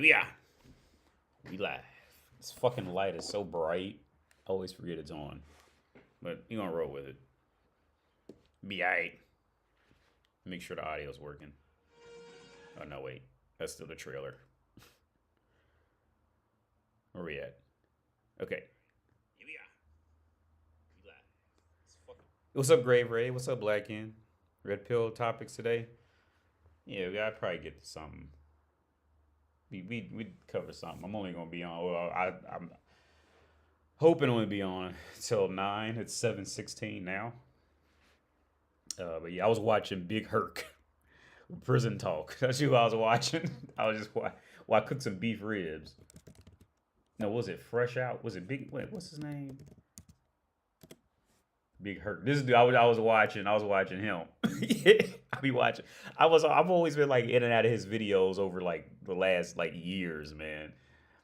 Here we are. We live. This fucking light is so bright. I always forget it's on. But you gonna roll with it. Be alright. Make sure the audio's working. Oh no, wait. That's still the trailer. Where we at? Okay. Here we are. We live. What's up, Grave Ray? What's up, Black Inn? RedPill topics today? Yeah, we gotta probably get to something. We cover something. I'm only gonna be on. Well, I'm hoping to only be on till 9. It's 7:16 now. But yeah, I was watching Big Herc, Prison Talk. That's who I was watching. I was just I cooked some beef ribs. No, was it Fresh Out? Was it Big? Wait, what's his name? Big Herc. This dude, I was watching him. Yeah, I be watching. I've always been like in and out of his videos over like the last like years, man.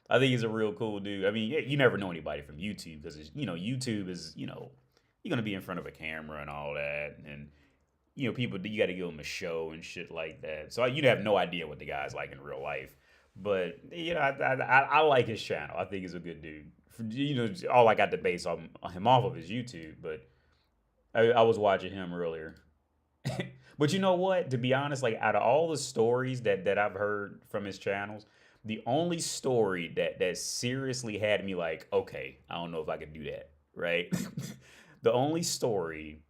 I think he's a real cool dude. I mean, you never know anybody from YouTube because YouTube is you're gonna be in front of a camera and all that, and people you got to give them a show and shit like that. So you have no idea what the guy's like in real life. But I like his channel. I think he's a good dude. All I got to base on him off of is YouTube, but I was watching him earlier. But you know what? To be honest, like out of all the stories that I've heard from his channels, the only story that seriously had me like, okay, I don't know if I could do that, right? The only story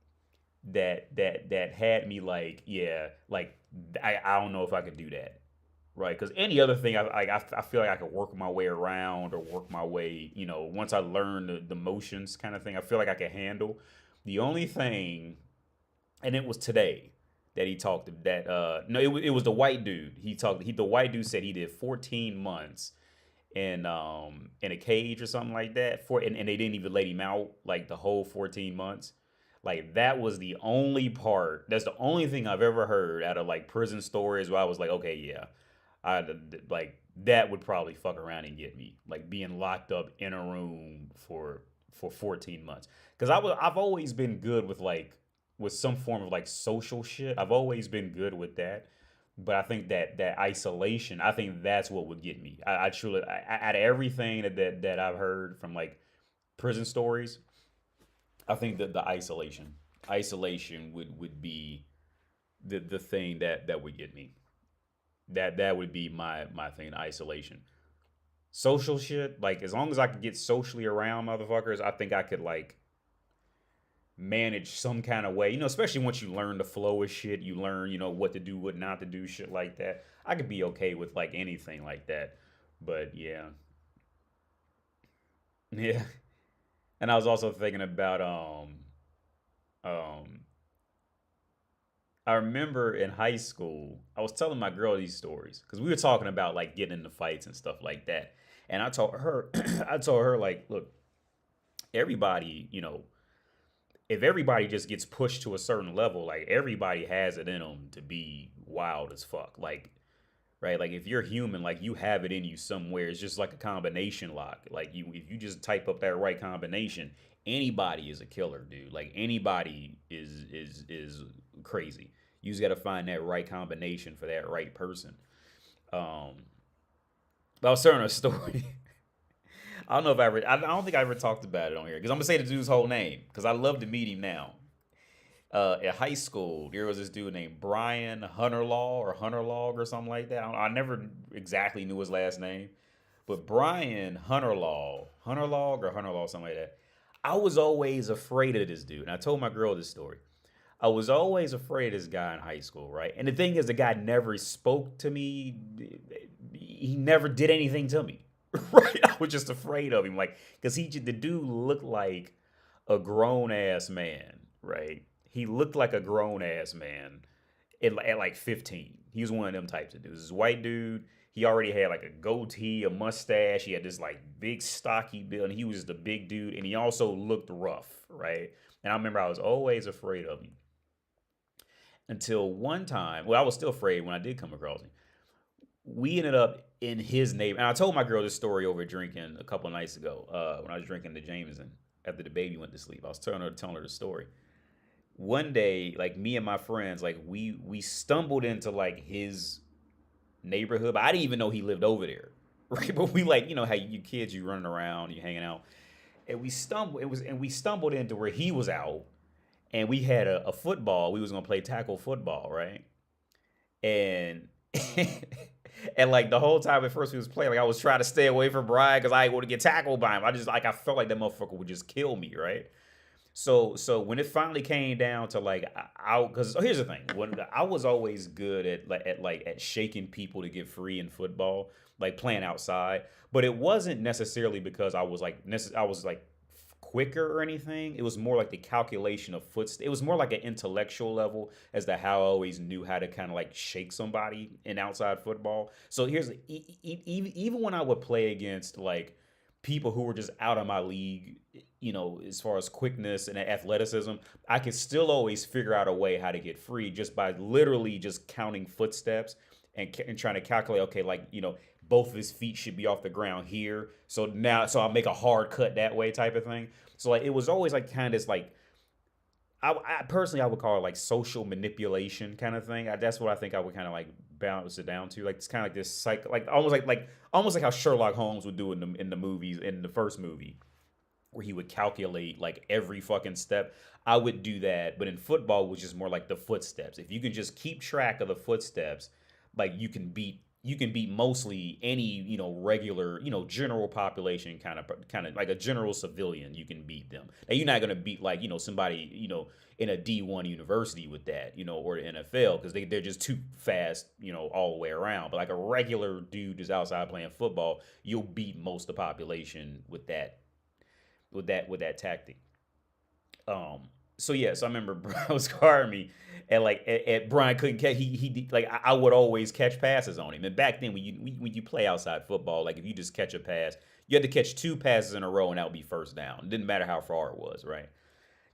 that had me like, yeah, like I don't know if I could do that, right? Because any other thing, I feel like I could work my way around or work my way, once I learn the motions kind of thing, I feel like I could handle. The only thing, and it was today that he talked that no, it was the white dude. The white dude said he did 14 months in a cage or something like that and they didn't even let him out like the whole 14 months. Like that was the only part. That's the only thing I've ever heard out of like prison stories where I was like, okay, yeah, I like that would probably fuck around and get me, like being locked up in a room for 14 months. Because I've always been good with some form of like social shit. I've always been good with that. But I think that isolation, I think that's what would get me. I truly, out of everything that I've heard from like prison stories, I think that the isolation would be the thing that would get me. That would be my thing, isolation. Social shit, like as long as I could get socially around motherfuckers, I think I could like manage some kind of way, especially once you learn the flow of shit, you learn, what to do, what not to do, shit like that. I could be okay with like anything like that. But yeah. Yeah. And I was also thinking about um I remember in high school, I was telling my girl these stories because we were talking about like getting into fights and stuff like that. And I told her, I told her like, look, everybody, if everybody just gets pushed to a certain level, like everybody has it in them to be wild as fuck. Like, right? Like if you're human, like you have it in you somewhere. It's just like a combination lock. Like if you just type up that right combination, anybody is a killer, dude. Like anybody is crazy. You just got to find that right combination for that right person. Um, but I was telling a story. I don't know if I don't think I ever talked about it on here because I'm gonna say the dude's whole name because I love to meet him now. At high school, there was this dude named Brian Hunterlaw or Hunterlog or something like that. I never exactly knew his last name, but Brian Hunterlog or Hunterlaw, something like that. I was always afraid of this dude, and I told my girl this story. I was always afraid of this guy in high school, right? And the thing is, the guy never spoke to me. He never did anything to me, right? I was just afraid of him, like, because the dude looked like a grown ass man, right? He looked like a grown ass man at like 15. He was one of them types of dudes. This white dude. He already had like a goatee, a mustache. He had this like big stocky build, and he was just a big dude. And he also looked rough, right? And I remember I was always afraid of him until one time. Well, I was still afraid when I did come across him. We ended up in his neighbor, and I told my girl this story over drinking a couple of nights ago when I was drinking the Jameson after the baby went to sleep. I was telling her the story. One day, like me and my friends, like we stumbled into like his neighborhood, but I didn't even know he lived over there. right? But we like, you know how you kids, you running around, you hanging out, and we stumbled into where he was out, and we had a football. We was gonna play tackle football, right? And and like the whole time at first we was playing, like I was trying to stay away from Brian because I didn't want to get tackled by him. I just like I felt like that motherfucker would just kill me, right? So when it finally came down to like out, because here's the thing, when I was always good at shaking people to get free in football, like playing outside, but it wasn't necessarily because I was like quicker or anything. It was more like the calculation of footsteps. It was more like an intellectual level as to how I always knew how to kind of like shake somebody in outside football. So even when I would play against like people who were just out of my league, you know, as far as quickness and athleticism, I could still always figure out a way how to get free just by literally just counting footsteps and trying to calculate, okay, like, you know, both of his feet should be off the ground here. So I'll make a hard cut that way type of thing. So like it was always like kind of this like I personally I would call it like social manipulation kind of thing. That's what I think I would kind of like balance it down to. Like it's kind of like this like almost like how Sherlock Holmes would do in the movies in the first movie where he would calculate like every fucking step. I would do that, but in football, which is more like the footsteps. If you can just keep track of the footsteps, like you can beat mostly any, you know, regular, you know, general population kind of like a general civilian. You can beat them. Now you're not gonna beat like, you know, somebody, you know, in a D1 university with that, you know, or the NFL because they're just too fast, you know, all the way around. But like a regular dude just outside playing football, you'll beat most of the population with that tactic. So yeah, so I remember Brian was guarding me, and like Brian couldn't catch. Like I would always catch passes on him. And back then, when you play outside football, like if you just catch a pass, you had to catch two passes in a row, and that would be first down. It didn't matter how far it was, right?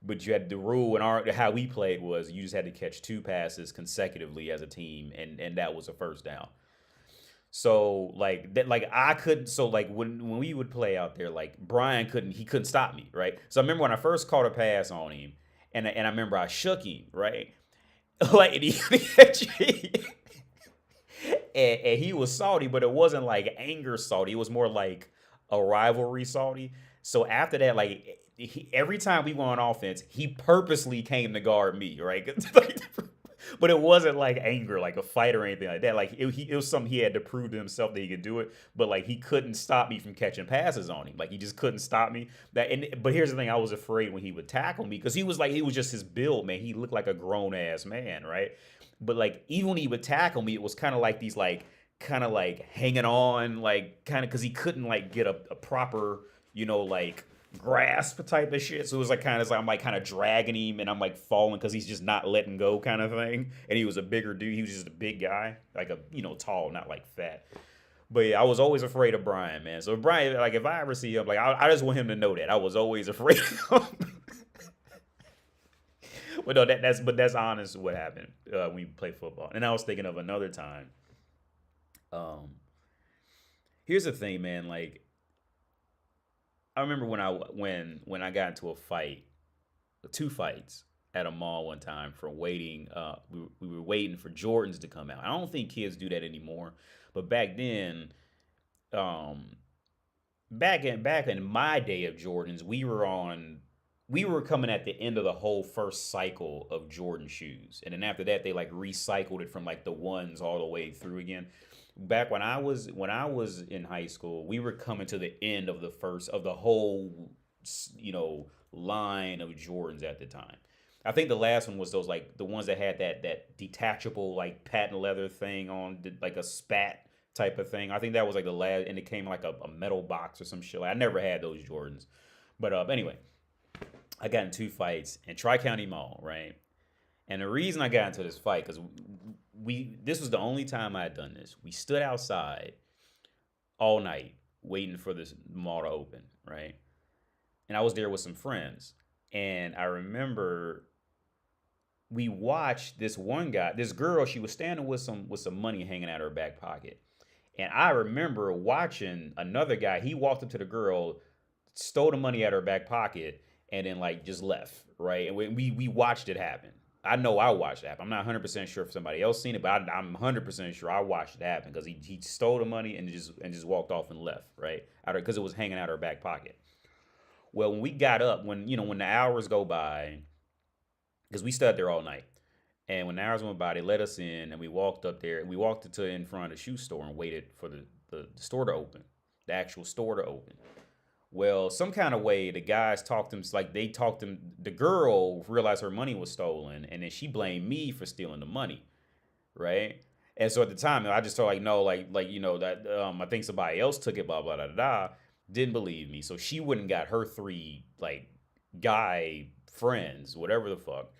But you had the rule and how we played was you just had to catch two passes consecutively as a team, and that was a first down. So like that, like I couldn't. So like when we would play out there, like Brian couldn't stop me, right? So I remember when I first caught a pass on him, and I remember I shook him, right? Like and he was salty, but it wasn't like anger salty. It was more like a rivalry salty. So after that, like every time we went on offense, he purposely came to guard me, right? Like, but it wasn't like anger, like a fight or anything like that. Like it was something he had to prove to himself that he could do it. But like he couldn't stop me from catching passes on him. Like he just couldn't stop me. But here's the thing: I was afraid when he would tackle me because he was just his build, man. He looked like a grown ass man, right? But like even when he would tackle me, it was kind of like these like kind of like hanging on, like kind of because he couldn't like get a proper, you know, like grasp type of shit. So it was like kind of like I'm like kind of dragging him and I'm like falling because he's just not letting go kind of thing. And he was a bigger dude. He was just a big guy, like a, you know, tall, not like fat. But yeah, I was always afraid of Brian, man. So Brian, like if I ever see him, like I just want him to know that I was always afraid of him. But no, that's honest what happened when we play football. And I was thinking of another time. Um, Here's the thing, man. Like I remember when I got into a fight, two fights at a mall one time for waiting. We were waiting for Jordans to come out. I don't think kids do that anymore, but back then, um, back in my day of Jordans, we were coming at the end of the whole first cycle of Jordan shoes, and then after that, they like recycled it from like the ones all the way through again. Back when I was in high school, we were coming to the end of the whole, you know, line of Jordans at the time. I think the last one was those like the ones that had that detachable like patent leather thing on like a spat type of thing. I think that was like the last, and it came in like a metal box or some shit. Like, I never had those Jordans, but anyway, I got in two fights in Tri County Mall, right? And the reason I got into this fight because this was the only time I had done this. We stood outside all night waiting for this mall to open, right? And I was there with some friends, and I remember we watched this girl. She was standing with some money hanging out of her back pocket, and I remember watching another guy. He walked up to the girl, stole the money out of her back pocket, and then like just left, right? And we watched it happen. I know I watched it happen. I'm not 100% sure if somebody else seen it, but I'm 100% sure I watched it happen because he stole the money and just walked off and left, right? Out because it was hanging out her back pocket. Well, when we got up, when the hours go by, because we stood there all night, and when the hours went by, they let us in, and we walked up there, and we walked to in front of the shoe store and waited for the store to open, the actual store to open. Well, some kind of way, the guys talked him like they talked him. The girl realized her money was stolen, and then she blamed me for stealing the money, right? And so at the time, I just told like no, that I think somebody else took it, blah blah blah blah. Didn't believe me, so she wouldn't got her three like guy friends, whatever the fuck,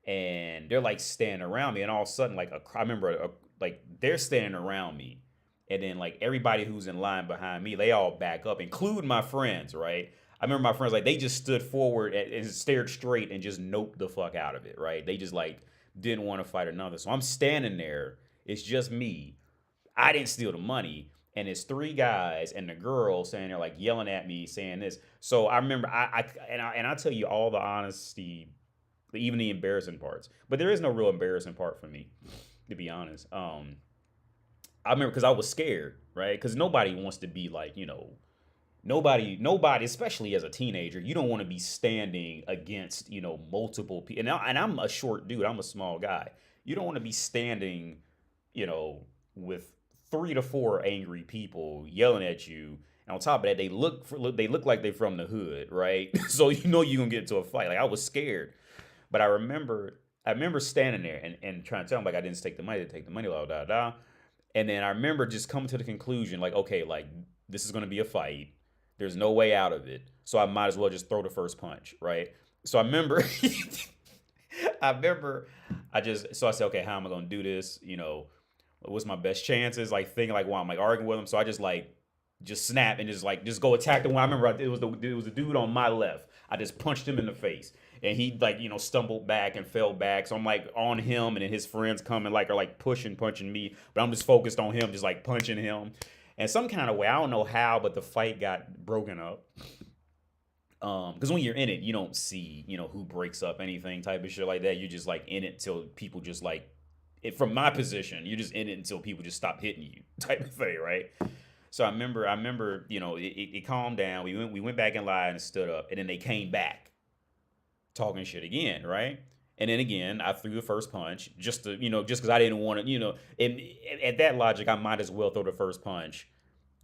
and they're like standing around me, and all of a sudden, I remember like they're standing around me, and then like everybody who's in line behind me, they all back up, including my friends, right? I remember my friends like they just stood forward and stared straight and just noped the fuck out of it, right? They just like didn't want to fight another. So I'm standing there. It's just me. I didn't steal the money. And it's three guys and the girl saying they're like yelling at me, saying this. So I remember I tell you all the honesty, even the embarrassing parts. But there is no real embarrassing part for me, to be honest. I remember because I was scared, right? Because nobody wants to be like, nobody, especially as a teenager, you don't want to be standing against, multiple people. And I'm a short dude. I'm a small guy. You don't want to be standing, with 3 to 4 angry people yelling at you. And on top of that, they look like they're from the hood, right? So you're gonna get into a fight. Like I was scared, but I remember standing there and trying to tell them like I didn't take the money, blah blah blah. And then I remember just coming to the conclusion like, okay, like this is gonna be a fight. There's no way out of it, so I might as well just throw the first punch, right? So I remember, I said, okay, how am I gonna do this? What's my best chances? Like thinking like while I'm like arguing with him. So I just snap and just go attack the one. I remember it was the dude on my left. I just punched him in the face. And he like, stumbled back and fell back. So I'm like on him and then his friends coming like are like punching me. But I'm just focused on him, just like punching him. And some kind of way, I don't know how, but the fight got broken up. Because when you're in it, you don't see, who breaks up anything type of shit like that. You're just like in it till people just like from my position, you're just in it until people just stop hitting you, type of thing, right? So I remember, it calmed down. We went back in line and stood up, and then they came back, talking shit again, right? And then again, I threw the first punch just to, just because I didn't want to, and at that logic, I might as well throw the first punch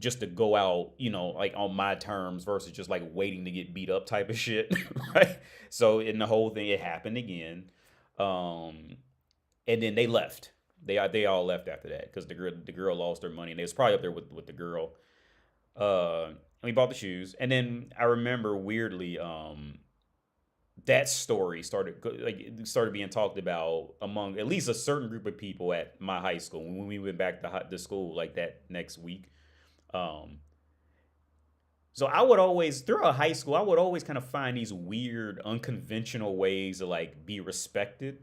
just to go out, like on my terms versus just like waiting to get beat up type of shit, right? So in the whole thing, it happened again. And then they left. They all left after that because the girl lost her money and they was probably up there with the girl. And we bought the shoes, and then I remember weirdly, that story started being talked about among at least a certain group of people at my high school when we went back to school like that next week. So I would always throughout high school I would always kind of find these weird unconventional ways to like be respected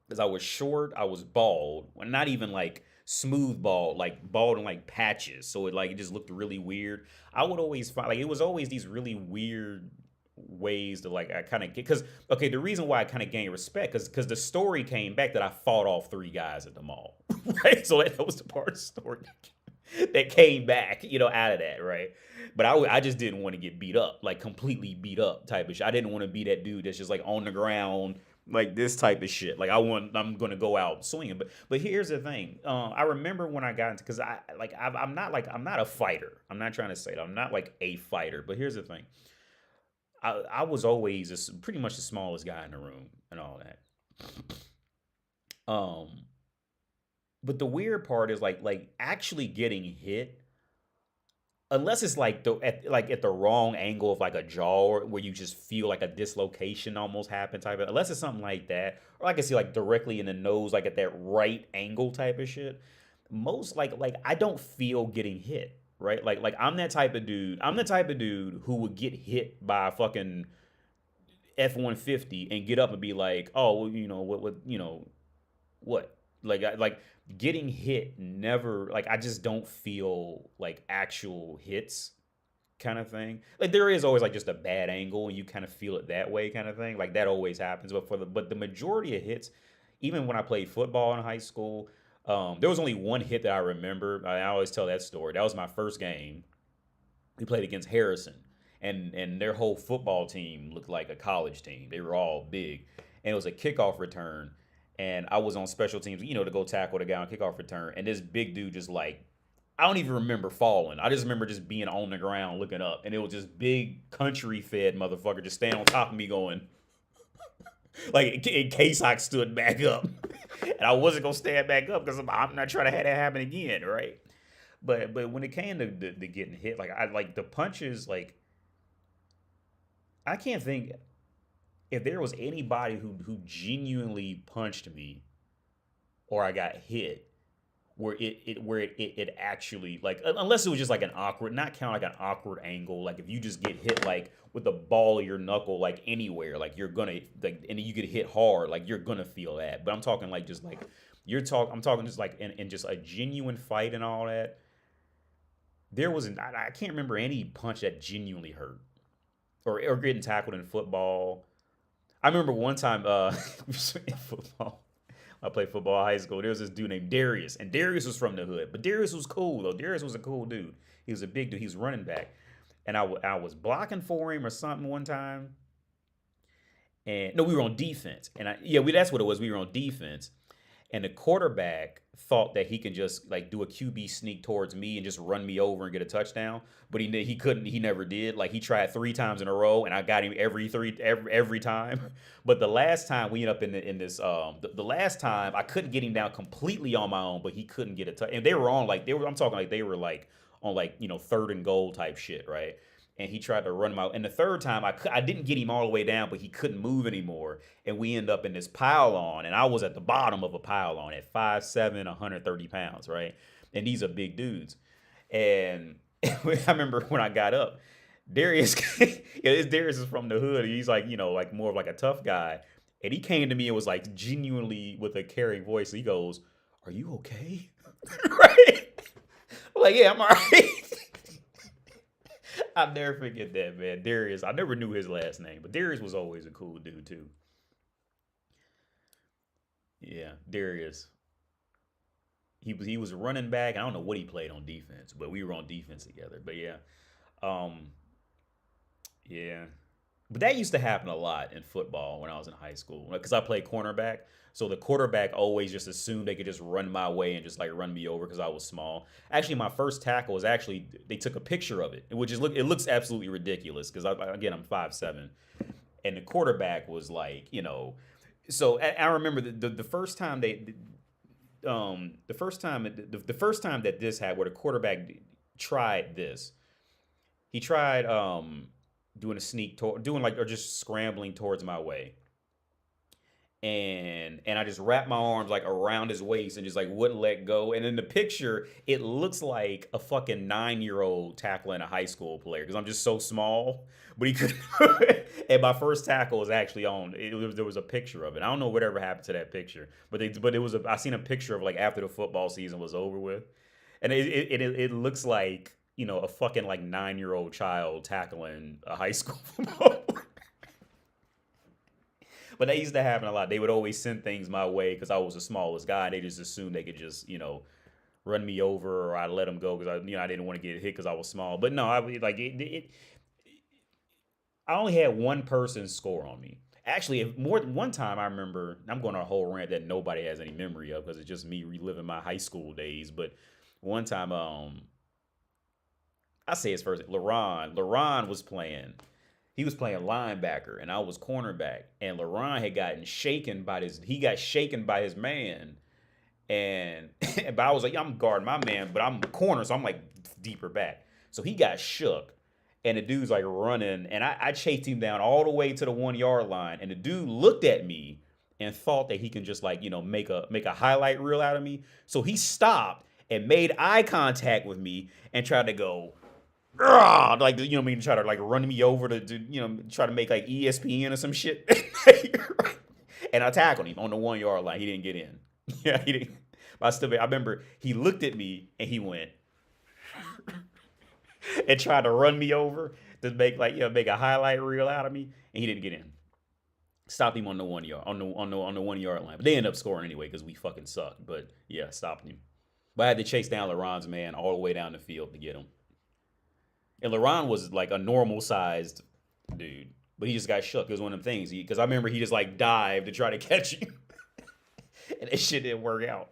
because I was short, I was bald, well, not even like smooth bald, like bald in like patches. So it just looked really weird. I would always find like it was always these really weird ways to like I kind of get because okay, the reason why I kind of gained respect because the story came back that I fought off 3 guys at the mall, right? So that was the part of the story that came back, out of that, right? But I just didn't want to get beat up, like completely beat up type of shit. I didn't want to be that dude that's just like on the ground like this type of shit. Like I'm gonna go out swinging. But here's the thing. I remember when I got into because I'm not a fighter. I'm not trying to say that I'm not like a fighter. But here's the thing. I was always pretty much the smallest guy in the room and all that. Um, but the weird part is like actually getting hit unless it's like at the wrong angle of like a jaw or where you just feel like a dislocation almost happen type of unless it's something like that or I can see like directly in the nose like at that right angle type of shit most like I don't feel getting hit right like I'm the type of dude who would get hit by a fucking F-150 and get up and be like oh well what like getting hit never like I just don't feel like actual hits kind of thing. Like there is always like just a bad angle and you kind of feel it that way kind of thing. Like that always happens. But the majority of hits, even when I played football in high school, there was only one hit that I remember. I always tell that story. That was my first game. We played against Harrison, and their whole football team looked like a college team. They were all big, and it was a kickoff return. And I was on special teams, to go tackle the guy on kickoff return. And this big dude just like I don't even remember falling. I just remember just being on the ground looking up, and it was just big country fed motherfucker just standing on top of me going, like in case I stood back up, and I wasn't gonna stand back up because I'm not trying to have that happen again, right? But when it came to getting hit, like I like the punches, like I can't think if there was anybody who genuinely punched me or I got hit where it actually like unless it was just like an awkward, not count like an awkward angle, like if you just get hit like with the ball of your knuckle like anywhere, like you're gonna like, and you get hit hard, like you're gonna feel that. But I'm talking like just like I'm talking just like in just a genuine fight and all that. There wasn't I can't remember any punch that genuinely hurt or getting tackled in football. I remember one time in football. I played football in high school. There was this dude named Darius, and Darius was from the hood, but Darius was cool though. Darius was a cool dude. He was a big dude. He was running back, and I was blocking for him or something one time. And no, we were on defense, and that's what it was. We were on defense, and the quarterback thought that he can just like do a QB sneak towards me and just run me over and get a touchdown, but he couldn't. He never did. Like he tried 3 times in a row, and I got him every time. But the last time we ended up in this the last time I couldn't get him down completely on my own, but he couldn't get a touch. And they were on like I'm talking like they were like on like 3rd and goal type shit, right? And he tried to run him out. And the third time, I didn't get him all the way down, but he couldn't move anymore. And we end up in this pile on, and I was at the bottom of a pile on at 5'7", 130 pounds, right? And these are big dudes. And I remember when I got up, Darius, Darius is from the hood. He's like, like more of like a tough guy. And he came to me and was like genuinely with a caring voice. He goes, "Are you okay?" Right? I'm like, "Yeah, I'm all right." I'll never forget that, man. Darius, I never knew his last name, but Darius was always a cool dude too. Yeah, Darius. He was running back. I don't know what he played on defense, but we were on defense together. But yeah, um, yeah. But that used to happen a lot in football when I was in high school because I played cornerback. So the quarterback always just assumed they could just run my way and just like run me over because I was small. Actually, my first tackle was actually they took a picture of it, which is it looks absolutely ridiculous because again I'm 5'7", and the quarterback was like So I remember the first time the first time that this had where the quarterback tried this, he tried doing a doing like or just scrambling towards my way. And I just wrapped my arms like around his waist and just like wouldn't let go. And in the picture, it looks like a fucking 9-year-old tackling a high school player because I'm just so small. But he could. And my first tackle was actually on. There was a picture of it. I don't know whatever happened to that picture, but it was. I seen a picture of like after the football season was over with, and it looks like a fucking like 9-year-old child tackling a high school football. But that used to happen a lot. They would always send things my way because I was the smallest guy. They just assumed they could just, run me over or I'd let them go because I didn't want to get hit because I was small. But no, I only had one person score on me. Actually, if more than one time I remember, I'm going on a whole rant that nobody has any memory of because it's just me reliving my high school days. But one time, I say his first, LaRon was playing. He was playing linebacker and I was cornerback. And LaRon had gotten shaken by his man. And but I was like, I'm guarding my man, but I'm corner, so I'm like deeper back. So he got shook. And the dude's like running, and I chased him down all the way to the 1 yard line. And the dude looked at me and thought that he can just like, make a highlight reel out of me. So he stopped and made eye contact with me and tried to go, like try to like run me over to try to make like ESPN or some shit. And I tackled him on the 1 yard line. He didn't get in. Yeah, he didn't. But I remember he looked at me and he went, and tried to run me over to make make a highlight reel out of me, and he didn't get in. Stopped him on the 1 yard on the 1 yard line, but they ended up scoring anyway because we fucking sucked. But yeah, stopped him. But I had to chase down LeBron's man all the way down the field to get him. And LeBron was like a normal sized dude, but he just got shook. It was one of them things because I remember he just like dived to try to catch him, and that shit didn't work out.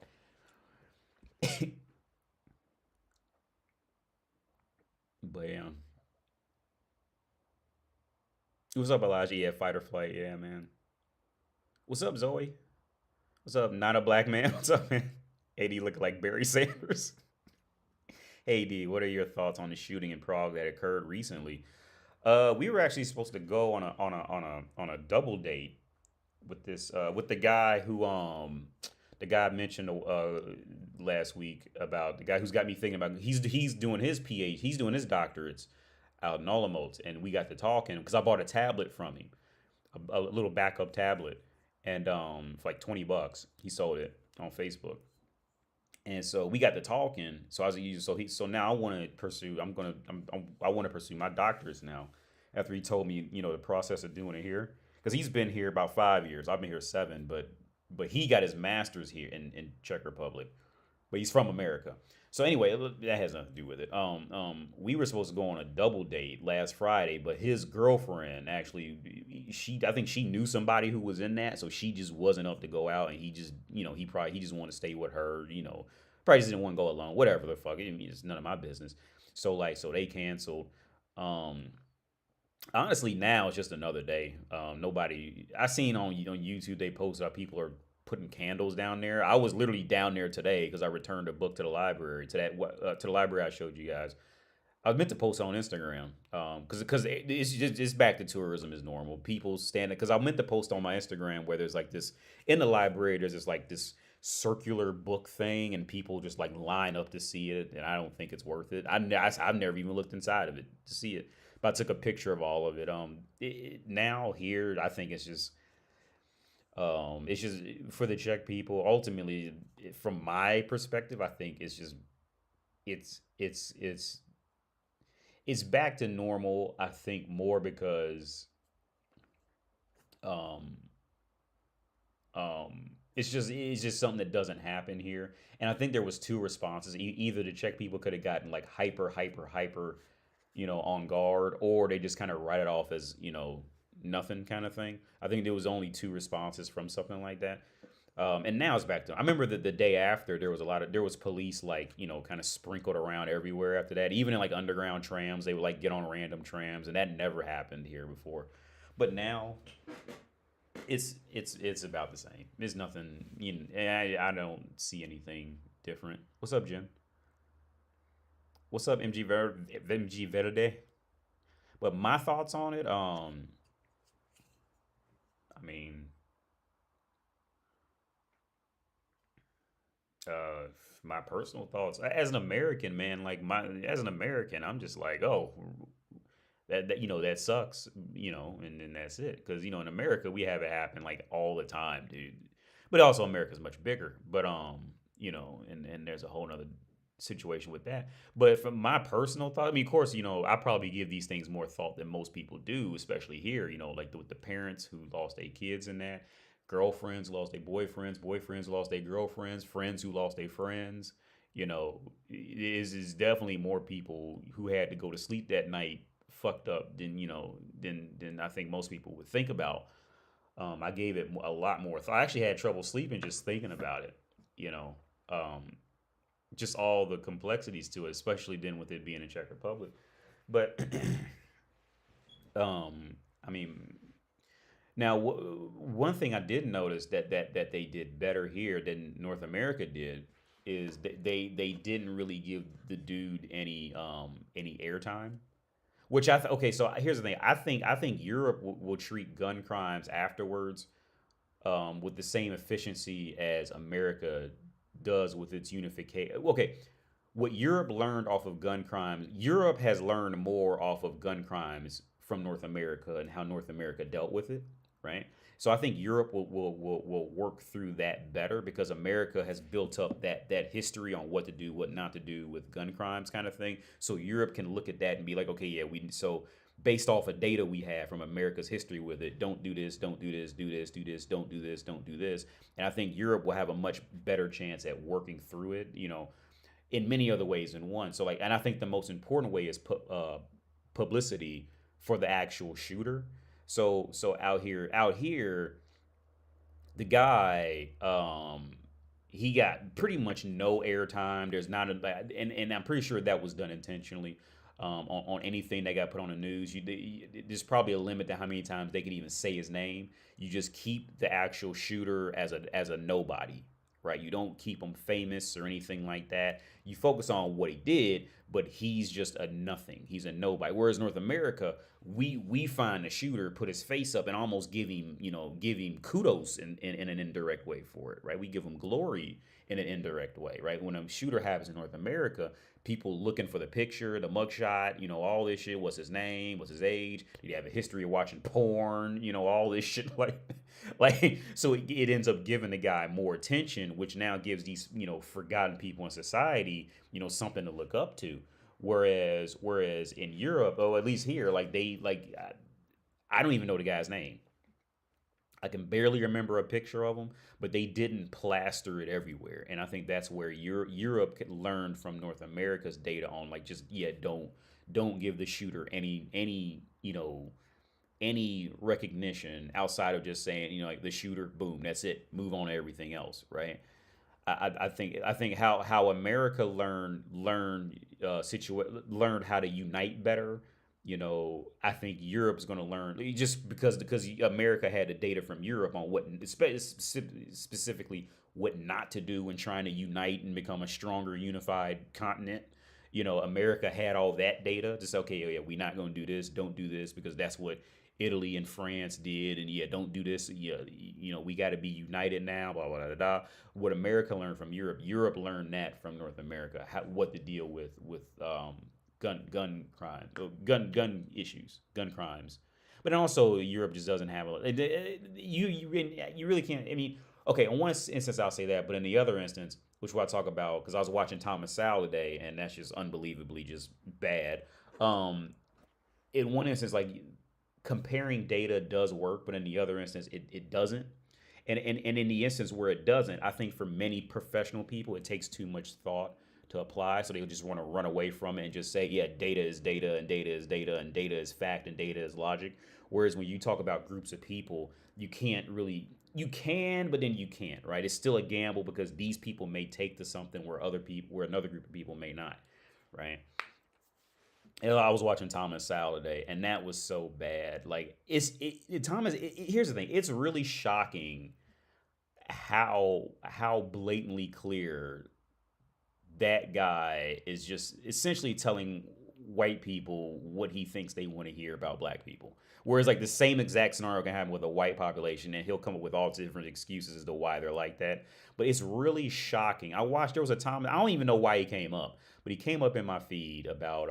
But yeah, what's up, Elijah? Yeah, fight or flight. Yeah, man. What's up, Zoe? What's up? Not a black man. What's up, man? AD looking like Barry Sanders. Hey D, what are your thoughts on the shooting in Prague that occurred recently? We were actually supposed to go on a double date with this with the guy I mentioned last week about the guy who's got me thinking about he's doing his he's doing his doctorates out in Olomouc, and we got to talking because I bought a tablet from him, a little backup tablet, and for like $20 he sold it on Facebook. And so we got to talking. So I was using so now I want to pursue. I want to pursue my doctorates now. After he told me, the process of doing it here, because he's been here about 5 years. I've been here 7, but he got his master's here in Czech Republic, but he's from America. So anyway, that has nothing to do with it. We were supposed to go on a double date last Friday, but his girlfriend actually, I think she knew somebody who was in that, so she just wasn't up to go out, and he just, he just wanted to stay with her, probably just didn't want to go alone, whatever the fuck. It's none of my business. So they canceled. Um, Honestly, now it's just another day. Nobody. I seen on YouTube they post how people are putting candles down there. I was literally down there today because I returned a book to the library to the library I showed you guys. I was meant to post it on Instagram because it's back to tourism as normal. People standing because I meant to post on my Instagram where there's like this in the library. There's this like this circular book thing and people just like line up to see it, and I don't think it's worth it. I've never even looked inside of it to see it, but I took a picture of all of it. Now here I think it's just for the Czech people. Ultimately, from my perspective, I think it's just it's it's it's it's back to normal. I think more because um it's just something that doesn't happen here. And I think there was two responses. Either the Czech people could have gotten like hyper, on guard, or they just kind of write it off as nothing kind of thing. I think there was only two responses from something like that. And now it's back to. I remember that the day after there was police like kind of sprinkled around everywhere after that. Even in like underground trams, they would like get on random trams, and that never happened here before. But now it's about the same. There's nothing. I don't see anything different. What's up, Jen? What's up, MG Verde? But my thoughts on it, I mean, uh, my personal thoughts as an American, man, like my as an American, I'm just like, oh, that sucks, and then that's it. Because in America we have it happen like all the time, dude. But also America's much bigger. But and there's a whole nother situation with that. But from my personal thought, I mean, of course, I probably give these things more thought than most people do, especially here. Like with the parents who lost their kids in that, girlfriends lost their boyfriends, boyfriends lost their girlfriends, friends who lost their friends. Is definitely more people who had to go to sleep that night fucked up than I think most people would think about. I gave it a lot more thought. I actually had trouble sleeping just thinking about it. You know, um, just all the complexities to it, especially then with it being in Czech Republic. But I mean, now one thing I did notice that they did better here than North America did is that they didn't really give the dude any airtime. Which okay, so here's the thing. I think Europe will treat gun crimes afterwards with the same efficiency as America does with its unification. Okay, what Europe learned off of gun crimes, Europe has learned more off of gun crimes from North America and how North America dealt with it, right? So I think Europe will work through that better because America has built up that history on what to do, what not to do with gun crimes kind of thing. So Europe can look at that and be like, okay, yeah, we so based off of data we have from America's history with it, don't do this, don't do this, do this, do this, don't do this, don't do this. And I think Europe will have a much better chance at working through it, in many other ways than one. So like, and I think the most important way is publicity for the actual shooter. So out here, the guy, he got pretty much no airtime. There's not a, and I'm pretty sure that was done intentionally. On anything that got put on the news, there's probably a limit to how many times they can even say his name. You just keep the actual shooter as a nobody, right? You don't keep him famous or anything like that. You focus on what he did, but he's just a nothing. He's a nobody. Whereas North America, we find the shooter, put his face up, and almost give him kudos in an indirect way for it, right? We give him glory in an indirect way, right? When a shooter happens in North America, people looking for the picture, the mugshot, all this shit. What's his name? What's his age? Did he have a history of watching porn? All this shit like so it ends up giving the guy more attention, which now gives these forgotten people in society something to look up to. Whereas in Europe, or at least here, like I don't even know the guy's name. I can barely remember a picture of them, but they didn't plaster it everywhere. And I think that's where Europe could learn from North America's data on like just yeah, don't give the shooter any recognition outside of just saying like the shooter, boom, that's it, move on to everything else, right? I think how America learned how to unite better. I think Europe's going to learn just because America had the data from Europe on what specifically what not to do when trying to unite and become a stronger unified continent. America had all that data. Just okay, yeah, we're not going to do this. Don't do this because that's what Italy and France did, and yeah, don't do this. Yeah, we got to be united now. Blah blah blah blah. What America learned from Europe, Europe learned that from North America. What to deal with gun crime, gun issues, gun crimes. But then also Europe just doesn't have you really can't. I mean, okay, in one instance I'll say that, but in the other instance, which I talk about because I was watching Thomas Sowell today, and that's just unbelievably just bad. In one instance, like comparing data does work, but in the other instance, it doesn't. And in the instance where it doesn't, I think for many professional people, it takes too much thought to apply. So they'll just want to run away from it and just say, yeah, data is data and data is data and data is fact and data is logic. Whereas when you talk about groups of people, you can't really, you can, but then you can't, right? It's still a gamble because these people may take to something where another group of people may not, right? And I was watching Thomas Sowell today, and that was so bad. Like here's the thing: it's really shocking how blatantly clear that guy is just essentially telling white people what he thinks they want to hear about black people. Whereas like the same exact scenario can happen with a white population and he'll come up with all different excuses as to why they're like that. But it's really shocking. There was a time, I don't even know why he came up, but he came up in my feed about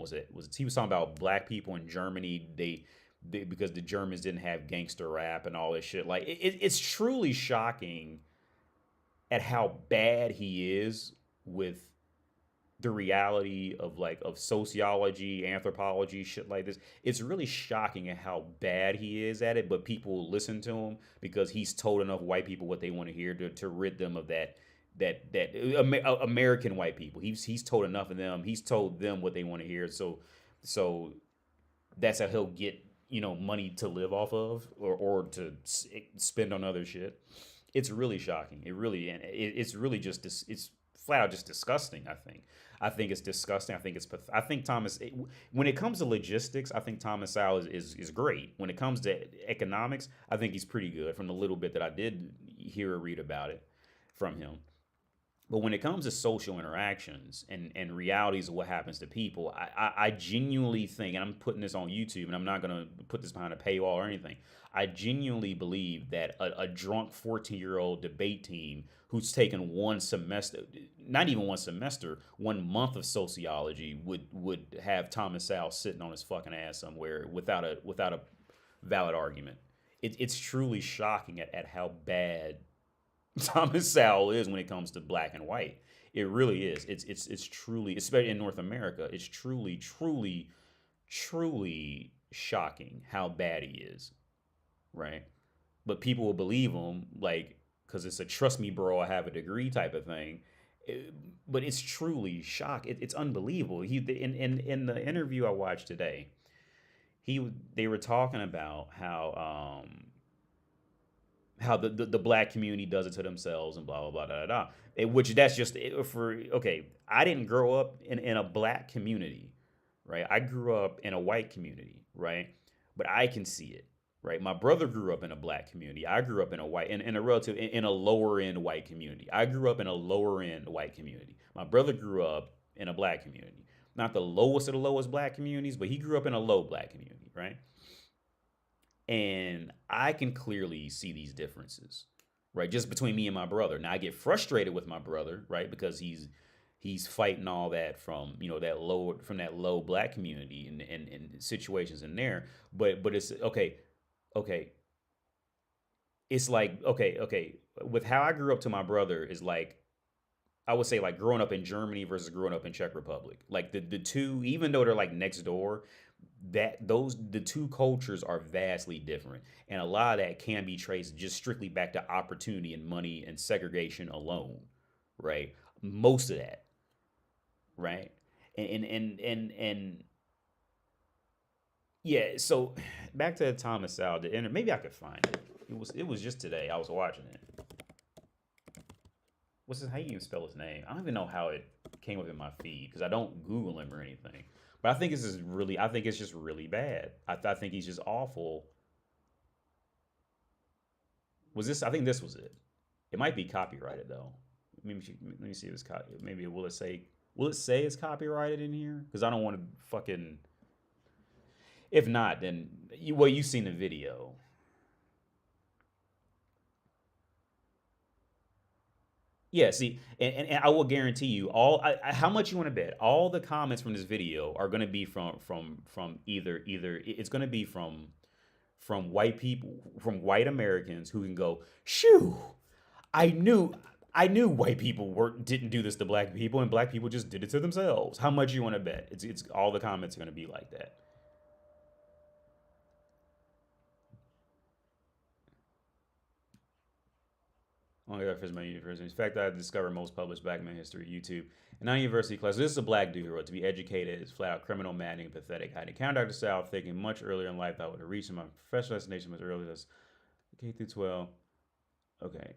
he was talking about black people in Germany, because the Germans didn't have gangster rap and all this shit. Like it's truly shocking at how bad he is with the reality of sociology, anthropology, shit like this. It's really shocking at how bad he is at it, but people listen to him because he's told enough white people what they want to hear to rid them of American white people. He's told enough of them. He's told them what they want to hear. So that's how he'll get money to live off of or to spend on other shit. It's really shocking. It's really just it's flat out just disgusting. I think it's disgusting. I think when it comes to logistics, I think Thomas Sowell is great. When it comes to economics, I think he's pretty good from the little bit that I did hear or read about it from him. But when it comes to social interactions and realities of what happens to people, I genuinely think, and I'm putting this on YouTube, and I'm not going to put this behind a paywall or anything, I genuinely believe that a drunk 14-year-old debate team who's taken one semester, not even 1 semester, 1 month of sociology would have Thomas Sowell sitting on his fucking ass somewhere without a valid argument. it's truly shocking at how bad Thomas Sowell is when it comes to black and white. It really is. It's truly, especially in North America, it's truly shocking how bad he is, right? But people will believe him, like, because it's a trust me, bro, I have a degree type of thing. It- but it's truly it's unbelievable. In the interview I watched today, they were talking about how the black community does it to themselves and blah blah blah da da da. Which that's just for okay. I didn't grow up in a black community, right? I grew up in a white community, right? But I can see it, right? My brother grew up in a black community. I grew up in a in a lower end white community. I grew up in a lower end white community. My brother grew up in a black community, not the lowest of the lowest black communities, but he grew up in a low black community, right? And I can clearly see these differences, right? Just between me and my brother. Now I get frustrated with my brother, right? Because he's fighting all that from that low black community and situations in there. But it's okay. It's like okay. With how I grew up to my brother is like I would say like growing up in Germany versus growing up in Czech Republic. Like the two, even though they're like next door, the two cultures are vastly different, and a lot of that can be traced just strictly back to opportunity and money and segregation alone, right? Most of that, right? And yeah. So back to Thomas Sowell, maybe I could find it. It was just today. I was watching it. How you even spell his name? I don't even know how it came up in my feed because I don't Google him or anything. But I think it's just really bad. I think he's just awful. I think this was it. It might be copyrighted though. Let me see if it's maybe will it say it's copyrighted in here? Because I don't want to fucking. If not, then you've seen the video. Yeah, see, and I will guarantee you how much you want to bet. All the comments from this video are going to be from either it's going to be from white people, from white Americans who can go, shoo, I knew I knew white people didn't do this to black people, and black people just did it to themselves. How much you want to bet? It's all the comments are going to be like that. Only got first my university. In fact, I discovered most published black man history YouTube. In our university class, this is a black dude who wrote, to be educated is flat out criminal, maddening, and pathetic. I had encountered Dr. South thinking much earlier in life that I would have reached my professional destination much earlier. That's K through 12. Okay.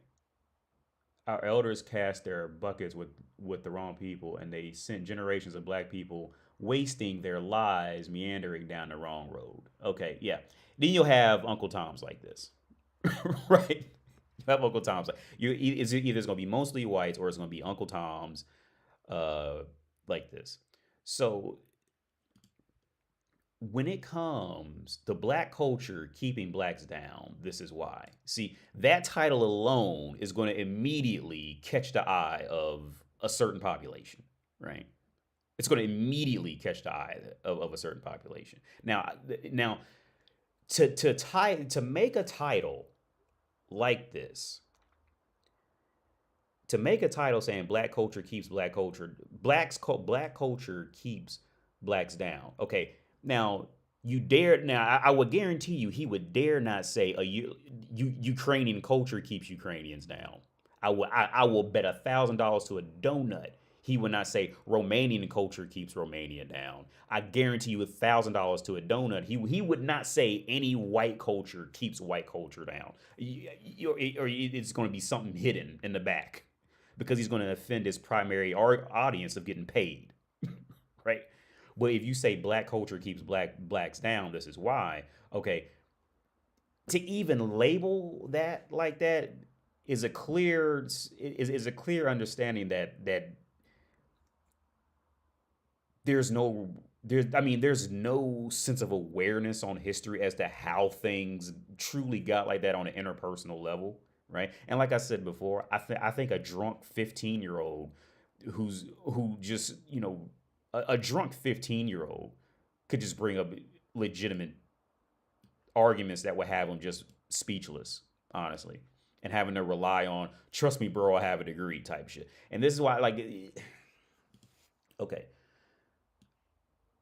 Our elders cast their buckets with the wrong people, and they sent generations of black people wasting their lives meandering down the wrong road. Okay, yeah. Then you'll have Uncle Toms like this, right? You have Uncle Toms. It's either it's gonna be mostly whites or it's gonna be Uncle Toms, uh, like this. So when it comes to black culture keeping blacks down, this is why. See, that title alone is going to immediately catch the eye of a certain population, right? It's going to immediately catch the eye of a certain population. Now, to make a title like this, to make a title saying black culture keeps black culture keeps blacks down. Okay, now I would guarantee you he would dare not say Ukrainian culture keeps Ukrainians down. I will bet $1,000 to a donut he would not say Romanian culture keeps Romania down. I guarantee you $1,000 to a donut he would not say any white culture keeps white culture down. Or it's going to be something hidden in the back because he's going to offend his primary audience of getting paid, right? But if you say black culture keeps blacks down, this is why. Okay, to even label that like that is a clear understanding that there's no sense of awareness on history as to how things truly got like that on an interpersonal level, right? And like I said before, I think a drunk 15-year-old who just a drunk 15-year-old could just bring up legitimate arguments that would have them just speechless, honestly, and having to rely on, trust me, bro, I have a degree type shit. And this is why, like, okay,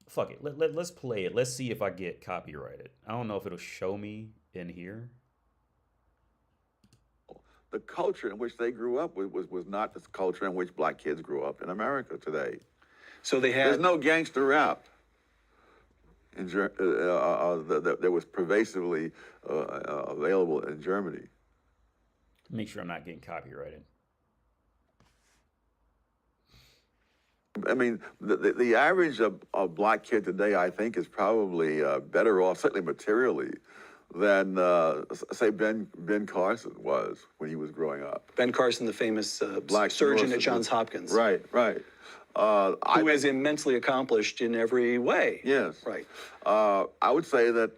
fuck it. Let's play it. Let's see if I get copyrighted. I don't know if it'll show me in here. The culture in which they grew up was not the culture in which black kids grew up in America today. So they had. There's no gangster rap that was pervasively available in Germany. Make sure I'm not getting copyrighted. I mean, the average of black kid today, I think, is probably better off, certainly materially, than say Ben Carson was when he was growing up. Ben Carson, the famous Black surgeon at neurosurgeon. Johns Hopkins. Right. Who is immensely accomplished in every way. Yes. Right. I would say that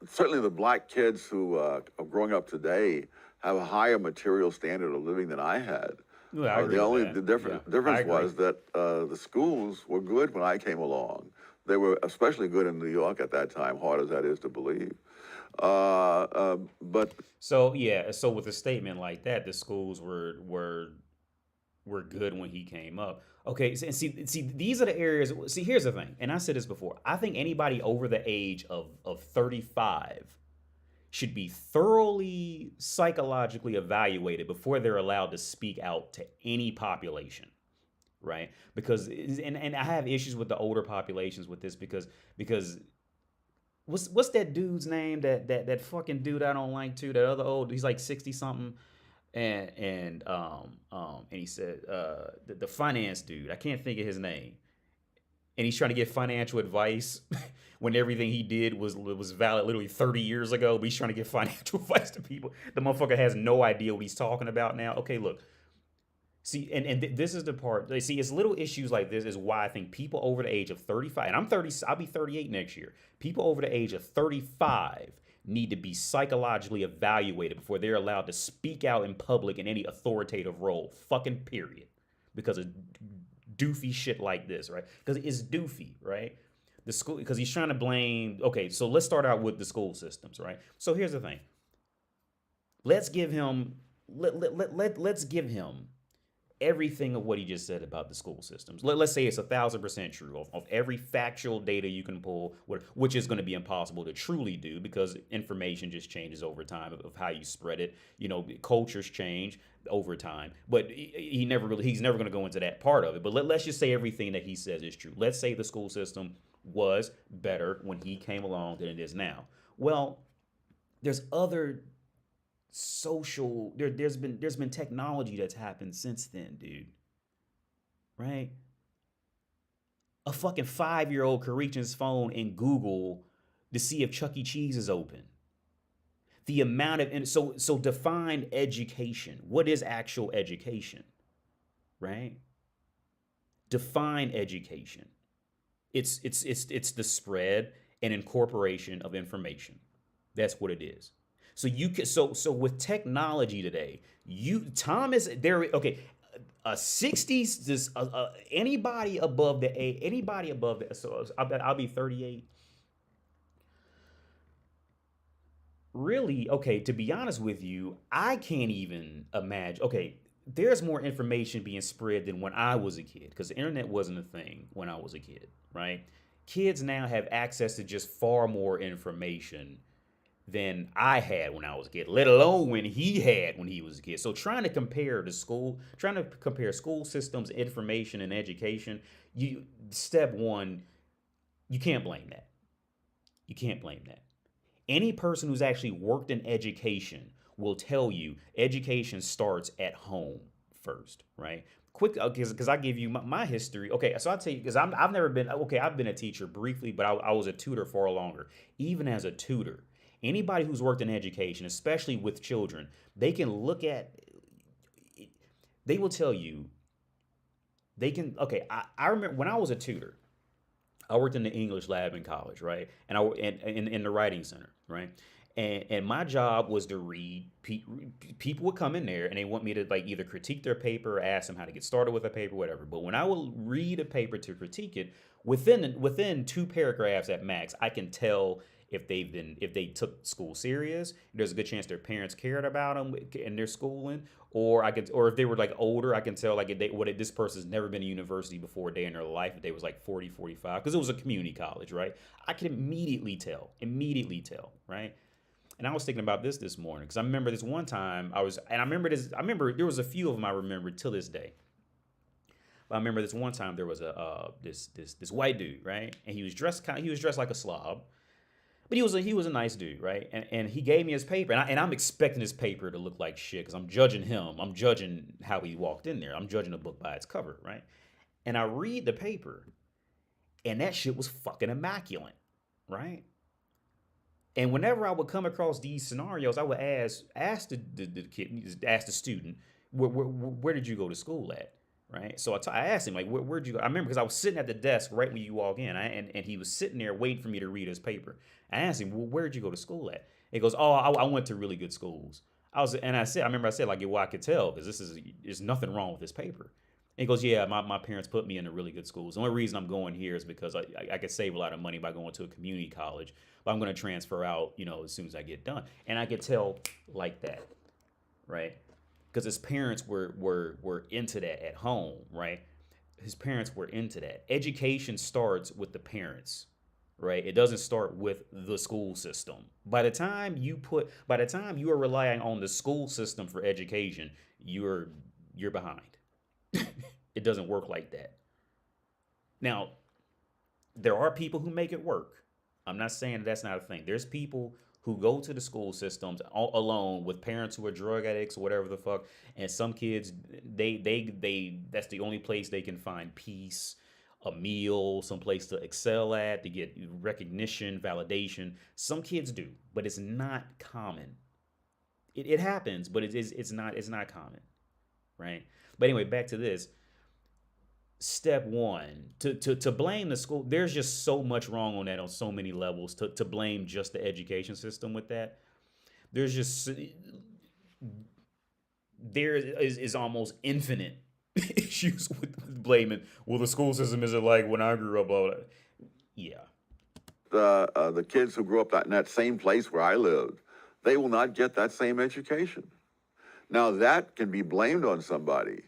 certainly the black kids who are growing up today have a higher material standard of living than I had. Yeah, I agree the with only that. the difference I was agree. that the schools were good when I came along. They were especially good in New York at that time, hard as that is to believe. But So yeah, so with a statement like that, the schools were good when he came up. Okay, and see, these are the areas. See, here's the thing, and I said this before. I think anybody over the age of 35 should be thoroughly psychologically evaluated before they're allowed to speak out to any population, right? Because and I have issues with the older populations with this because what's that dude's name, that fucking dude I don't like too, that other old, he's like 60 something, and he said the finance dude, I can't think of his name, and he's trying to get financial advice when everything he did was valid literally 30 years ago, but he's trying to give financial advice to people. The motherfucker has no idea what he's talking about now. Okay, look. See, this is the part. See, it's little issues like this is why I think people over the age of 35, and I'm 30, I'll be 38 next year. People over the age of 35 need to be psychologically evaluated before they're allowed to speak out in public in any authoritative role. Fucking period. Because of doofy shit like this, right? Because it's doofy, right? The school, because he's trying to blame. Okay, so let's start out with the school systems, right? So here's the thing. Let's give him let's give him everything of what he just said about the school systems. Let's say it's 1,000% true of every factual data you can pull, which is going to be impossible to truly do because information just changes over time of how you spread it. You know, cultures change over time, but he's never going to go into that part of it. But let's just say everything that he says is true. Let's say the school system was better when he came along than it is now. Well, there's other social there's been technology that's happened since then, dude. Right? A fucking 5-year-old could reach his phone and Google to see if Chuck E. Cheese is open. The amount of so define education. What is actual education? Right? Define education. It's the spread and incorporation of information. That's what it is. So you can so with technology today, Thomas there okay, a 60s this anybody above the age, anybody above the, so I'll be 38. Really, okay, to be honest with you, I can't even imagine. Okay, there's more information being spread than when I was a kid because the internet wasn't a thing when I was a kid, right? Kids now have access to just far more information than I had when I was a kid, let alone when he had when he was a kid. So trying to compare school systems, information, and education, step one, you can't blame that. You can't blame that. Any person who's actually worked in education will tell you education starts at home first, right? Quick, because I give you my history. Okay, so I'll tell you, because I've never been, okay, I've been a teacher briefly, but I was a tutor far longer. Even as a tutor, anybody who's worked in education, especially with children, they can look at, they will tell you, okay, I remember when I was a tutor, I worked in the English lab in college, right? And in the writing center, right? And my job was to read. People would come in there and they want me to like either critique their paper or ask them how to get started with a paper, whatever. But when I would read a paper to critique it, within 2 paragraphs at max, I can tell if they took school serious. There's a good chance their parents cared about them and their schooling, or or if they were like older, I can tell like if this person's never been to university before a day in their life, if they was like 40, 45, because it was a community college, right? I can immediately tell, right? And I was thinking about this morning because I remember this one time I remember there was a few of them I remember till this day. But I remember this one time there was this white dude, right? And he was dressed like a slob, but he was a nice dude, right? And he gave me his paper, and I'm expecting his paper to look like shit because I'm judging him. I'm judging how he walked in there. I'm judging a book by its cover, right? And I read the paper, and that shit was fucking immaculate, right? And whenever I would come across these scenarios, I would ask the kid, ask the student, where did you go to school at? Right. So I asked him, like, where'd you go? I remember because I was sitting at the desk right when you walk in, and he was sitting there waiting for me to read his paper. I asked him, well, where'd you go to school at? He goes, oh, I went to really good schools. I remember I said, like, yeah, well, I could tell because there's nothing wrong with this paper. And he goes, yeah, my parents put me into really good schools. The only reason I'm going here is because I could save a lot of money by going to a community college, but I'm going to transfer out, as soon as I get done. And I could tell like that, right? Because his parents were into that at home, right? His parents were into that. Education starts with the parents, right? It doesn't start with the school system. By the time you are relying on the school system for education, you're behind. It doesn't work like that. Now, there are people who make it work. I'm not saying that's not a thing. There's people who go to the school systems alone with parents who are drug addicts or whatever the fuck, and some kids they that's the only place they can find peace, a meal, some place to excel at, to get recognition, validation. Some kids do, but it's not common. It happens, but it's not common, right? But anyway, back to this. Step one, to blame the school, there's just so much wrong on that on so many levels. To blame just the education system with that, there's just there is almost infinite issues with blaming. Well, the school system isn't like when I grew up. All that. Yeah. The kids who grew up in that same place where I lived, they will not get that same education. Now that can be blamed on somebody,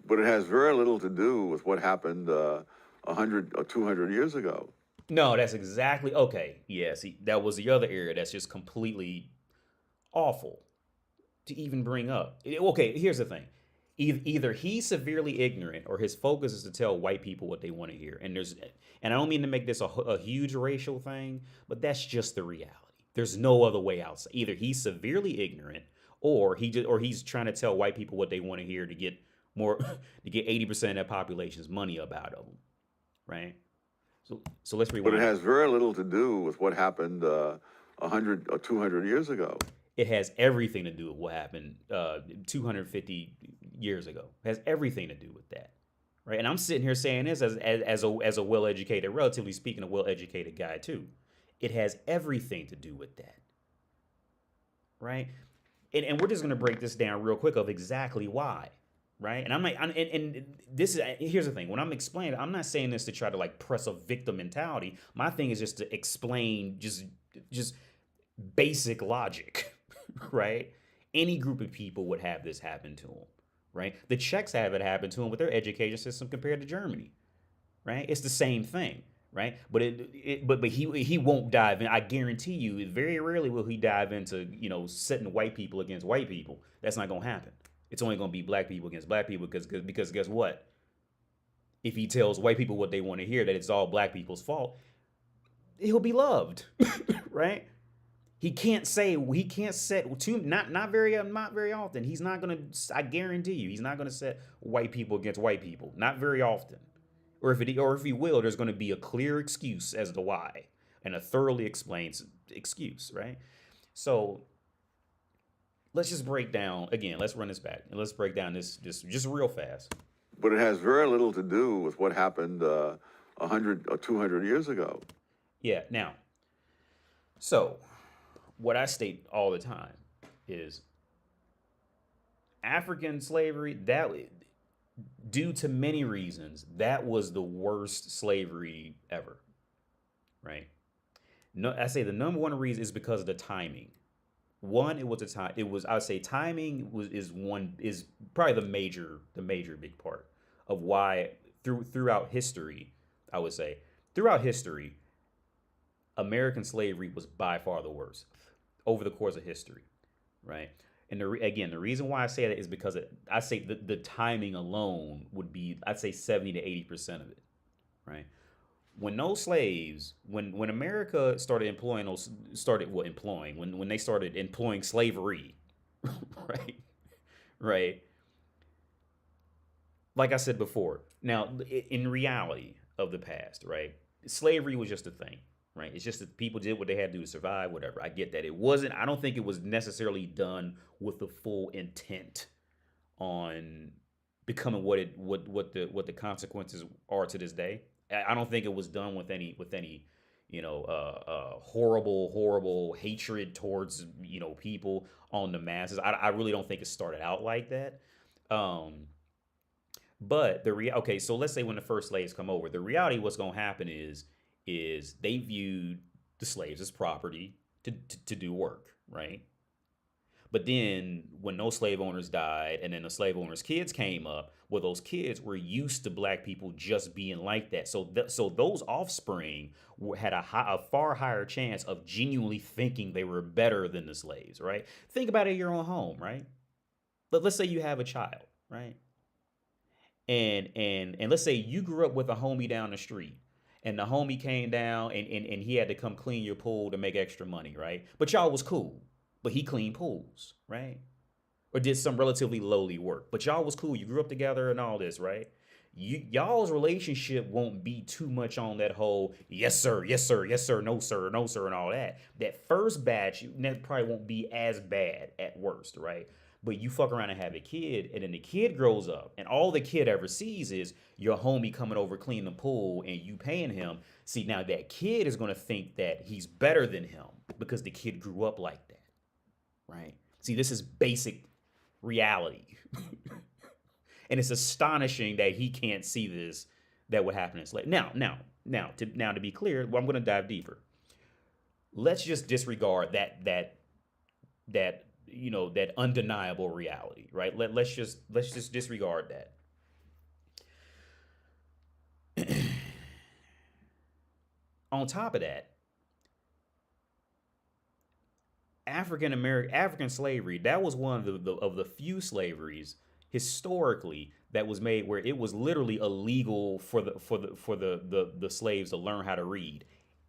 but it has very little to do with what happened 100 or 200 years ago. No, that's exactly okay. Yeah, see, that was the other area that's just completely awful to even bring up. Okay, here's the thing. Either he's severely ignorant or his focus is to tell white people what they want to hear. And I don't mean to make this a huge racial thing, but that's just the reality. There's no other way outside. Either he's severely ignorant or he's trying to tell white people what they want to hear to get 80% of that population's money up out of them, right? So let's rewind. But it has very little to do with what happened 100 or 200 years ago. It has everything to do with what happened 250 years ago. It has everything to do with that, right? And I'm sitting here saying this as a well-educated, relatively speaking, a well-educated guy too. It has everything to do with that, right? And we're just gonna break this down real quick of exactly why. Right. And I'm like, here's the thing. When I'm explaining, I'm not saying this to try to like press a victim mentality. My thing is just to explain just basic logic, right? Any group of people would have this happen to them, right? The Czechs have it happen to them with their education system compared to Germany, right? It's the same thing, right? But he won't dive in. I guarantee you, very rarely will he dive into, setting white people against white people. That's not going to happen. It's only going to be black people against black people because guess what? If he tells white people what they want to hear, that it's all black people's fault, he'll be loved, right? He can't set not very often. He's not going to. I guarantee you, he's not going to set white people against white people. Not very often. Or if he will, there's going to be a clear excuse as to why, and a thoroughly explained excuse, right? So. Let's just break down, again, let's run this back, and let's break down this just real fast. But it has very little to do with what happened 100 or 200 years ago. Yeah, now, so what I state all the time is African slavery, due to many reasons, that was the worst slavery ever, right? No, I say the number one reason is because of the timing. One, it was a time. It was, I would say, timing is probably the major big part of why throughout history, I would say throughout history, American slavery was by far the worst over the course of history, right? And again, the reason why I say that is because I say the timing alone would be, I'd say 70 to 80% of it, right? When those slaves, when America started employing those, started what employing, when they started employing slavery, right, right. Like I said before, now in reality of the past, right, slavery was just a thing, right? It's just that people did what they had to do to survive, whatever. I get that. It wasn't. I don't think it was necessarily done with the full intent on becoming what the consequences are to this day. I don't think it was done with any horrible hatred towards people on the masses. I really don't think it started out like that. Um, but okay, so let's say when the first slaves come over, the reality of what's gonna happen is they viewed the slaves as property to do work, right? But then when those slave owners died and then the slave owners' kids came up, well, those kids were used to black people just being like that. So those offspring had a far higher chance of genuinely thinking they were better than the slaves, right? Think about it in your own home, right? Let's say you have a child, right? And let's say you grew up with a homie down the street. And the homie came down and he had to come clean your pool to make extra money, right? But y'all was cool. But he cleaned pools, right? Or did some relatively lowly work. But y'all was cool. You grew up together and all this, right? Y'all's relationship won't be too much on that whole yes sir, yes sir, yes sir, no sir, no sir, and all that. That first batch that probably won't be as bad at worst, right? But you fuck around and have a kid, and then the kid grows up, and all the kid ever sees is your homie coming over cleaning the pool and you paying him. See, now that kid is gonna think that he's better than him because the kid grew up like that, right? See, this is basic reality. And it's astonishing that he can't see this, that would happen in slavery. Now, to be clear, well, I'm going to dive deeper. Let's just disregard that undeniable reality, right? Let's just disregard that. On top of that, African slavery, that was one of the few slaveries historically that was made where it was literally illegal for the slaves to learn how to read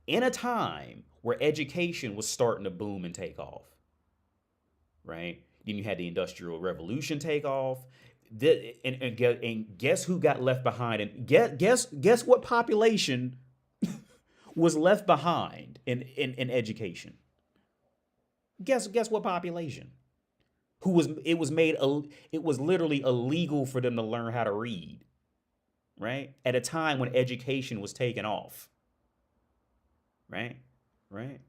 in a time where education was starting to boom and take off, right? Then you had the Industrial Revolution take off. And guess who got left behind? And guess what population was left behind in education? Guess what population? It was literally illegal for them to learn how to read, right? At a time when education was taking off. Right? Right?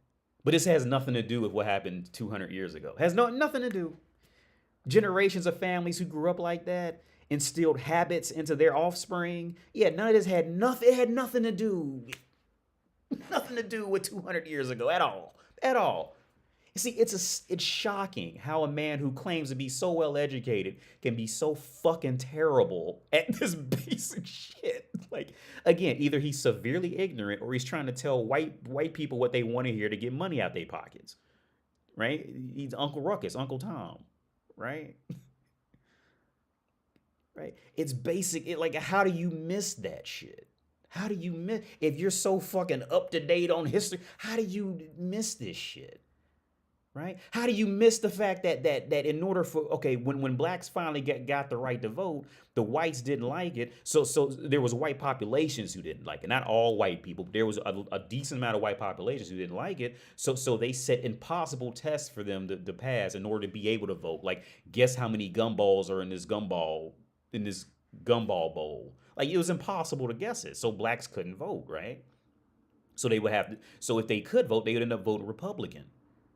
But this has nothing to do with what happened 200 years ago. It has nothing to do. Generations of families who grew up like that instilled habits into their offspring. Yeah, none of this had nothing. It had nothing to do with 200 years ago at all. At all. See, it's shocking how a man who claims to be so well educated can be so fucking terrible at this basic shit. Like, again, either he's severely ignorant or he's trying to tell white people what they want to hear to get money out their pockets. Right? He's Uncle Ruckus, Uncle Tom. Right? Right? It's basic. Like, how do you miss that shit? How do you miss, if you're so fucking up to date on history, how do you miss this shit? Right? How do you miss the fact that in order for, okay, when blacks finally got the right to vote, the whites didn't like it. So there was white populations who didn't like it. Not all white people, but there was a decent amount of white populations who didn't like it. So they set impossible tests for them to pass in order to be able to vote. Like, guess how many gumballs are in this gumball bowl? Like, it was impossible to guess it. So blacks couldn't vote, right? So they would have to, so if they could vote, they would end up voting Republican,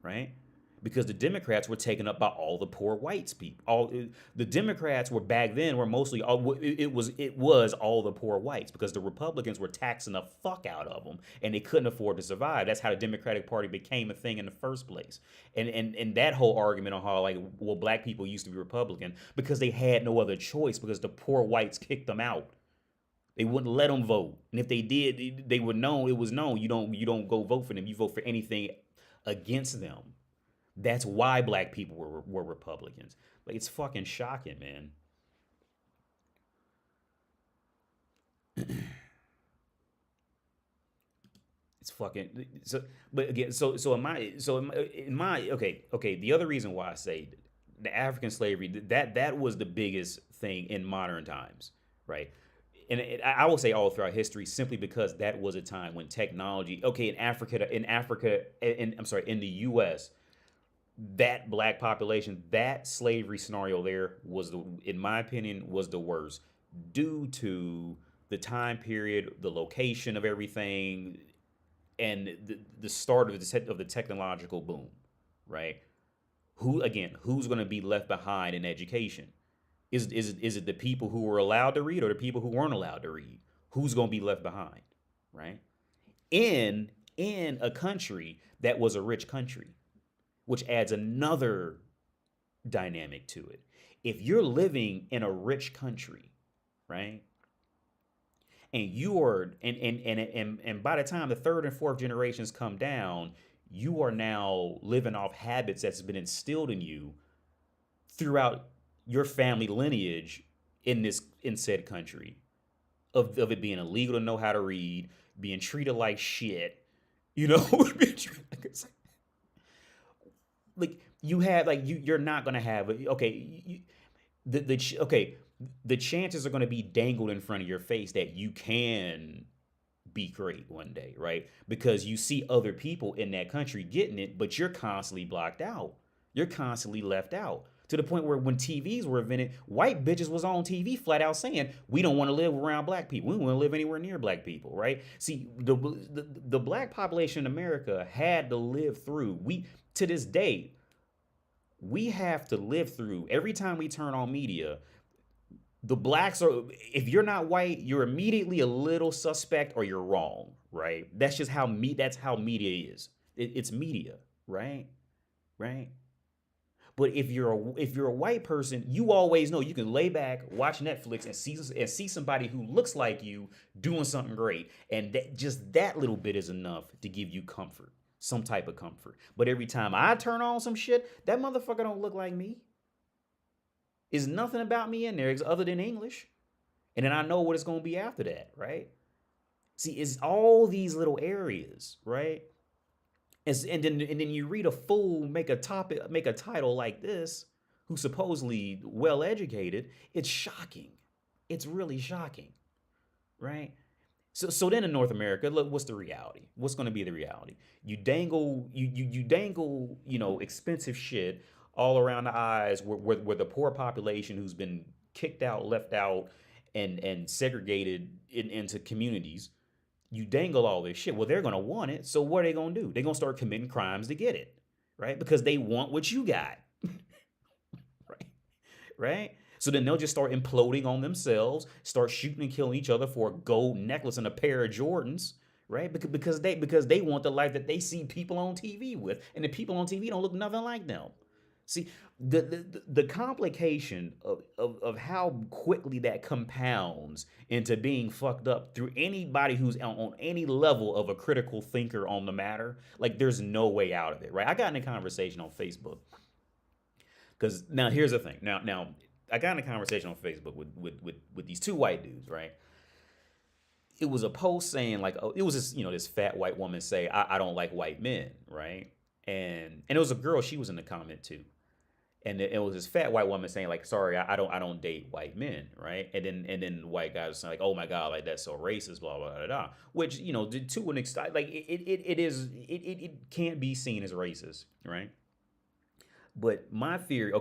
right? because the Democrats were taken up by all the poor whites people. All the Democrats were back then were mostly all it was all the poor whites, because the Republicans were taxing the fuck out of them and they couldn't afford to survive. That's how the Democratic Party became a thing in the first place. And that whole argument on how, like, well, black people used to be Republican because they had no other choice, because the poor whites kicked them out. They wouldn't let them vote, and if they did, they were known. It was known, you don't go vote for them. You vote for anything against them. That's why black people were Republicans. Like, it's fucking shocking, man. It's fucking so. But again, so in my okay. The other reason why I say the African slavery, that was the biggest thing in modern times, right? And I will say all throughout history, simply because that was a time when technology. Okay, in the U.S., that black population, that slavery scenario there was in my opinion, was the worst, due to the time period, the location of everything, and the start of the technological boom, right? Who's going to be left behind in education? Is it the people who were allowed to read, or the people who weren't allowed to read? Who's going to be left behind, right? In a country that was a rich country, which adds another dynamic to it. If you're living in a rich country, right? And you are and by the time the third and fourth generations come down, you are now living off habits that's been instilled in you throughout your family lineage in said country, of it being illegal to know how to read, being treated like shit, being treated like you have, like, you're not gonna have the chances are going to be dangled in front of your face that you can be great one day, right? Because you see other people in that country getting it, but you're constantly blocked out. You're constantly left out, to the point where when TVs were invented, white bitches was on TV flat out saying, we don't want to live around black people. We don't want to live anywhere near black people, right? See, the black population in America had to live through, to this day, we have to live through, every time we turn on media, the blacks are, if you're not white, you're immediately a little suspect, or you're wrong, right? That's just that's how media is. It's media, right? Right? But if you're a white person, you always know you can lay back, watch Netflix, and see somebody who looks like you doing something great, and just that little bit is enough to give you comfort, some type of comfort. But every time I turn on some shit, that motherfucker don't look like me. Is nothing about me in there other than English. And then I know what it's going to be after that, right? See, it's all these little areas, right? And then you read a fool make a title like this, who's supposedly well educated. It's shocking. It's really shocking, right? So then in North America, look, what's the reality? What's going to be the reality? You dangle expensive shit all around the eyes, where the poor population who's been kicked out, left out, and segregated into communities, you dangle all this shit. Well, they're going to want it. So what are they going to do? They're going to start committing crimes to get it, right? Because they want what you got, right? Right? So then they'll just start imploding on themselves, start shooting and killing each other for a gold necklace and a pair of Jordans, right? Because they want the life that they see people on TV with, and the people on TV don't look nothing like them. See, the complication of how quickly that compounds into being fucked up through anybody who's on any level of a critical thinker on the matter, like, there's no way out of it, right? I got in a conversation on Facebook, because now here's the thing. Now I got in a conversation on Facebook with these two white dudes, right? It was a post saying, like, oh, it was this fat white woman say, I don't like white men, right? And it was a girl, she was in the comment too. And it was this fat white woman saying, like, sorry, I don't date white men, right? And then the white guy was saying, like, oh my God, like, that's so racist, blah blah blah blah. Which, to an extent, like, it can't be seen as racist, right? But my theory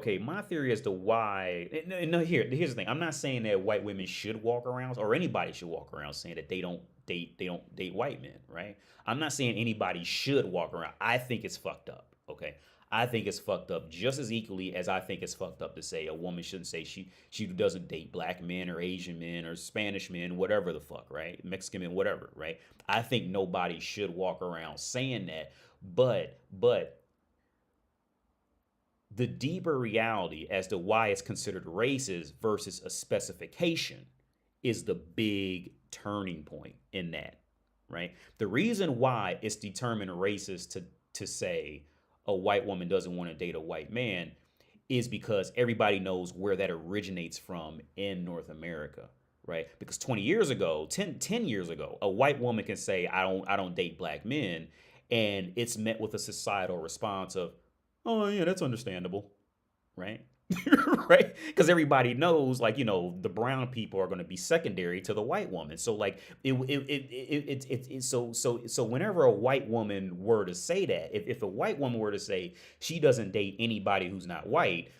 as to why, no, here's the thing. I'm not saying that white women should walk around, or anybody should walk around saying that they don't date white men, right? I'm not saying anybody should walk around. I think it's fucked up, okay? I think it's fucked up just as equally as I think it's fucked up to say a woman shouldn't say she doesn't date black men or Asian men or Spanish men, whatever the fuck, right? Mexican men, whatever, right? I think nobody should walk around saying that, but the deeper reality as to why it's considered racist versus a specification is the big turning point in that, right? The reason why it's determined racist to say a white woman doesn't want to date a white man is because everybody knows where that originates from in North America, right? Because 20 years ago, 10 years ago, a white woman can say, I don't date black men, and it's met with a societal response of, oh yeah, that's understandable, right? Right? Because everybody knows, like, the brown people are going to be secondary to the white woman. So like so whenever a white woman were to say that, if a white woman were to say she doesn't date anybody who's not white,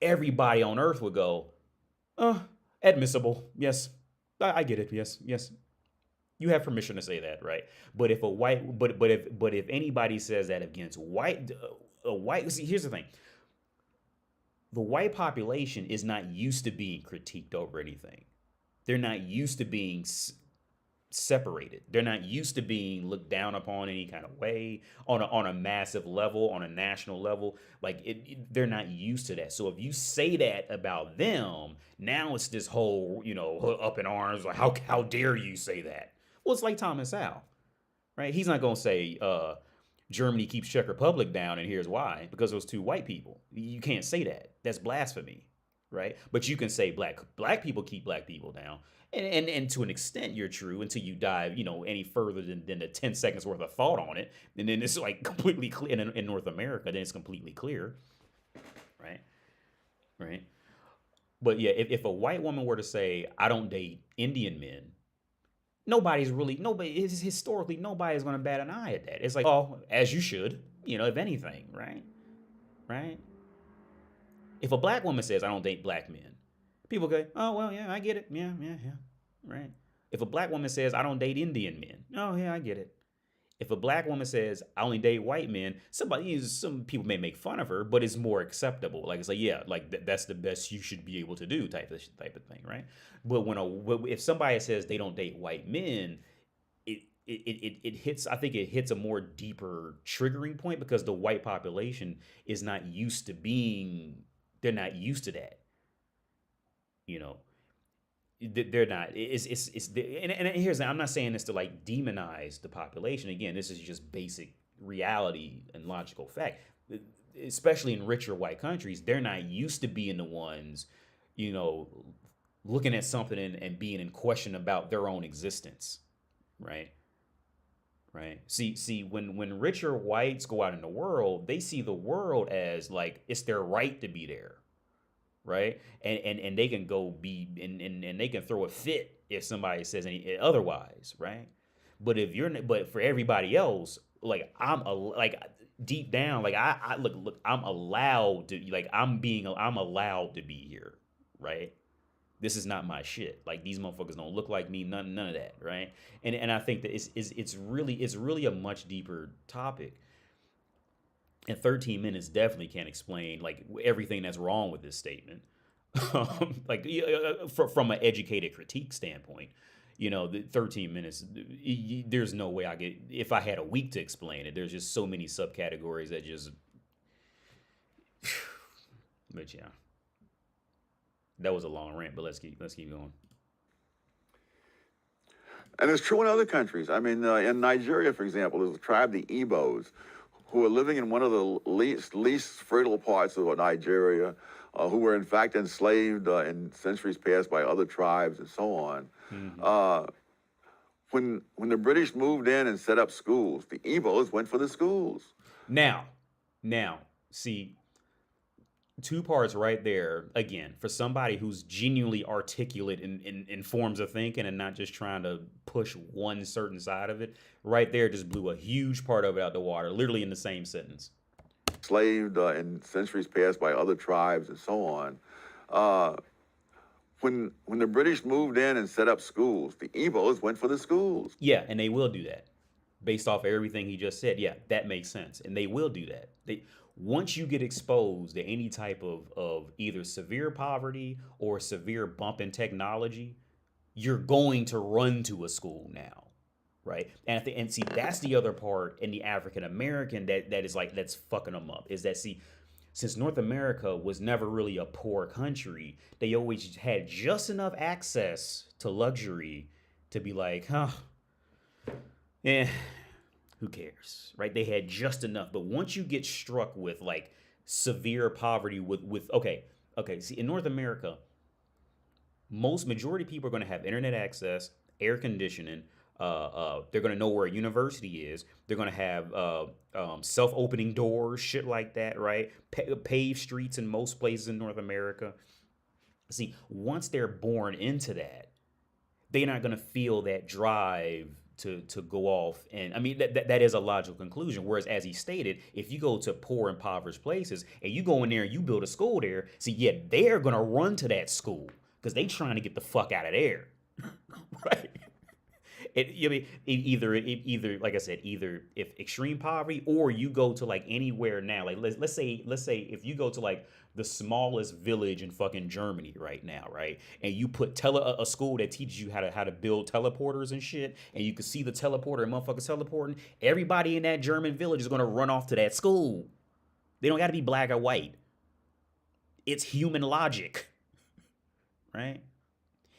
everybody on earth would go, admissible. Yes, I get it. Yes, yes. You have permission to say that, right? But if a white, but if anybody says that against a white, see, here's the thing: the white population is not used to being critiqued over anything. They're not used to being separated. They're not used to being looked down upon any kind of way on a massive level, on a national level. Like they're not used to that. So if you say that about them, now it's this whole up in arms, like how dare you say that? Well, it's like Thomas Sowell, right? He's not gonna say Germany keeps Czech Republic down, and here's why: because those two white people. You can't say that. That's blasphemy, right? But you can say black people keep black people down, and to an extent you're true until you dive any further than the 10 seconds worth of thought on it, and then it's like completely clear in North America. Then it's completely clear, right? Right. But yeah, if a white woman were to say, I don't date Indian men, historically nobody's going to bat an eye at that. It's like, oh, as you should, if anything, right? Right. If a black woman says, I don't date black men, people go, oh, well, yeah, I get it. Yeah, yeah, yeah. Right. If a black woman says, I don't date Indian men, oh, yeah, I get it. If a black woman says, I only date white men, some people may make fun of her, but it's more acceptable. Like, it's like, yeah, like that's the best you should be able to do type of thing, right? But if somebody says they don't date white men, it hits, I think it hits a more deeper triggering point because the white population is not used to they're not used to that. They're not. And here's the, I'm not saying this to like demonize the population. Again, this is just basic reality and logical fact. Especially in richer white countries, they're not used to being the ones, looking at something and being in question about their own existence, right? Right. See, when richer whites go out in the world, they see the world as like it's their right to be there. Right, and they can go be and they can throw a fit if somebody says any otherwise, right? But for everybody else, like deep down, like I look, I'm allowed to I'm allowed to be here, right? This is not my shit. Like these motherfuckers don't look like me, none of that, right? And I think that it's really a much deeper topic. And 13 minutes definitely can't explain like everything that's wrong with this statement. From an educated critique standpoint, the 13 minutes, there's no way if I had a week to explain it, there's just so many subcategories that just, but yeah, that was a long rant, but let's keep going. And it's true in other countries. I mean, in Nigeria, for example, there's a tribe, the Igbos, who are living in one of the least fertile parts of Nigeria, who were in fact enslaved in centuries past by other tribes and so on. Mm-hmm. When the British moved in and set up schools, the Igbos went for the schools. Now, see, two parts right there. Again, for somebody who's genuinely articulate in forms of thinking and not just trying to push one certain side of it, right there just blew a huge part of it out the water, literally in the same sentence. Enslaved in centuries past by other tribes and so on. When the British moved in and set up schools, the Igbos went for the schools. Yeah, and they will do that. Based off everything he just said, yeah, that makes sense. And they will do that. once you get exposed to any type of either severe poverty or severe bump in technology, you're going to run to a school now, right? And see, that's the other part in the African American that is like that's fucking them up. Is that, see, since North America was never really a poor country, they always had just enough access to luxury to be like, huh, eh, who cares, right? They had just enough. But once you get struck with like severe poverty with okay, see, in North America, majority of people are going to have internet access, air conditioning. They're going to know where a university is. They're going to have self-opening doors, shit like that, right? Paved streets in most places in North America. See, once they're born into that, they're not going to feel that drive to go off. And I mean, that is a logical conclusion. Whereas, as he stated, if you go to poor, impoverished places and you go in there and you build a school there, see, yeah, they're going to run to that school because they trying to get the fuck out of there, right? Either like I said, either if extreme poverty, or you go to like anywhere now, like let's say if you go to like the smallest village in fucking Germany right now, right, and you put a school that teaches you how to build teleporters and shit, and you can see the teleporter and motherfuckers teleporting, everybody in that German village is gonna run off to that school. They don't got to be black or white. It's human logic, right?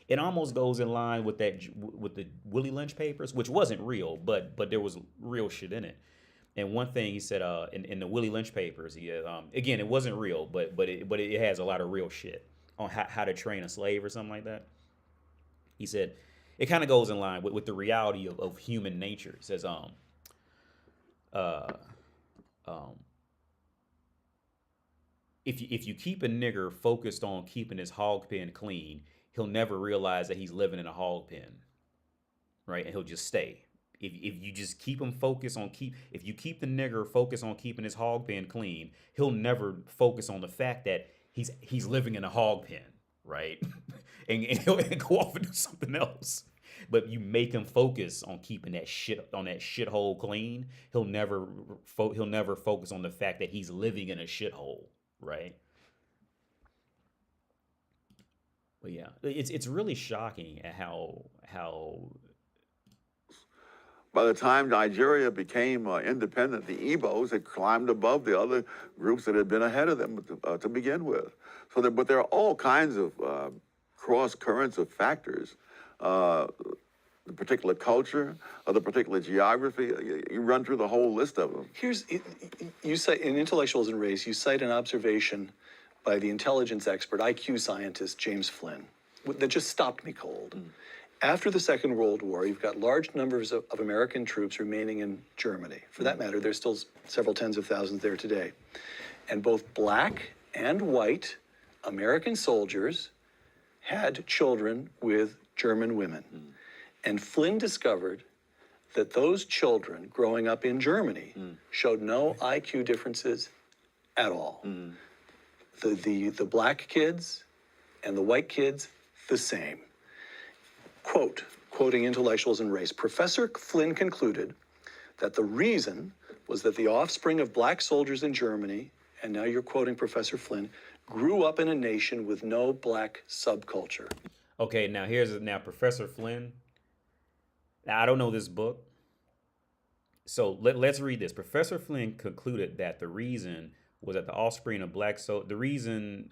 It almost goes in line with with the Willie Lynch papers, which wasn't real, but there was real shit in it. And one thing he said in the Willie Lynch papers, he again, it wasn't real, but it has a lot of real shit on how to train a slave or something like that. He said it kind of goes in line with the reality of human nature. He says if you keep a nigger focused on keeping his hog pen clean, he'll never realize that he's living in a hog pen, right? And he'll just stay. If you just keep him focused on if you keep the nigger focused on keeping his hog pen clean, he'll never focus on the fact that he's living in a hog pen, right? and he'll go off and do something else. But you make him focus on keeping that shithole clean, he'll never focus on the fact that he's living in a shithole, right? But yeah, it's really shocking at how by the time Nigeria became independent, the Igbos had climbed above the other groups that had been ahead of them to begin with. But there are all kinds of cross currents of factors. The particular culture, or the particular geography, you run through the whole list of them. You cite in Intellectuals and Race, you cite an observation by the intelligence expert, IQ scientist James Flynn, that just stopped me cold. After the Second World War, you've got large numbers of American troops remaining in Germany. For that matter, there's still several tens of thousands there today. And both black and white American soldiers had children with German women. And Flynn discovered that those children growing up in Germany showed no IQ differences at all. The black kids and the white kids, the same. Quoting Intellectuals and Race, Professor Flynn concluded that the reason was that the offspring of black soldiers in Germany, and now you're quoting Professor Flynn, grew up in a nation with no black subculture. Okay, now Professor Flynn. Now, I don't know this book, so let's read this. Professor Flynn concluded that the reason was that the offspring of black the reason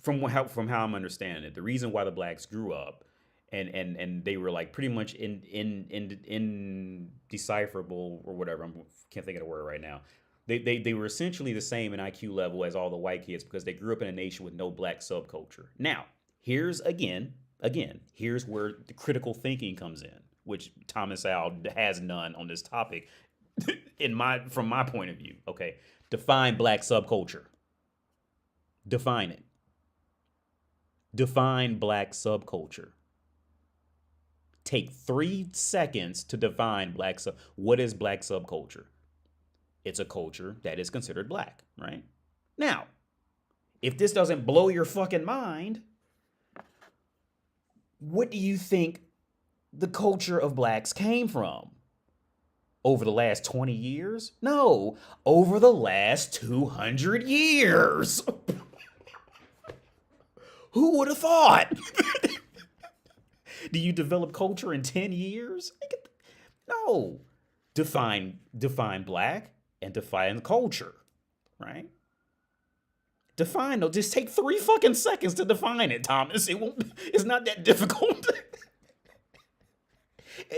from how I'm understanding it, the reason why the blacks grew up and they were like pretty much indecipherable or whatever. I can't think of the word right now. They were essentially the same in IQ level as all the white kids because they grew up in a nation with no black subculture. Now, here's where the critical thinking comes in, which Thomas Sowell has none on this topic from my point of view. Okay. Define black subculture. Define it. Define black subculture. Take 3 seconds to define what is black subculture? It's a culture that is considered black, right? Now, if this doesn't blow your fucking mind, what do you think the culture of blacks came from? Over the last 20 years? No, over the last 200 years. Who would have thought? Do you develop culture in 10 years? No. Define black and define culture, right? Define, no, just take 3 fucking seconds to define it, Thomas. It's not that difficult.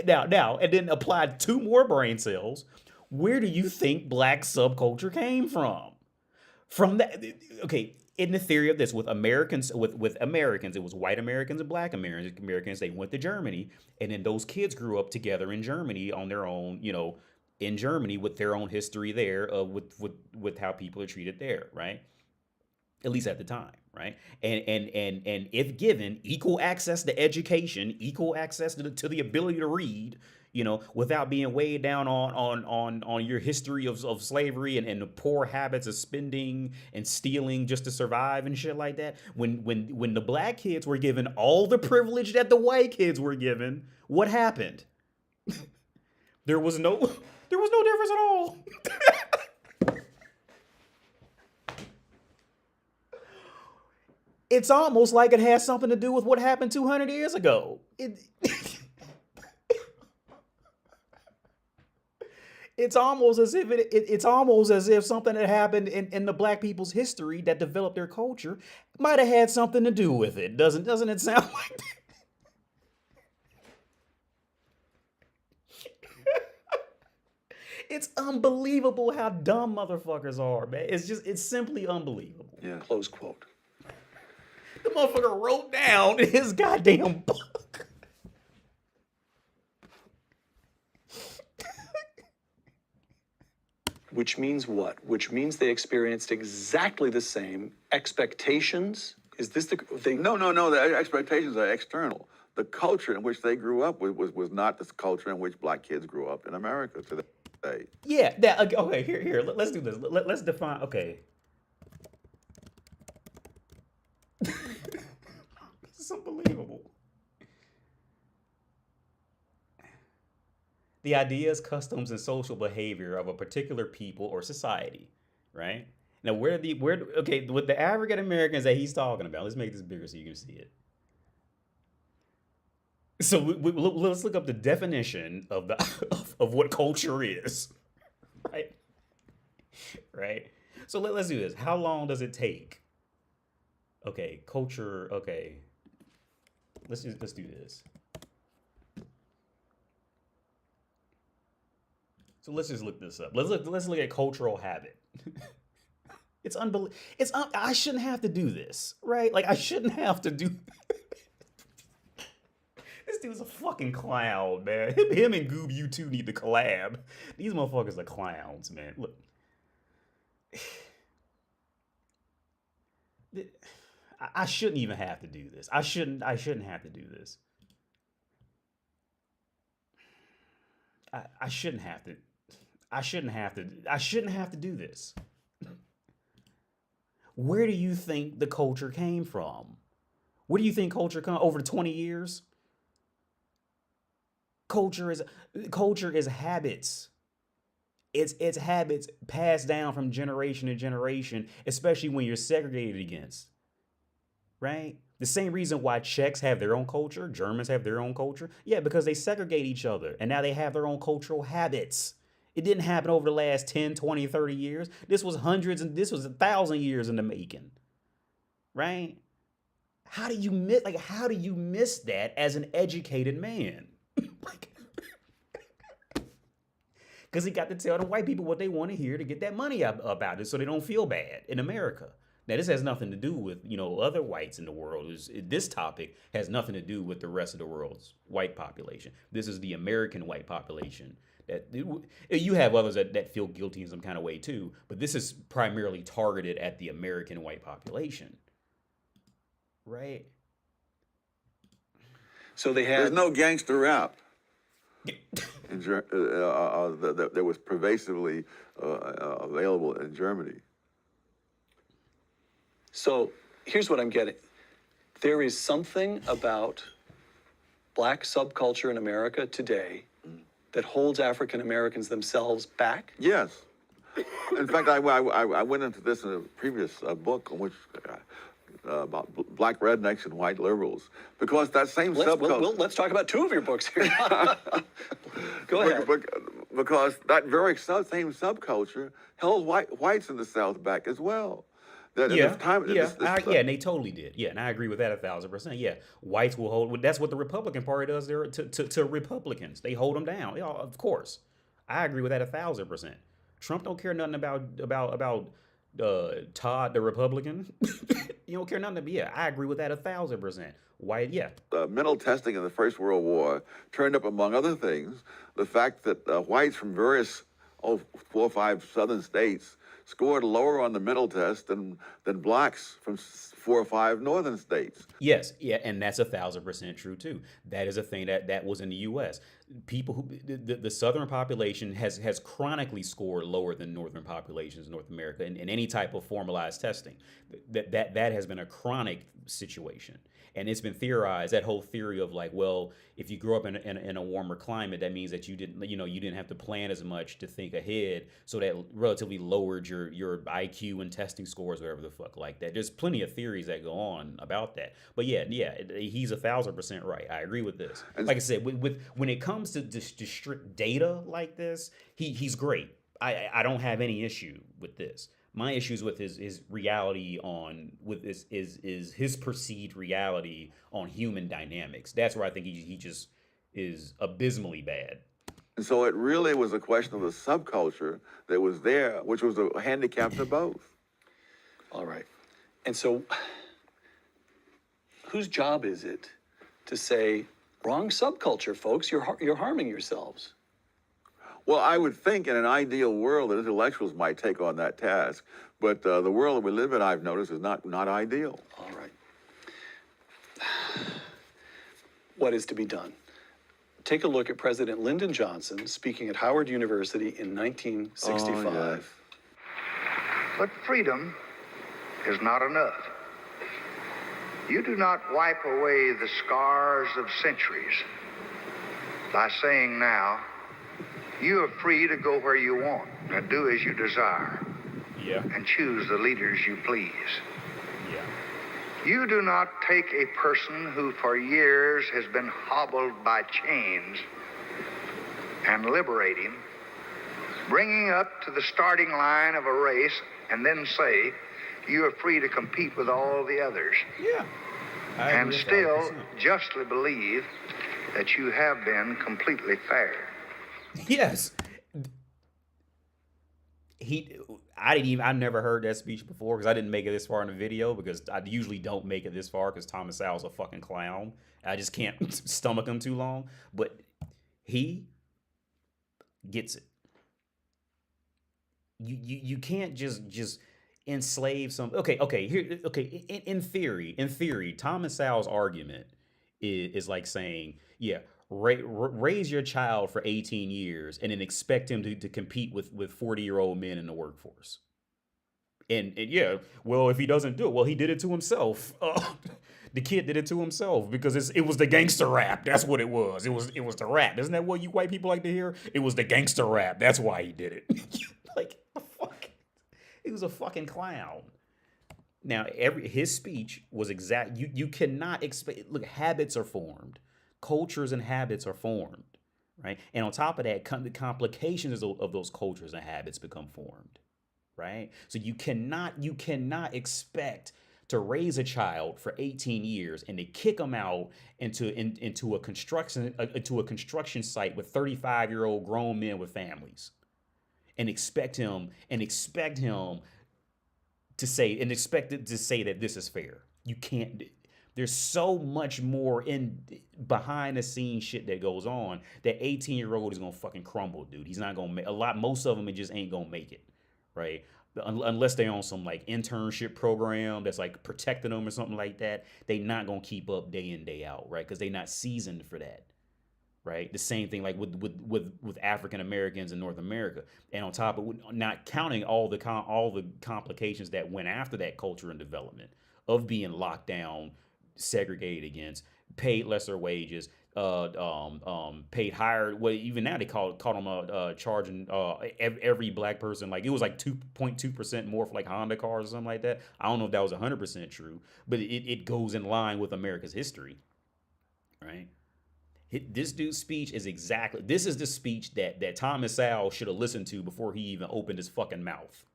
Now, and then apply 2 more brain cells. Where do you think black subculture came from? From that, okay, in the theory of this, with Americans, it was white Americans and black Americans. They went to Germany, and then those kids grew up together in Germany on their own, in Germany with their own history there, with how people are treated there, right? At least at the time, right? And if given equal access to education, equal access to the ability to read, without being weighed down on your history of slavery and the poor habits of spending and stealing just to survive and shit like that. When the black kids were given all the privilege that the white kids were given, what happened? There was no difference at all. It's almost like it has something to do with what happened 200 years ago. It's almost as if something that happened in the black people's history that developed their culture might have had something to do with it. Doesn't it sound like that? It's unbelievable how dumb motherfuckers are, man. It's simply unbelievable. Yeah. Close quote. The motherfucker wrote down in his goddamn book. Which means what? Which means they experienced exactly the same expectations. Is this the thing? No. The expectations are external. The culture in which they grew up was not the culture in which black kids grew up in America today. Yeah. Okay. Here. Let's do this. Let's define. Okay. This is unbelievable. The ideas, customs, and social behavior of a particular people or society, right? Now, with the African Americans that he's talking about, let's make this bigger so you can see it. So let's look up the definition of of what culture is, right? Right. So let's do this. How long does it take? Okay, culture. Okay, let's do this. So let's just look this up. Let's look at cultural habit. It's unbelievable. I shouldn't have to do this, right? Like I shouldn't have to do. This dude's a fucking clown, man. Him and Goob, you two need to collab. These motherfuckers are clowns, man. Look. I shouldn't even have to do this. I shouldn't have to do this. I shouldn't have to. I shouldn't have to do this. Where do you think the culture came from? Where do you think culture come over 20 years? Culture is habits. It's habits passed down from generation to generation, especially when you're segregated against. Right? The same reason why Czechs have their own culture, Germans have their own culture. Yeah, because they segregate each other and now they have their own cultural habits. It didn't happen over the last 10, 20, 30 years. This was 1,000 years in the making. Right? How do you miss that as an educated man? Because he got to tell the white people what they want to hear to get that money about it so they don't feel bad in America. Now, this has nothing to do with, other whites in the world. This topic has nothing to do with the rest of the world's white population. This is the American white population. You have others that feel guilty in some kind of way too, but this is primarily targeted at the American white population. Right? So there's no gangster rap. That was pervasively available in Germany. So here's what I'm getting. There is something about black subculture in America today that holds African Americans themselves back? Yes. In fact, I went into this in a previous book on which about black rednecks and white liberals, because that same subculture. Let's talk about two of your books here. Go ahead. Because that very same subculture held whites in the South back as well. That Yeah, at the time, yeah, and they totally did. Yeah, and I agree with that 1,000%. Yeah, whites will hold. That's what the Republican Party does there to Republicans. They hold them down. Yeah, of course, I agree with that 1,000%. Trump don't care nothing about Todd the Republican. You don't care nothing. Yeah, I agree with that 1,000%. White, yeah. mental testing in the First World War turned up, among other things, the fact that whites from various 4 or 5 southern states scored lower on the mental test than blacks from 4 or 5 northern states. Yes, yeah, and that's 1,000% true too. That is a thing that was in the U.S. People who the southern population has chronically scored lower than northern populations in North America in any type of formalized testing. That has been a chronic situation. And it's been theorized, that whole theory of like, well, if you grow up in a warmer climate, that means that you didn't have to plan as much to think ahead, so that relatively lowered your IQ and testing scores, whatever the fuck like that. There's plenty of theories that go on about that. But yeah, he's 1,000% right. I agree with this. Like I said, with when it comes to strict data like this, he's great. I don't have any issue with this. My issues with his reality is his perceived reality on human dynamics. That's where I think he just is abysmally bad. And so it really was a question of the subculture that was there, which was a handicap to both. All right. And so whose job is it to say, wrong subculture, folks, you're harming yourselves? Well, I would think in an ideal world that intellectuals might take on that task, but the world that we live in, I've noticed, is not ideal. All right. What is to be done? Take a look at President Lyndon Johnson speaking at Howard University in 1965. Oh, yes. But freedom is not enough. You do not wipe away the scars of centuries by saying now, you are free to go where you want and do as you desire. Yeah. And choose the leaders you please. Yeah. You do not take a person who for years has been hobbled by chains and liberate him, bringing up to the starting line of a race, and then say, you are free to compete with all the others. Yeah. And still justly believe that you have been completely fair. Yes. I never heard that speech before because I didn't make it this far in the video, because I usually don't make it this far because Thomas Sowell's a fucking clown. I just can't stomach him too long. But he gets it. You can't just enslave some. In theory, Thomas Sowell's argument is like saying, yeah, raise your child for 18 years and then expect him to compete with 40-year-old men in the workforce. And yeah, well, if he doesn't do it, well, he did it to himself. The kid did it to himself because it was the gangster rap. That's what it was. It was the rap. Isn't that what you white people like to hear? It was the gangster rap. That's why he did it. Like, fuck. He was a fucking clown. Now, his speech was exact. You cannot expect. Look, habits are formed. Cultures and habits are formed, right? And on top of that, the complications of those cultures and habits become formed, right? So you cannot expect to raise a child for 18 years and to kick them out into a construction site with 35-year-old grown men with families, and expect him to say that this is fair. You can't. There's so much more in behind the scenes shit that goes on that 18-year-old is gonna fucking crumble, dude. He's not gonna make most of them. It just ain't gonna make it, right? Unless they're on some like internship program that's like protecting them or something like that. They not gonna keep up day in, day out, right? Because they not seasoned for that, right? The same thing like with African Americans in North America, and on top of not counting all the complications that went after that culture and development of being locked down, segregated against, paid lesser wages, paid higher. Well, even now they caught them charging every black person, like it was like 2.2% more for like Honda cars or something like that. I don't know if that was 100% true, but it goes in line with America's history, right? This dude's speech is exactly, this is the speech that Thomas Sowell should have listened to before he even opened his fucking mouth.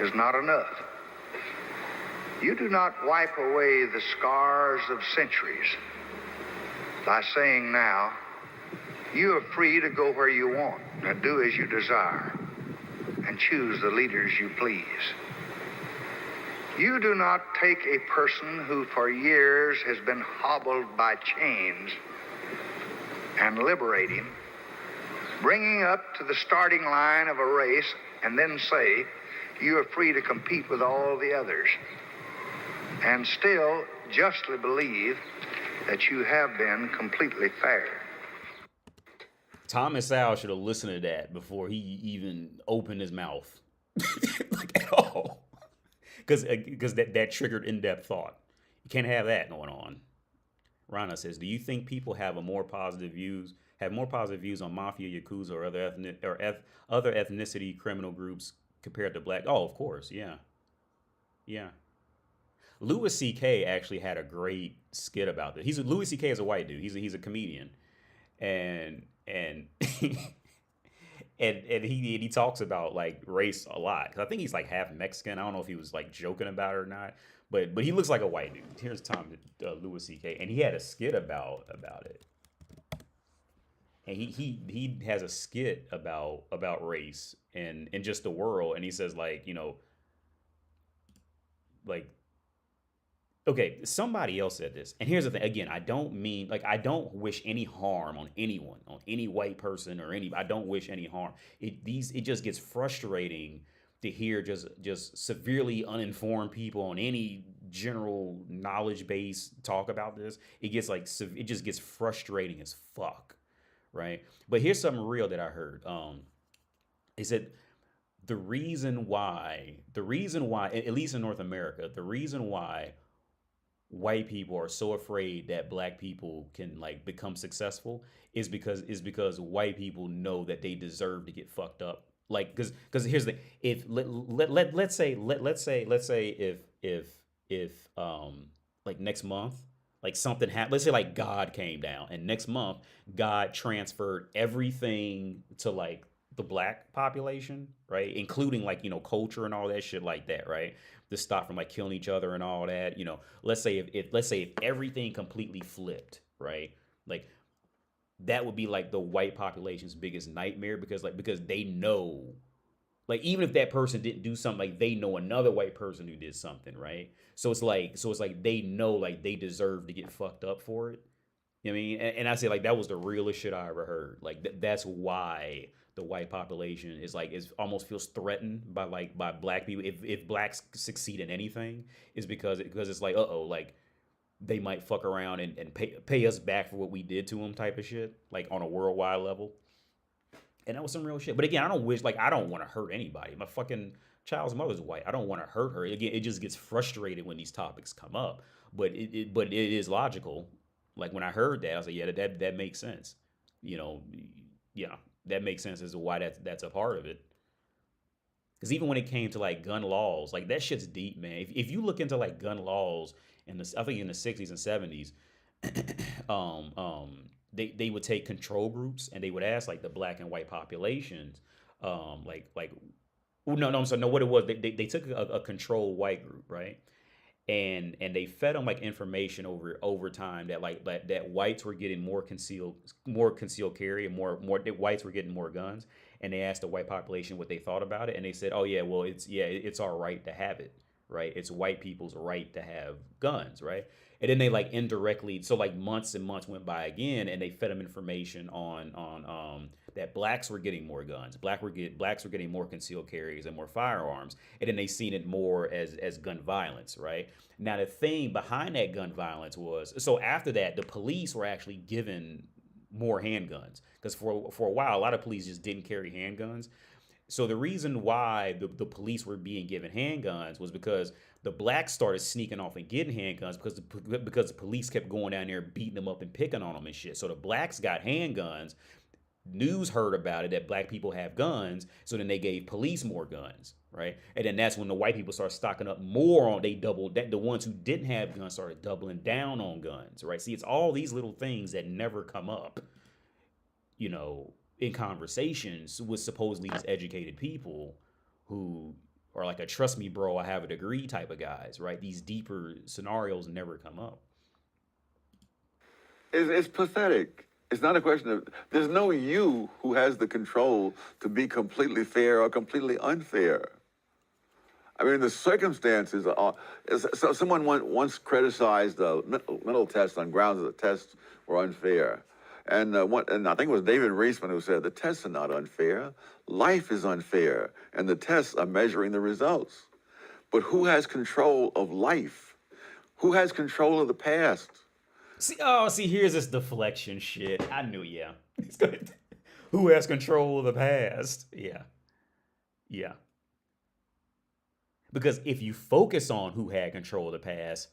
Is not enough. You do not wipe away the scars of centuries by saying now, you are free to go where you want and do as you desire and choose the leaders you please. You do not take a person who for years has been hobbled by chains and liberate him, bringing up to the starting line of a race, and then say, you are free to compete with all the others, and still justly believe that you have been completely fair. Thomas Sowell should have listened to that before he even opened his mouth. Like at all. Because that triggered in-depth thought. You can't have that going on. Rana says, do you think people have more positive views on mafia, yakuza, or other ethnicity criminal groups compared to black? Oh, of course, yeah. Yeah. Louis C.K. actually had a great skit about this. Louis C.K. is a white dude. He's a comedian. And and he talks about like race a lot. 'Cause I think he's like half Mexican. I don't know if he was like joking about it or not. But he looks like a white dude. Here's Louis C.K. and he had a skit about it. And he has a skit about race and just the world. And he says like, like, okay, somebody else said this. And here's the thing. Again, I don't wish any harm on anyone, on any white person or I don't wish any harm. It just gets frustrating to hear just severely uninformed people on any general knowledge base talk about this. It just gets frustrating as fuck, right? But here's something real that I heard. They said the reason why, at least in North America, the reason why white people are so afraid that black people can like become successful is because white people know that they deserve to get fucked up. Like, because here's the thing. If let's say if like next month, like something happened, let's say like God came down and next month God transferred everything to like the black population, right? Including like, culture and all that shit like that, right? To stop from like killing each other and all that, let's say if everything completely flipped, right? Like that would be like the white population's biggest nightmare because they know, like even if that person didn't do something, like they know another white person who did something, right? So it's like they know like they deserve to get fucked up for it. You know what I mean? And I say like that was the realest shit I ever heard. Like that's why the white population is almost feels threatened by black people. If blacks succeed in anything, is because it's like like they might fuck around and pay us back for what we did to them type of shit, like on a worldwide level. And that was some real shit. But again, I don't want to hurt anybody. My fucking child's mother's white. I don't want to hurt her. Again, it just gets frustrated when these topics come up. But it is logical. Like when I heard that, I was like, yeah, that makes sense. Yeah, that makes sense as to why that's a part of it. Because even when it came to like gun laws, like that shit's deep, man. If you look into like gun laws I think in the 60s and 70s, they would take control groups and they would ask like the black and white populations, well, no, I'm sorry, no, what it was, they took a control white group, right? And they fed them like information over time that whites were getting more concealed carry and more whites were getting more guns, and they asked the white population what they thought about it, and they said, oh yeah, well it's our right to have it, right? It's white people's right to have guns, right? And then they like indirectly, so like months and months went by again, and they fed them information on that blacks were getting more guns, blacks were getting more concealed carries and more firearms, and then they seen it more as gun violence, right? Now the thing behind that gun violence was, so after that, the police were actually given more handguns, because for a while a lot of police just didn't carry handguns. So the reason why the police were being given handguns was because the blacks started sneaking off and getting handguns because the police kept going down there beating them up and picking on them and shit. So the blacks got handguns. News heard about it that black people have guns, so then they gave police more guns, right? And then that's when the white people started stocking up more on. They doubled that. The ones who didn't have guns started doubling down on guns, right? See, it's all these little things that never come up, you know, in conversations with supposedly these educated people who are like a trust me, bro, I have a degree type of guys, right? These deeper scenarios never come up. It's pathetic. It's not a question of, there's no you who has the control to be completely fair or completely unfair. I mean, the circumstances are, so someone once criticized the mental tests on grounds that the tests were unfair. And I think it was David Reisman who said, the tests are not unfair. Life is unfair, and the tests are measuring the results. But who has control of life? Who has control of the past? See, here's this deflection shit. I knew, yeah. It's good. Who has control of the past? Yeah. Because if you focus on who had control of the past,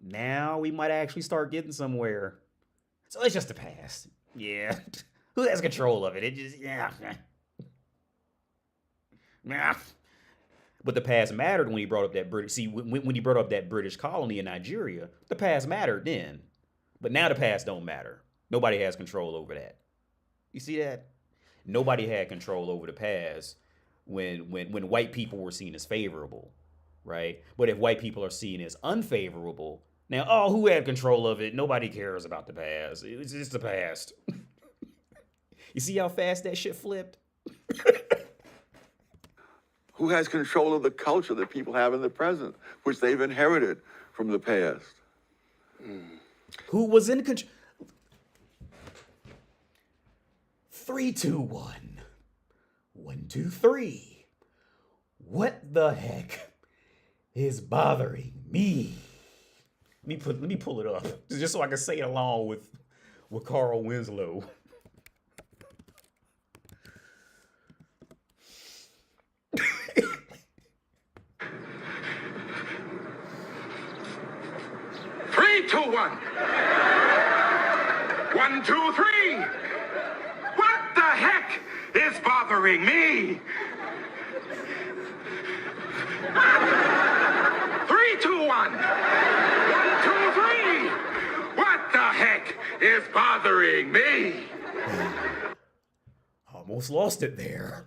now we might actually start getting somewhere. So it's just the past. Yeah. Who has control of it? It just, yeah. But the past mattered when he brought up that British. See, when he brought up that British colony in Nigeria, the past mattered then. But now the past don't matter. Nobody has control over that. You see that? Nobody had control over the past when white people were seen as favorable, right? But if white people are seen as unfavorable, now, who had control of it? Nobody cares about the past. It's just the past. You see how fast that shit flipped? Who has control of the culture that people have in the present, which they've inherited from the past? Who was in control? 3, 2, 1. 1, 2, 3. What the heck is bothering me? Let me pull it up just so I can say it along with Carl Winslow. Three, 2, 1. 1, 2, 3. What the heck is bothering me? 3, 2, 1. 1, 2, 3. What the heck is bothering me? Almost lost it there.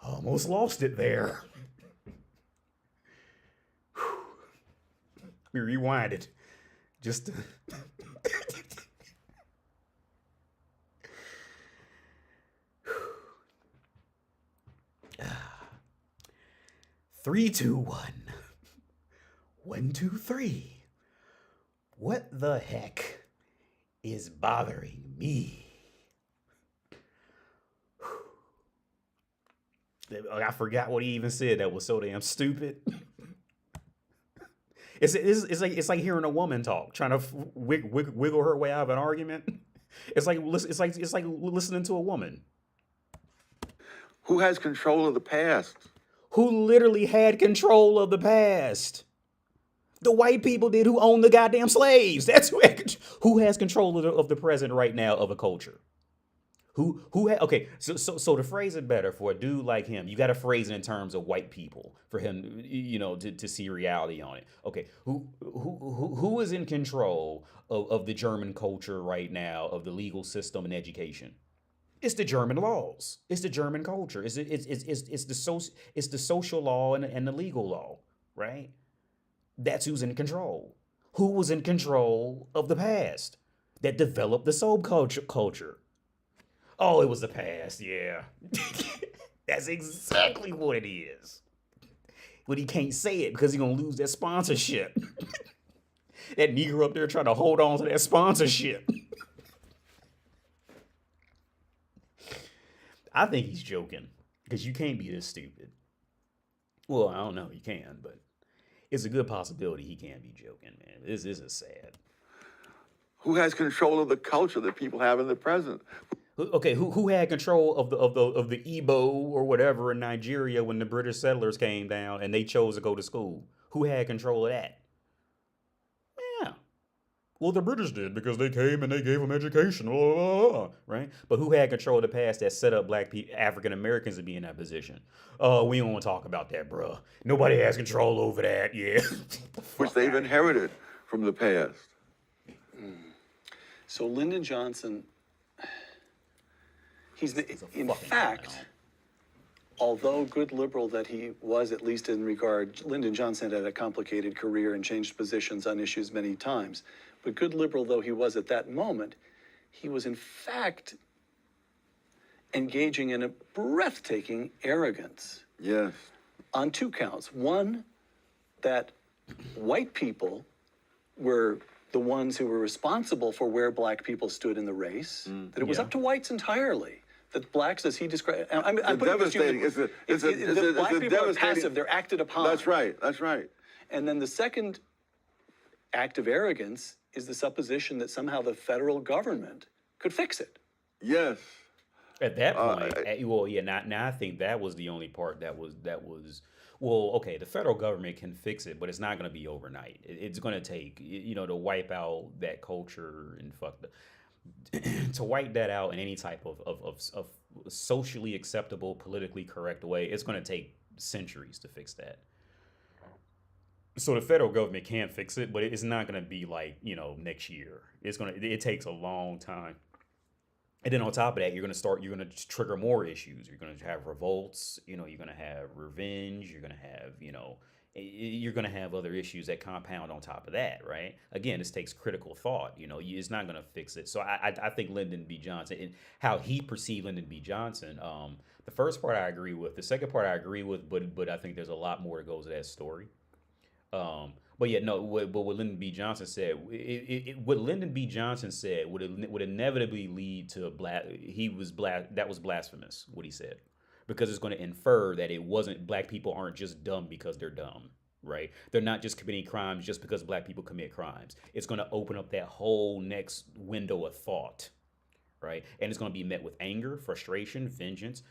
Almost lost it there. Let me rewind it. Just to... 3, 2, 1. 1, 2, 3. What the heck is bothering me? I forgot what he even said. That was so damn stupid. It's like hearing a woman talk, trying to wiggle her way out of an argument. It's like listening to a woman Who has control of the past? who literally had control of the past. The white people did, who owned the goddamn slaves. That's who has control of the present right now of a culture. Okay, so to phrase it better for a dude like him, you got to phrase it in terms of white people for him, you know, to see reality on it. Okay, who is in control of the German culture right now, of the legal system and education? It's the German laws. It's the German culture. It's the social law and the legal law, right? That's who's in control. Who was in control of the past that developed the subculture? Oh, it was the past, yeah. That's exactly what it is. But he can't say it because he's going to lose that sponsorship. That Negro up there trying to hold on to that sponsorship. I think he's joking because you can't be this stupid. Well, I don't know. You can, but it's a good possibility he can't be joking, man. This is sad. Who has control of the culture that people have in the present? Who had control of the Igbo or whatever in Nigeria when the British settlers came down and they chose to go to school? Who had control of that? Yeah. Well, the British did because they came and they gave them education, blah, blah, blah, right? But who had control of the past that set up black people, African Americans to be in that position? Oh, we don't want to talk about that, bruh. Nobody has control over that. Yeah. Which they've inherited from the past. So Lyndon Johnson, in fact, although good liberal that he was, at least in regard, Lyndon Johnson had a complicated career and changed positions on issues many times. But good liberal though he was at that moment, he was in fact engaging in a breathtaking arrogance Yes. on two counts. One, that white people were the ones who were responsible for where black people stood in the race, that it was up to whites entirely. That blacks, as he described, I'm putting this to you, devastating. black people are devastating. passive, they're acted upon. That's right. That's right. And then the second act of arrogance is the supposition that somehow the federal government could fix it. Yes. At that point, well, yeah. Now I think that was the only part that was. Well, okay, the federal government can fix it, but it's not going to be overnight. It's going to take, to wipe out that culture and to wipe that out in any type of socially acceptable, politically correct way. It's going to take centuries to fix that. So the federal government can fix it, but it's not going to be like, next year. It takes a long time. And then on top of that, you're going to trigger more issues. You're going to have revolts, you're going to have revenge, you're going to have other issues that compound on top of that, right? Again, this takes critical thought, it's not going to fix it. So I think Lyndon B. Johnson and how he perceived Lyndon B. Johnson, the first part I agree with. The second part I agree with, but I think there's a lot more that goes to that story. But yeah, no. But what Lyndon B. Johnson said, what Lyndon B. Johnson said would inevitably lead to that was blasphemous. What he said, because it's going to infer that it wasn't black people aren't just dumb because they're dumb, right? They're not just committing crimes just because black people commit crimes. It's going to open up that whole next window of thought, right? And it's going to be met with anger, frustration, vengeance,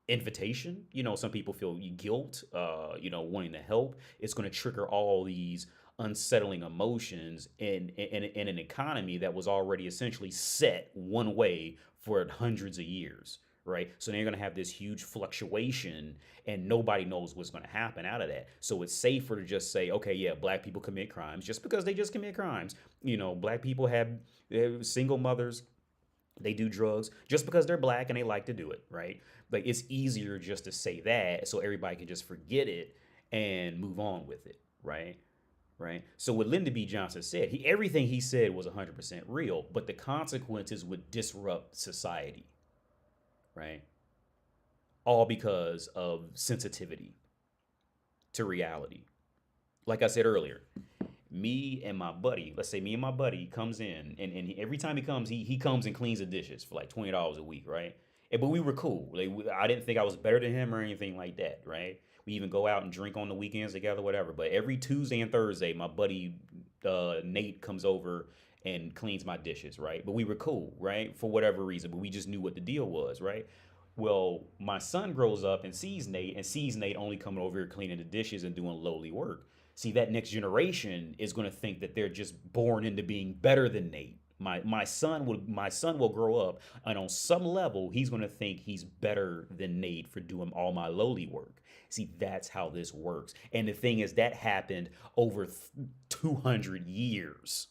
invitation. Some people feel guilt, wanting to help. It's going to trigger all these unsettling emotions in an economy that was already essentially set one way for hundreds of years, right? So they're going to have this huge fluctuation and nobody knows what's going to happen out of that. So it's safer to just say, okay, yeah, black people commit crimes just because they just commit crimes. Black people have single mothers. They do drugs just because they're black and they like to do it, right? Like, it's easier just to say that so everybody can just forget it and move on with it, right? Right. So what Lyndon B. Johnson said, everything he said was 100% real, but the consequences would disrupt society, right? All because of sensitivity to reality. Like I said earlier, me and my buddy comes in and every time he comes, he comes and cleans the dishes for like $20 a week, right? But we were cool. Like, I didn't think I was better than him or anything like that, right? We even go out and drink on the weekends together, whatever. But every Tuesday and Thursday, my buddy Nate comes over and cleans my dishes, right? But we were cool, right? For whatever reason, but we just knew what the deal was, right? Well, my son grows up and sees Nate only coming over here cleaning the dishes and doing lowly work. See, that next generation is going to think that they're just born into being better than Nate. My son will grow up, and on some level, he's going to think he's better than Nate for doing all my lowly work. See, that's how this works. And the thing is, that happened over 200 years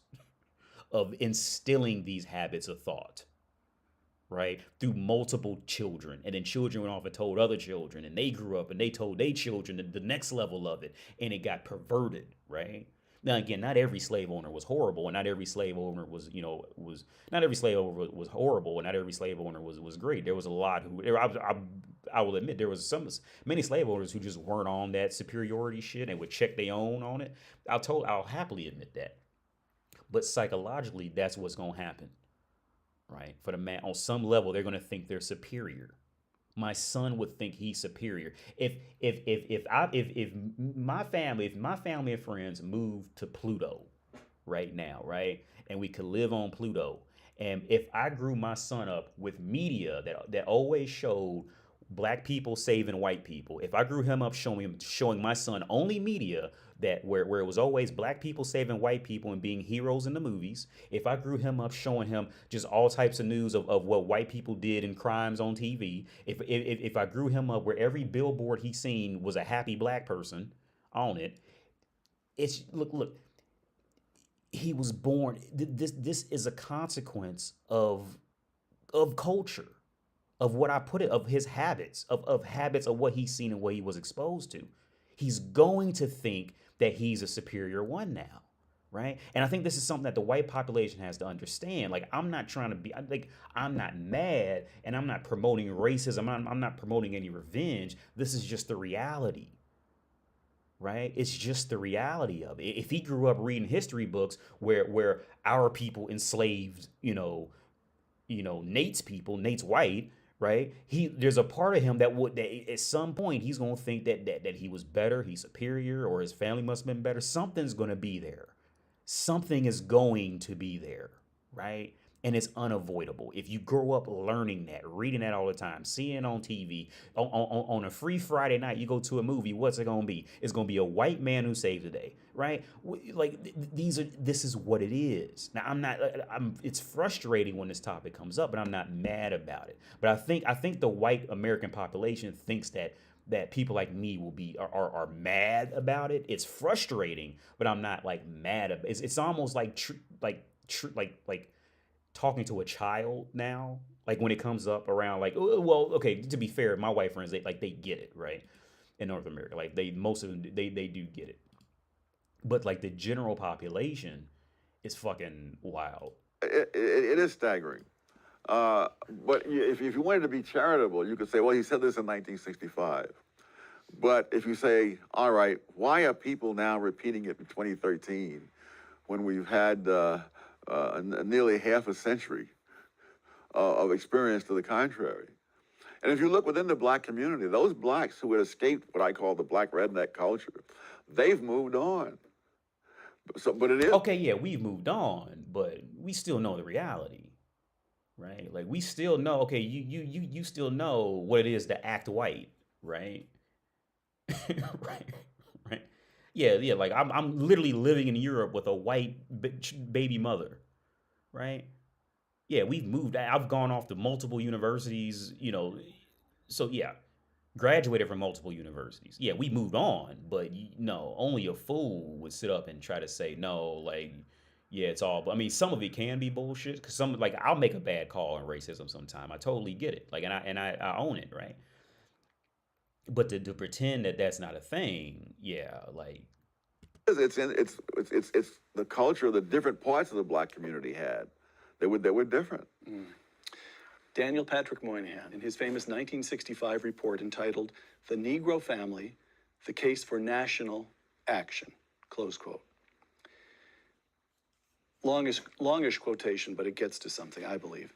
of instilling these habits of thought, right? Through multiple children. And then children went off and told other children, and they grew up and they told their children the next level of it, and it got perverted, right? Now, again, not every slave owner was horrible, and not every slave owner was horrible, and not every slave owner was great. There was a lot who, I will admit, there was many slave owners who just weren't on that superiority shit and would check their own on it. I'll happily admit that. But psychologically, that's what's going to happen, right? For the man, on some level, they're going to think they're superior. My son would think he's superior. If my family and friends moved to Pluto right now, right, and we could live on Pluto, And if I grew my son up with media that always showed black people saving white people, if I grew him up showing my son only media where it was always black people saving white people and being heroes in the movies, if I grew him up showing him just all types of news of what white people did and crimes on TV, if I grew him up where every billboard he seen was a happy black person on it, it's look, he was born. This is a consequence of culture, of what I put it, of his habits, of habits of what he's seen and what he was exposed to. He's going to think that he's a superior one now, right? And I think this is something that the white population has to understand. Like, I'm not trying to be like, I'm not mad, and I'm not promoting racism. I'm not promoting any revenge. This is just the reality. Right? It's just the reality of it. If he grew up reading history books where our people enslaved, Nate's white, right? There's a part of him that at some point he's gonna think that he was better, he's superior, or his family must have been better. Something's gonna be there. Something is going to be there, right? And it's unavoidable. If you grow up learning that, reading that all the time, seeing it on TV, on a free Friday night, you go to a movie, what's it going to be? It's going to be a white man who saved the day, right? This is what it is. Now, it's frustrating when this topic comes up, but I'm not mad about it. But I think the white American population thinks that people like me are mad about it. It's frustrating, but I'm not like mad about it. It's almost like talking to a child now, like when it comes up around, like, well, okay, to be fair, my white friends, they get it, right? In North America, like most of them, they do get it, but like the general population is fucking wild. It is staggering. But if you wanted to be charitable, you could say, well, he said this in 1965. But if you say, all right, why are people now repeating it in 2013 when we've had nearly half a century of experience to the contrary? And if you look within the black community, those blacks who had escaped what I call the black redneck culture, they've moved on. But it is okay. Yeah, we've moved on, but we still know the reality, right? Like we still know. Okay, you still know what it is to act white, right? right, right. Yeah. Like I'm literally living in Europe with a white baby mother, right? Yeah, we've moved. I've gone off to multiple universities, So yeah, graduated from multiple universities. Yeah, we moved on, but no, only a fool would sit up and try to say no. Like, yeah, it's all. I mean, some of it can be bullshit because I'll make a bad call on racism sometime. I totally get it. Like, and I own it, right? But to pretend that that's not a thing, yeah, like it's the culture the different parts of the black community had. They were different. Daniel Patrick Moynihan, in his famous 1965 report entitled "The Negro Family: The Case for National Action," close quote. Longish quotation, but it gets to something, I believe.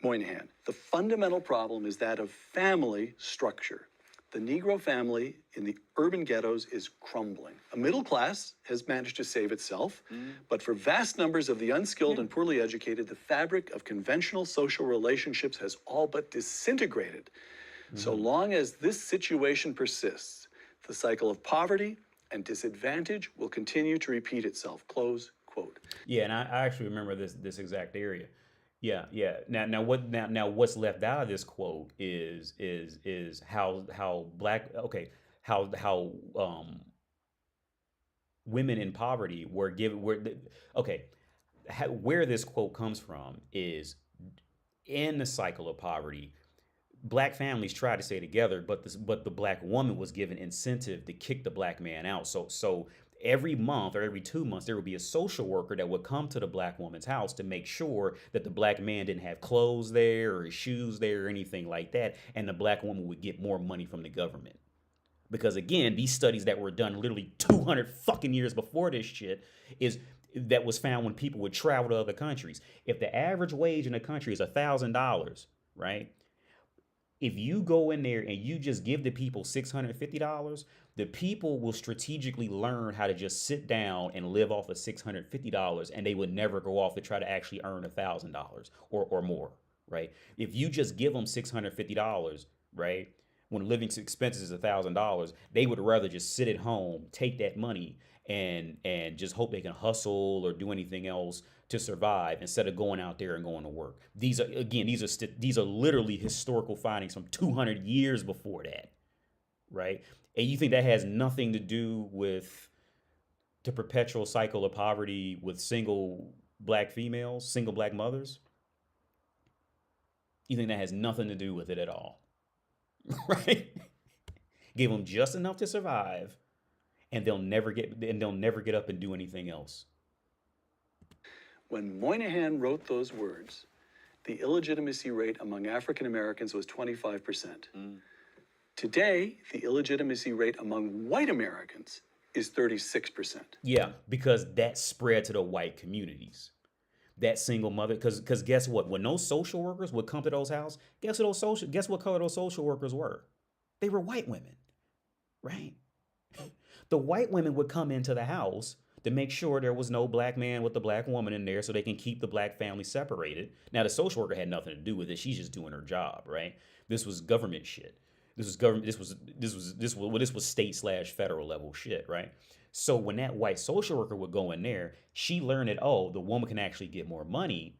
Moynihan: the fundamental problem is that of family structure. The Negro family in the urban ghettos is crumbling. A middle class has managed to save itself, but for vast numbers of the unskilled and poorly educated, the fabric of conventional social relationships has all but disintegrated. So long as this situation persists, the cycle of poverty and disadvantage will continue to repeat itself. Close quote. yeah, and I actually remember this exact area. Yeah. Now what's left out of this quote is how women in poverty were given where this quote comes from is in the cycle of poverty. Black families try to stay together, but the black woman was given incentive to kick the black man out. So every month or every 2 months, there would be a social worker that would come to the black woman's house to make sure that the black man didn't have clothes there or shoes there or anything like that. And the black woman would get more money from the government. Because again, these studies that were done literally 200 fucking years before this shit that was found when people would travel to other countries. If the average wage in a country is $1,000, right? If you go in there and you just give the people $650, the people will strategically learn how to just sit down and live off of $650, and they would never go off to try to actually earn $1,000 or more, right? If you just give them $650, right, when living expenses is $1,000, they would rather just sit at home, take that money, and just hope they can hustle or do anything else to survive instead of going out there and going to work. These are literally historical findings from 200 years before that, right? And you think that has nothing to do with the perpetual cycle of poverty with single black females, single black mothers? You think that has nothing to do with it at all, right? Give them just enough to survive, and they'll never get up and do anything else. When Moynihan wrote those words, the illegitimacy rate among African Americans was 25%. Today, the illegitimacy rate among white Americans is 36%. Yeah, because that spread to the white communities. That single mother, because guess what? When those social workers would come to those houses, guess what color those social workers were? They were white women, right? The white women would come into the house to make sure there was no black man with the black woman in there so they can keep the black family separated. Now, the social worker had nothing to do with it. She's just doing her job, right? This was government shit. This was state/federal level shit, right? So when that white social worker would go in there, she learned that, oh, the woman can actually get more money,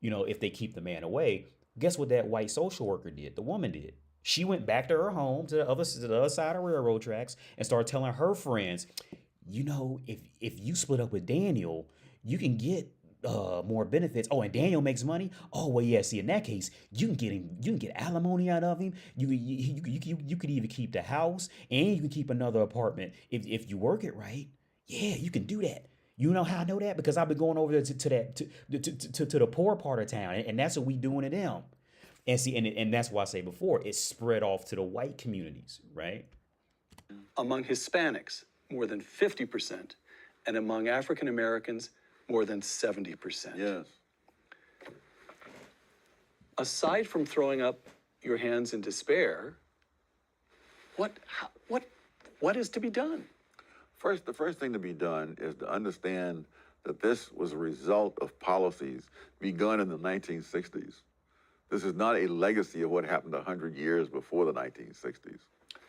if they keep the man away. Guess what that white social worker did? The woman did. She went back to her home to the other side of railroad tracks and started telling her friends, if you split up with Daniel, you can get more benefits. Oh, and Daniel makes money. Oh, well, yeah. See, in that case, you can get alimony out of him. You could even keep the house, and you can keep another apartment if you work it right. Yeah, you can do that. You know how I know that? Because I've been going over there to the poor part of town, and that's what we doing to them. And see, and that's why I say before, it's spread off to the white communities, right? Among Hispanics, more than 50%, and among African Americans, more than 70%. Yes. Aside from throwing up your hands in despair, what is to be done? The first thing to be done is to understand that this was a result of policies begun in the 1960s. This is not a legacy of what happened 100 years before the 1960s.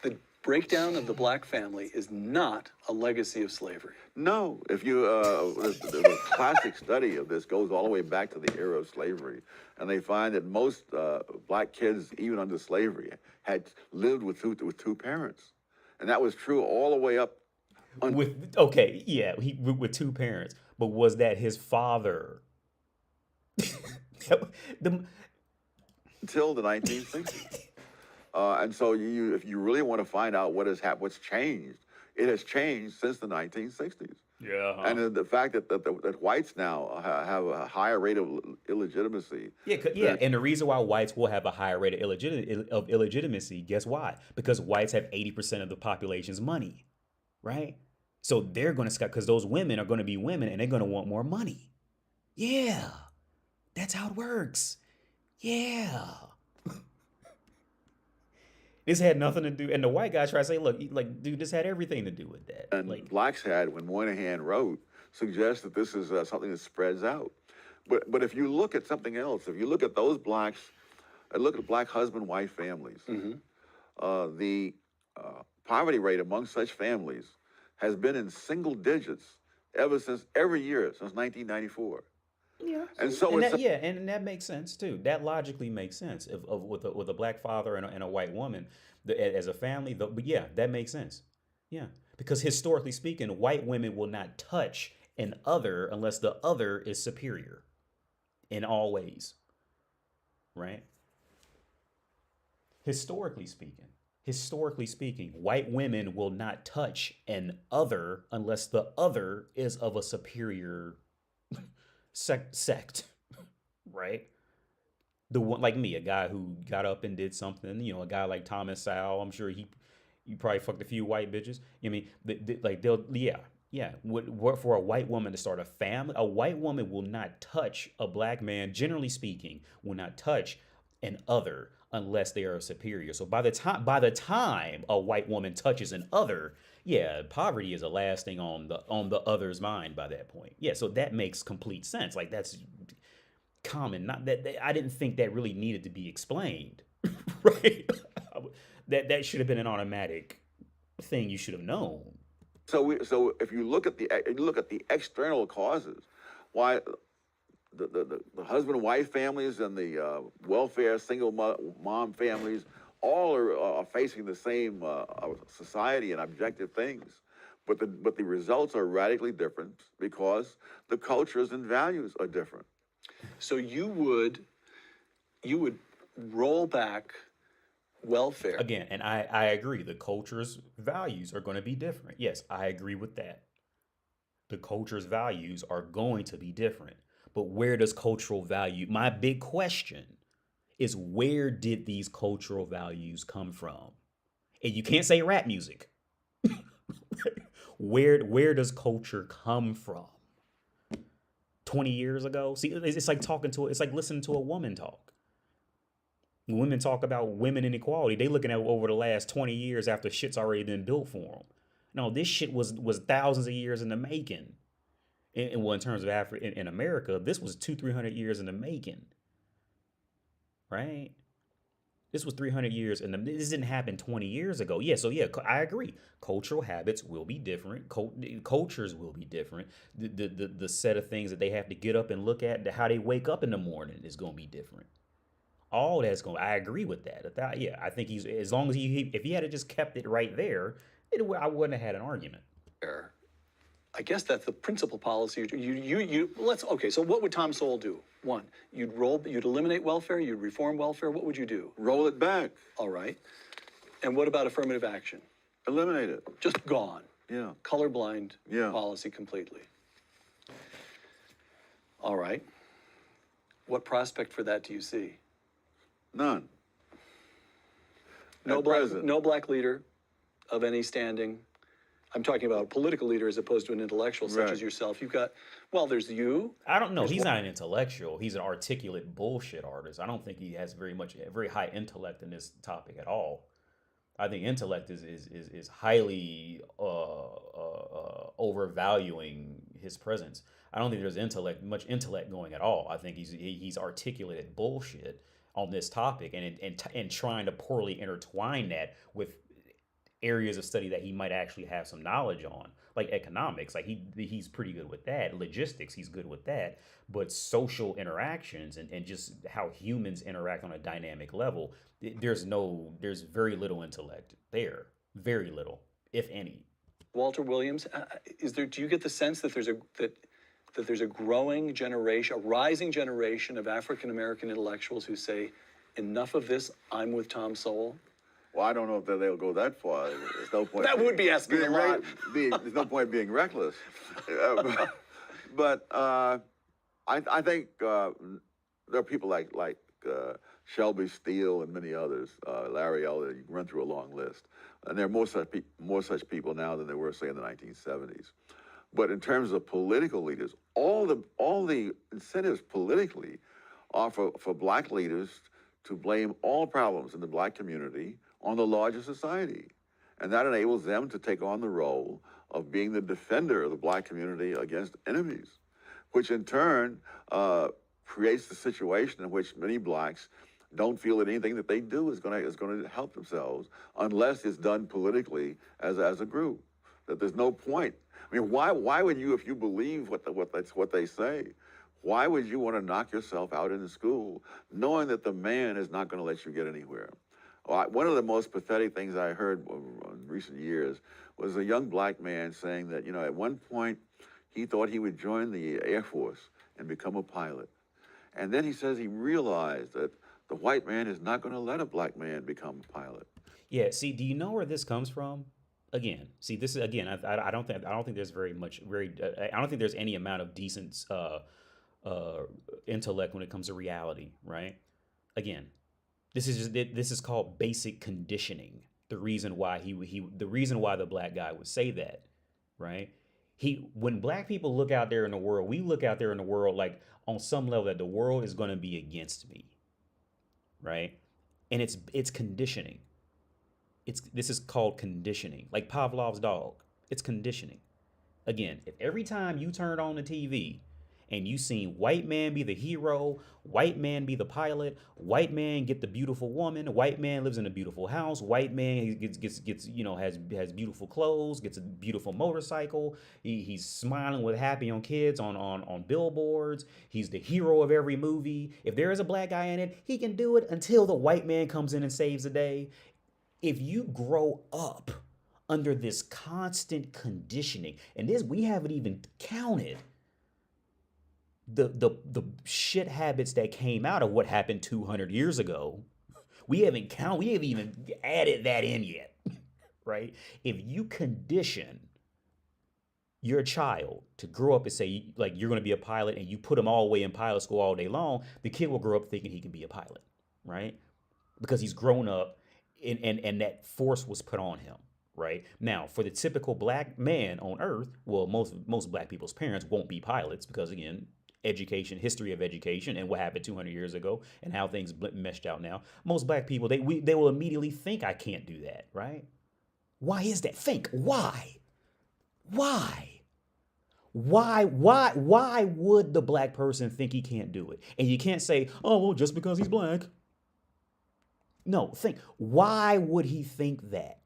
The breakdown of the black family is not a legacy of slavery. No, if you, the classic study of this goes all the way back to the era of slavery, and they find that most black kids, even under slavery, had lived with two parents, and that was true all the way up. With two parents, but was that his father? Until the 1960s. And so if you really want to find out what's changed, it has changed since the 1960s. Yeah. And the fact that whites now have a higher rate of illegitimacy. Yeah. And the reason why whites will have a higher rate of illegitimacy, guess why? Because whites have 80% of the population's money, right? So they're going to, because those women are going to be women and they're going to want more money. Yeah. That's how it works. Yeah. This had nothing to do, and the white guy tried to say, look, dude, this had everything to do with that. And blacks had, when Moynihan wrote, suggests that this is something that spreads out. But if you look at something else, if you look at those blacks, look at black husband-wife families, the poverty rate among such families has been in single digits every year since 1994. Yeah, and so and that makes sense too. That logically makes sense with a black father and a white woman as a family. But yeah, that makes sense. Yeah, because historically speaking, white women will not touch an other unless the other is superior in all ways, right? Historically speaking, white women will not touch an other unless the other is of a superior sect, right? The one like me, a guy who got up and did something, a guy like Thomas Sowell, I'm sure you probably fucked a few white bitches. For a white woman to start a family, a white woman will not touch a black man, generally speaking, will not touch an other unless they are superior. So by the time a white woman touches an other, yeah, poverty is a lasting on the other's mind by that point. Yeah, so that makes complete sense. Like that's common. Not that I didn't think that really needed to be explained, right? That should have been an automatic thing you should have known. So if you look at the external causes, why the husband and wife families and the welfare single mom families all are facing the same society and objective things, but the results are radically different because the cultures and values are different. So you would roll back welfare. Again, and I agree, the culture's values are going to be different. Yes, I agree with that. The culture's values are going to be different. But where does cultural value, my big question is, where did these cultural values come from? And you can't say rap music. Where does culture come from? 20 years ago? See, it's like it's like listening to a woman talk. When women talk about women inequality, they looking at over the last 20 years after shit's already been built for them. No, this shit was thousands of years in the making. In terms of Africa, in America, this was 200-300 years in the making, right? This was 300 years, and this didn't happen 20 years ago. Yeah, so yeah, I agree. Cultural habits will be different. Cultures will be different. The set of things that they have to get up and look at, how they wake up in the morning is going to be different. All that's going. I agree with that. Yeah, I think he's, as long as if he had just kept it right there, I wouldn't have had an argument. I guess that's the principal policy. Okay, so what would Tom Sowell do? One, you'd eliminate welfare, you'd reform welfare. What would you do? Roll it back. All right. And what about affirmative action? Eliminate it. Just gone. Yeah. Colorblind Yeah. policy completely. All right. What prospect for that do you see? None. No At black, present. no black leader of any standing. I'm talking about a political leader as opposed to an intellectual such Right. as yourself. You've got, well, there's you. I don't know. He's not an intellectual. He's an articulate bullshit artist. I don't think he has very high intellect in this topic at all. I think intellect is highly overvaluing his presence. I don't think there's much intellect going at all. I think he's articulated bullshit on this topic and trying to poorly intertwine that with areas of study that he might actually have some knowledge on, like economics. Like he's pretty good with that. Logistics, he's good with that. But social interactions and just how humans interact on a dynamic level, there's very little intellect there. Very little, if any. Walter Williams, do you get the sense that there's a growing generation, a rising generation of African American intellectuals who say, enough of this, I'm with Tom Sowell? Well, I don't know if they'll go that far. There's no point. That would be asking a lot. There's no point being reckless. But I think there are people like Shelby Steele and many others, Larry Elder. You can run through a long list, and there are more such people now than there were, say, in the 1970s. But in terms of political leaders, all the incentives politically are for black leaders to blame all problems in the black community on the larger society. And that enables them to take on the role of being the defender of the black community against enemies, which in turn creates the situation in which many blacks don't feel that anything that they do is going to help themselves unless it's done politically as a group. That there's no point. I mean, why would you, if you believe what they say, why would you want to knock yourself out in school knowing that the man is not going to let you get anywhere? One of the most pathetic things I heard in recent years was a young black man saying that, at one point he thought he would join the Air Force and become a pilot. And then he says he realized that the white man is not going to let a black man become a pilot. Yeah. See, do you know where this comes from? Again, see, this is again. I don't think there's I don't think there's any amount of decent intellect when it comes to reality, right? Again, this is called basic conditioning. The reason why the black guy would say that, right? When black people look out there in the world, we look out there in the world like on some level that the world is going to be against me, right? And it's conditioning. This is called conditioning, like Pavlov's dog. It's conditioning. Again, if every time you turned on the TV and you seen white man be the hero, white man be the pilot, white man get the beautiful woman, white man lives in a beautiful house, white man gets has beautiful clothes, gets a beautiful motorcycle, he's smiling with happy on kids on billboards, he's the hero of every movie. If there is a black guy in it, he can do it until the white man comes in and saves the day. If you grow up under this constant conditioning, and this we haven't even counted the shit habits that came out of what happened 200 years ago. We haven't even added that in yet, right? If you condition your child to grow up and say, like, you're going to be a pilot, and you put him all the way in pilot school all day long, the kid will grow up thinking he can be a pilot, right? Because he's grown up and that force was put on him, right? Now, for the typical black man on earth, well, most black people's parents won't be pilots because, again, education, history of education, and what happened 200 years ago, and how things meshed out now. Most black people, they will immediately think, I can't do that, right? Why is that? Think, why? Why would the black person think he can't do it? And you can't say, oh, well, just because he's black. No, think, why would he think that?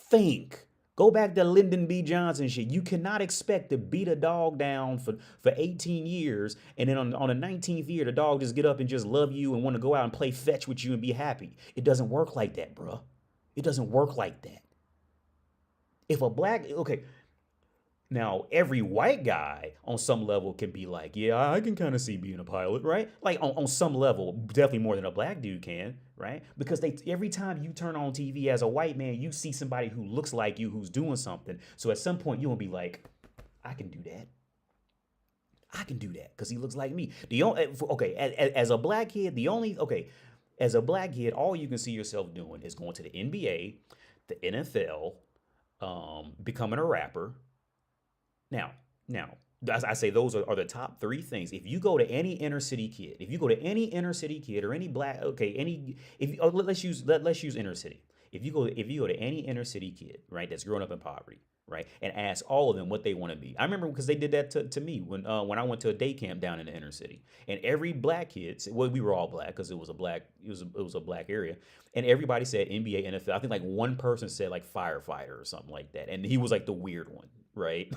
Think. Go back to Lyndon B. Johnson shit. You cannot expect to beat a dog down for 18 years, and then on the 19th year, the dog just get up and just love you and want to go out and play fetch with you and be happy. It doesn't work like that, bro. It doesn't work like that. If a black, okay, now every white guy on some level can be like, yeah, I can kind of see being a pilot, right? Like on some level, definitely more than a black dude can, right? Because every time you turn on TV as a white man, you see somebody who looks like you, who's doing something. So at some point, you'll be like, I can do that. I can do that because he looks like me. As a black kid, as a black kid, all you can see yourself doing is going to the NBA, the NFL, becoming a rapper. Now, as I say, those are the top three things. If you go to any inner city kid, or any black, let's use inner city. If you go to any inner city kid, right, that's grown up in poverty, right, and ask all of them what they want to be. I remember because they did that to me when I went to a day camp down in the inner city, and every black kid, well, we were all black because it was a black area, and everybody said NBA, NFL. I think like one person said like firefighter or something like that, and he was like the weird one, right?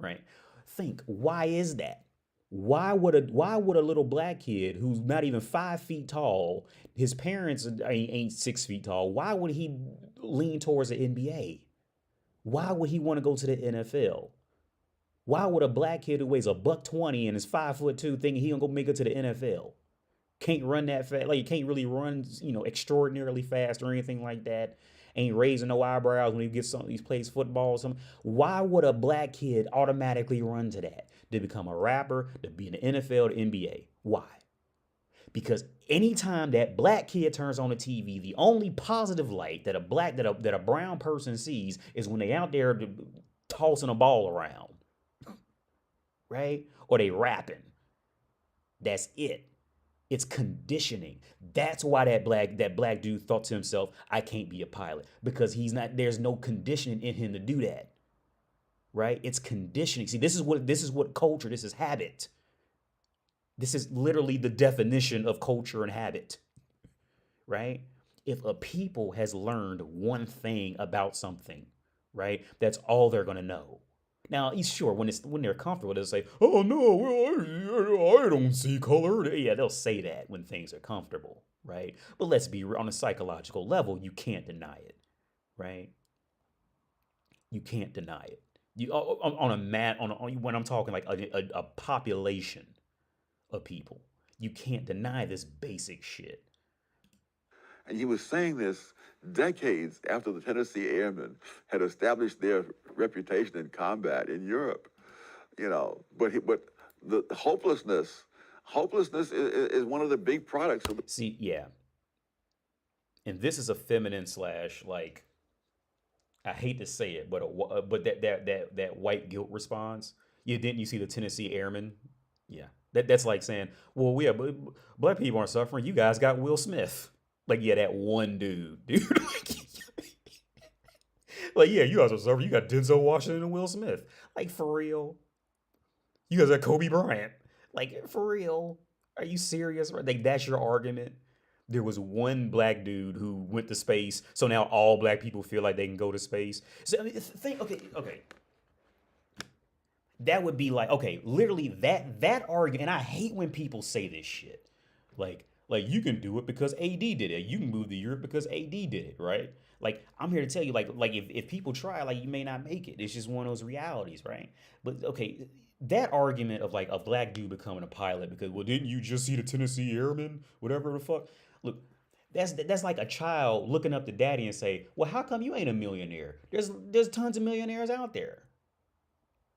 Right? Think, why is that? Why would a little black kid who's not even 5 feet tall, his parents ain't 6 feet tall, why would he lean towards the NBA? Why would he want to go to the NFL? Why would a black kid who weighs $120 and is 5'2" think he gonna go make it to the NFL? Can't run that fast, like, you can't really run, extraordinarily fast or anything like that. Ain't raising no eyebrows when he plays football or something. Why would a black kid automatically run to that? To become a rapper, to be in the NFL, the NBA. Why? Because anytime that black kid turns on the TV, the only positive light that a brown person sees is when they out there tossing a ball around. Right? Or they rapping. That's it. It's conditioning. That's why that black dude thought to himself, I can't be a pilot, because there's no conditioning in him to do that. Right? It's conditioning. See, this is what culture, this is habit. This is literally the definition of culture and habit. Right? If a people has learned one thing about something, right, that's all they're going to know. Now, sure, when they're comfortable, they'll say, oh, no, well, I don't see color. Yeah, they'll say that when things are comfortable, right? But let's be on a psychological level, you can't deny it, right? You can't deny it. When I'm talking like a population of people, you can't deny this basic shit. And he was saying this decades after the Tennessee Airmen had established their reputation in combat in Europe, But the hopelessness is one of the big products of the. See, yeah. And this is a feminine / like, I hate to say it, but that white guilt response. Didn't you see the Tennessee Airmen? Yeah, That's like saying, well, yeah, but black people aren't suffering. You guys got Will Smith. Like, yeah, that one dude. Like, yeah, you guys are suffering. You got Denzel Washington and Will Smith. Like, for real. You guys got Kobe Bryant. Like, for real. Are you serious? Like, that's your argument? There was one black dude who went to space, so now all black people feel like they can go to space. So, I mean, think, okay. That would be like, okay, literally that argument, and I hate when people say this shit. Like you can do it because AD did it. You can move to Europe because AD did it, right? Like, I'm here to tell you, like if people try, like, you may not make it. It's just one of those realities, right? But okay, that argument of like a black dude becoming a pilot because, well, didn't you just see the Tennessee Airmen? Whatever the fuck. Look, that's like a child looking up to daddy and say, well, how come you ain't a millionaire? There's tons of millionaires out there.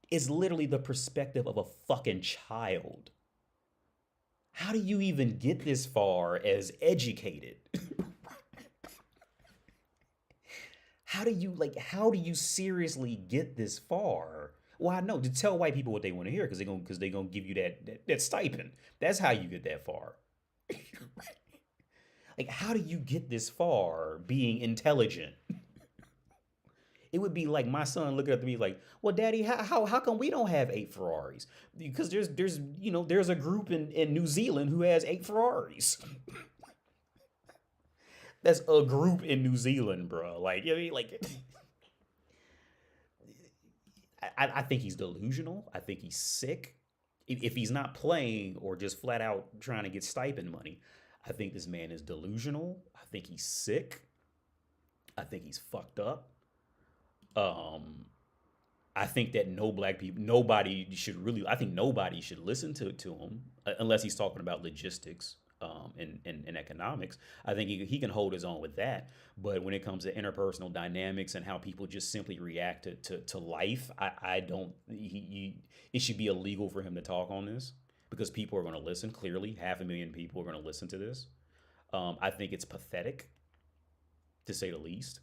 It's literally the perspective of a fucking child. How do you even get this far as educated? How do you seriously get this far? Well, I know, to tell white people what they want to hear because they're gonna give you that stipend. That's how you get that far. Like, how do you get this far being intelligent? It would be like my son looking at me like, well, Daddy, how come we don't have 8 Ferraris? Because there's a group in New Zealand who has 8 Ferraris. That's a group in New Zealand, bro. Like, you know what I mean? Like, I think he's delusional. I think he's sick. If he's not playing or just flat out trying to get stipend money, I think this man is delusional. I think he's sick. I think he's fucked up. I think that nobody should listen to him unless he's talking about logistics, and economics. I think he can hold his own with that. But when it comes to interpersonal dynamics and how people just simply react to life, it should be illegal for him to talk on this because people are going to listen. Clearly, 500,000 people are going to listen to this. I think it's pathetic, to say the least.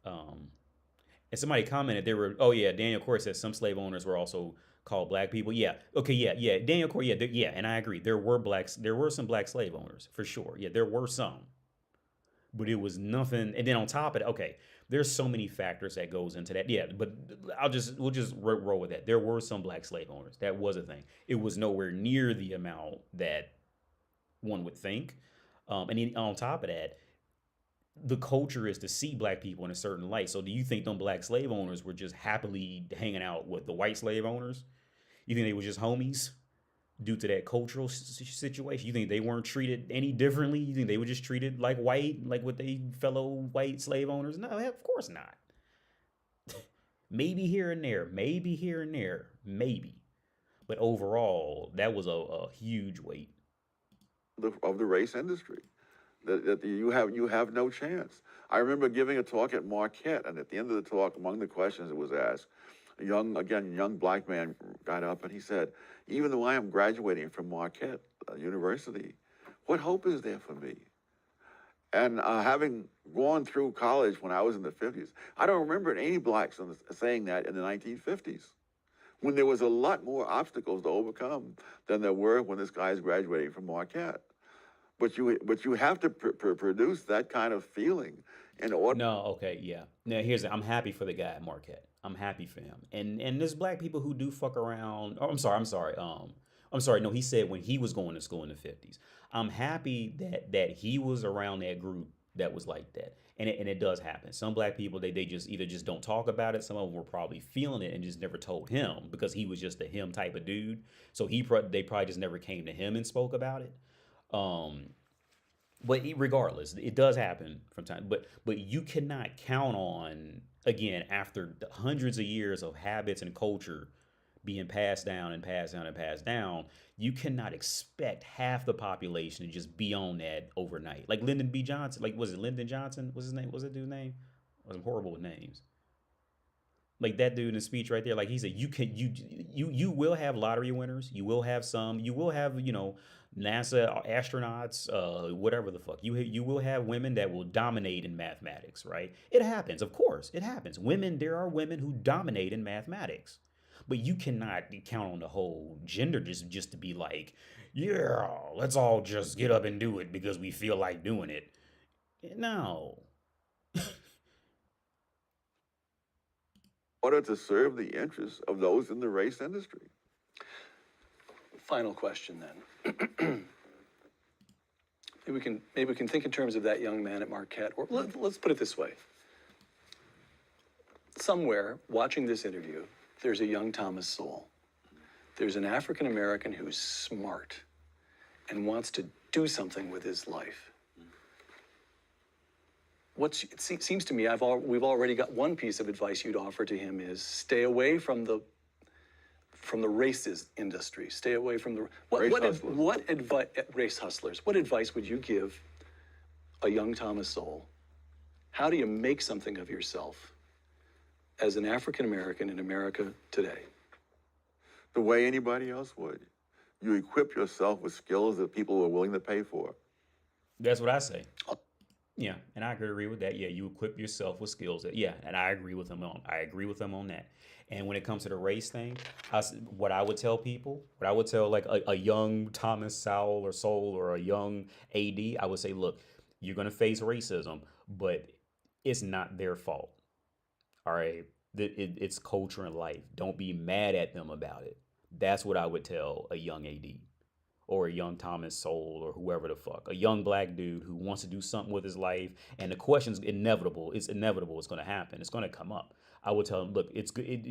And somebody commented Daniel Corey says some slave owners were also called black people. Yeah. Okay. Yeah. Daniel Corey. Yeah. And I agree. There were some black slave owners for sure. Yeah. There were some, but it was nothing. And then on top of it, okay, there's so many factors that goes into that. Yeah. But we'll just roll with that. There were some black slave owners. That was a thing. It was nowhere near the amount that one would think. And then on top of that, the culture is to see black people in a certain light. So do you think them black slave owners were just happily hanging out with the white slave owners? You think they were just homies due to that cultural situation? You think they weren't treated any differently? You think they were just treated like white, like with their fellow white slave owners? No, of course not. Maybe here and there, maybe. But overall, that was a huge weight. Of the race industry. That you have no chance. I remember giving a talk at Marquette, and at the end of the talk, among the questions that was asked, a young black man got up and he said, even though I am graduating from Marquette University, what hope is there for me? And having gone through college when I was in the 50s, I don't remember any blacks saying that in the 1950s, when there was a lot more obstacles to overcome than there were when this guy is graduating from Marquette. But you have to produce that kind of feeling in order. No, okay, yeah. Now I'm happy for the guy at Marquette. I'm happy for him. And there's black people who do fuck around. Oh, I'm sorry. No, he said when he was going to school in the 50s. I'm happy that he was around that group that was like that. And it does happen. Some black people, they just either just don't talk about it. Some of them were probably feeling it and just never told him because he was just a him type of dude. So they probably just never came to him and spoke about it. But regardless, it does happen from time. But you cannot count on, again, after hundreds of years of habits and culture being passed down and passed down and passed down, you cannot expect half the population to just be on that overnight. Like Lyndon B. Johnson, was it Lyndon Johnson? What's his name? What's that dude's name? Some horrible names. Like that dude in the speech right there, like he said, you will have lottery winners. You will have NASA astronauts, whatever the fuck. You will have women that will dominate in mathematics, right? It happens, of course, it happens. There are women who dominate in mathematics. But you cannot count on the whole gender just to be like, yeah, let's all just get up and do it because we feel like doing it. No. In order to serve the interests of those in the race industry. Final question then. Maybe we can think in terms of that young man at Marquette, or let's put it this way. Somewhere watching this interview, there's a young Thomas Sowell. There's an African American who's smart and wants to do something with his life. It seems to me we've already got one piece of advice you'd offer to him is stay away from the racist industry. Stay away from the race hustlers. What advice would you give a young Thomas Sowell? How do you make something of yourself as an African American in America today? The way anybody else would. You equip yourself with skills that people are willing to pay for. That's what I say. Yeah, and I could agree with that. Yeah, you equip yourself with skills that, yeah, and I agree with them on that. And when it comes to the race thing, what I would tell like a young Thomas Sowell or a young AD, I would say, look, you're going to face racism, but it's not their fault. All right. It's culture and life. Don't be mad at them about it. That's what I would tell a young AD or a young Thomas Sowell or whoever the fuck, a young black dude who wants to do something with his life. And the question's inevitable. It's inevitable. It's going to happen. It's going to come up. I would tell him, look,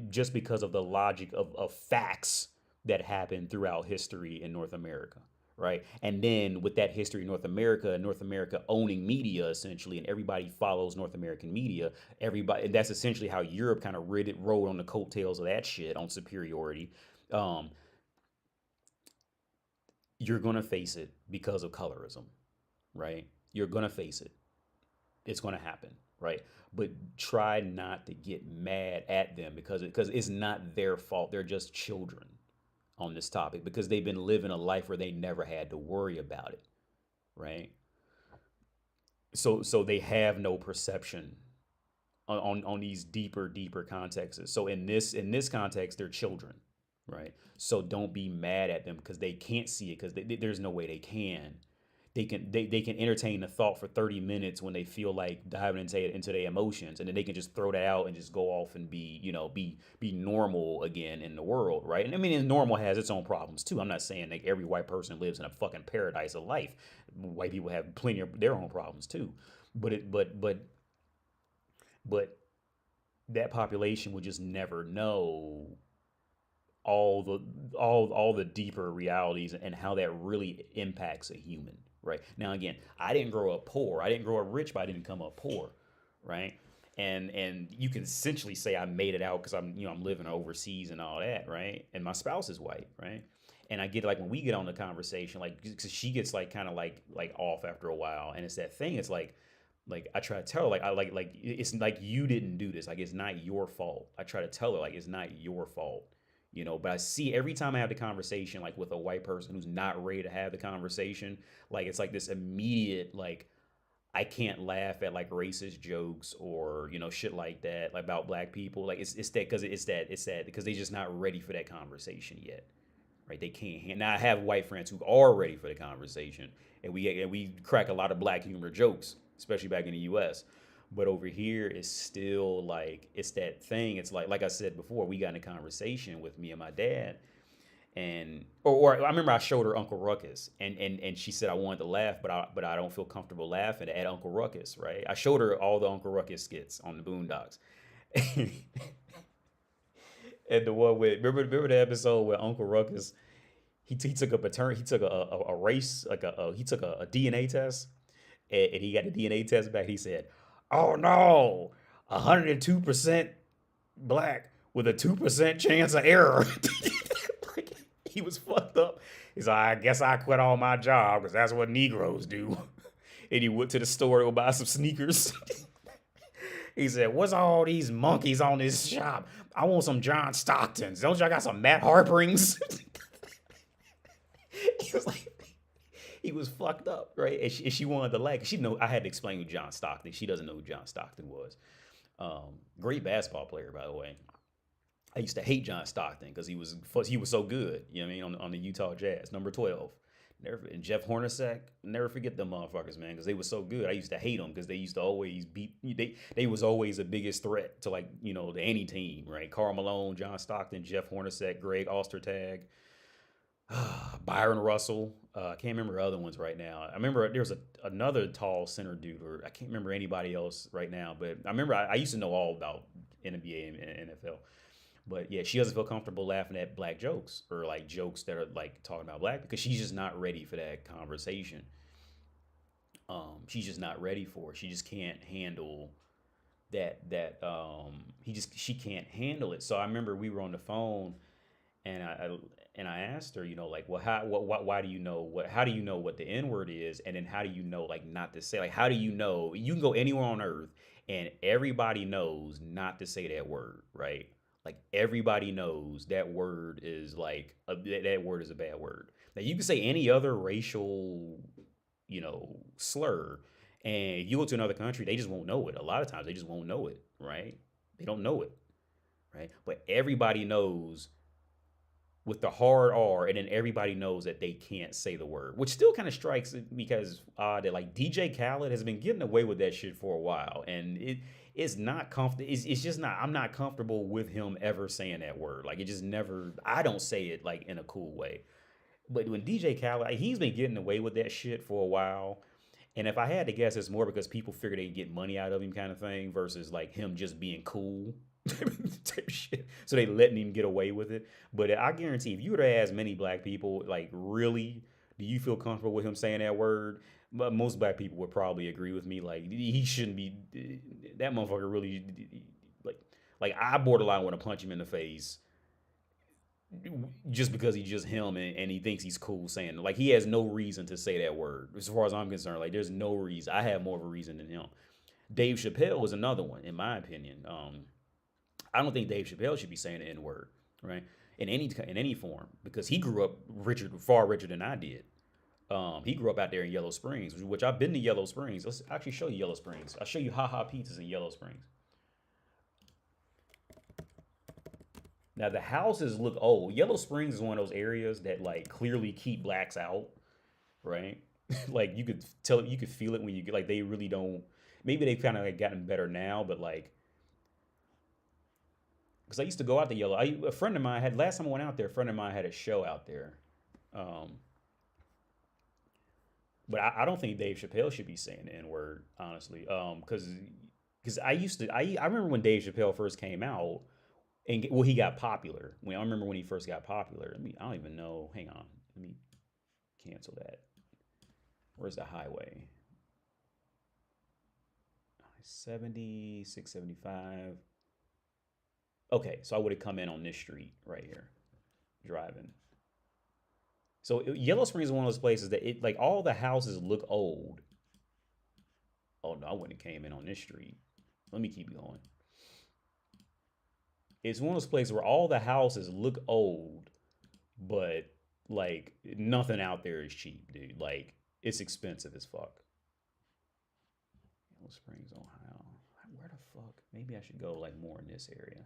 just because of the logic of facts that happened throughout history in North America. Right. And then with that history in North America owning media, essentially, and everybody follows North American media, and that's essentially how Europe kind of rode on the coattails of that shit on superiority. You're going to face it because of colorism, right? You're going to face it. It's going to happen, right? But try not to get mad at them because it's not their fault. They're just children on this topic because they've been living a life where they never had to worry about it, right? So they have no perception on these deeper contexts. So in this context, they're children, right? So don't be mad at them because they can't see it because there's no way they can. They can entertain the thought for 30 minutes when they feel like diving into their emotions, and then they can just throw that out and just go off and be normal again in the world, right? And I mean, normal has its own problems too. I'm not saying like every white person lives in a fucking paradise of life. White people have plenty of their own problems too, but that population would just never know all the deeper realities and how that really impacts a human. Right. Now, again, I didn't grow up poor. I didn't grow up rich, but I didn't come up poor. Right. And you can essentially say I made it out because I'm living overseas and all that. Right. And my spouse is white. Right. And I get like when we get on the conversation, like, because she gets like kind of like off after a while. And it's that thing. It's like I try to tell her like it's like you didn't do this. Like, it's not your fault. I try to tell her like it's not your fault. But I see every time I have the conversation, like with a white person who's not ready to have the conversation, like it's like this immediate, like, I can't laugh at like racist jokes or, shit like that, like about black people. Like it's that because they're just not ready for that conversation yet. Right. They can't. Now I have white friends who are ready for the conversation and we crack a lot of black humor jokes, especially back in the US. But over here, it's still like, it's that thing. It's like I said before, we got in a conversation with me and my dad. And, or I remember I showed her Uncle Ruckus and she said I wanted to laugh, but I don't feel comfortable laughing at Uncle Ruckus, right? I showed her all the Uncle Ruckus skits on the Boondocks. And the one with, remember the episode where Uncle Ruckus, he took a race, like he took a DNA test and he got the DNA test back. He said, oh no, 102% black with a 2% chance of error. He was fucked up. He's like, I guess I quit on my job because that's what Negroes do. And he went to the store to go buy some sneakers. He said, what's all these monkeys on this shop? I want some John Stocktons. Don't y'all got some Matt Harperings? He was like, he was fucked up, right? And she wanted to laugh. I had to explain who John Stockton. She doesn't know who John Stockton was. Great basketball player, by the way. I used to hate John Stockton because he was so good. You know what I mean, on the Utah Jazz, number 12. And Jeff Hornacek, never forget them motherfuckers, man, because they were so good. I used to hate them because they used to always beat. They was always the biggest threat to, like, to any team, right? Karl Malone, John Stockton, Jeff Hornacek, Greg Ostertag, Byron Russell. I can't remember other ones right now. I remember there was another tall center dude, or I can't remember anybody else right now. But I remember I used to know all about NBA and NFL. But yeah, she doesn't feel comfortable laughing at black jokes, or like jokes that are like talking about black, because she's just not ready for that conversation. She's just not ready for it. She just can't handle she can't handle it. So I remember we were on the phone, and I asked her, like, well, why do you know how do you know what the N word is, and then how do you know, like, not to say, like, how do you know you can go anywhere on earth and everybody knows not to say that word, right? Like, everybody knows that word is like that word is a bad word. Now, you can say any other racial, slur, and you go to another country, they just won't know it. A lot of times, they just won't know it, right? They don't know it, right? But everybody knows with the hard R, and then everybody knows that they can't say the word, which still kind of strikes me because that, like, DJ Khaled has been getting away with that shit for a while, and it's not comfortable. It's just not. I'm not comfortable with him ever saying that word. Like, it just never. I don't say it like in a cool way. But when DJ Khaled, he's been getting away with that shit for a while. And if I had to guess, it's more because people figure they get money out of him, kind of thing, versus like him just being cool type shit. So they letting him get away with it. But I guarantee, if you were to ask many black people, like, really, do you feel comfortable with him saying that word? But most black people would probably agree with me. Like, he shouldn't be. That motherfucker really, like I borderline want to punch him in the face just because he's just him, and he thinks he's cool saying it. Like, he has no reason to say that word as far as I'm concerned. Like, there's no reason. I have more of a reason than him. Dave Chappelle was another one, in my opinion. I don't think Dave Chappelle should be saying the N word, right? In any form, because he grew up far richer than I did. He grew up out there in Yellow Springs, which I've been to Yellow Springs. Let's actually show you Yellow Springs. I'll show you Ha Ha Pizzas in Yellow Springs. Now, the houses look old. Yellow Springs is one of those areas that, like, clearly keep blacks out, right? Like, you could feel it when like, they really don't. Maybe they've kind of, like, gotten better now, but, like, because I used to go out to Yellow. A friend of mine had, last time I went out there, a friend of mine had a show out there. But I don't think Dave Chappelle should be saying the N word, honestly. Because I remember when Dave Chappelle first came out, and he got popular. I remember when he first got popular. I don't even know. Hang on, let me cancel that. Where's the highway? 70, 675. Okay, so I would have come in on this street right here, driving. So Yellow Springs is one of those places that like, all the houses look old. Oh no, I wouldn't have came in on this street. Let me keep going. It's one of those places where all the houses look old, but, like, nothing out there is cheap, dude. Like, it's expensive as fuck. Yellow Springs, Ohio. Where the fuck? Maybe I should go, like, more in this area.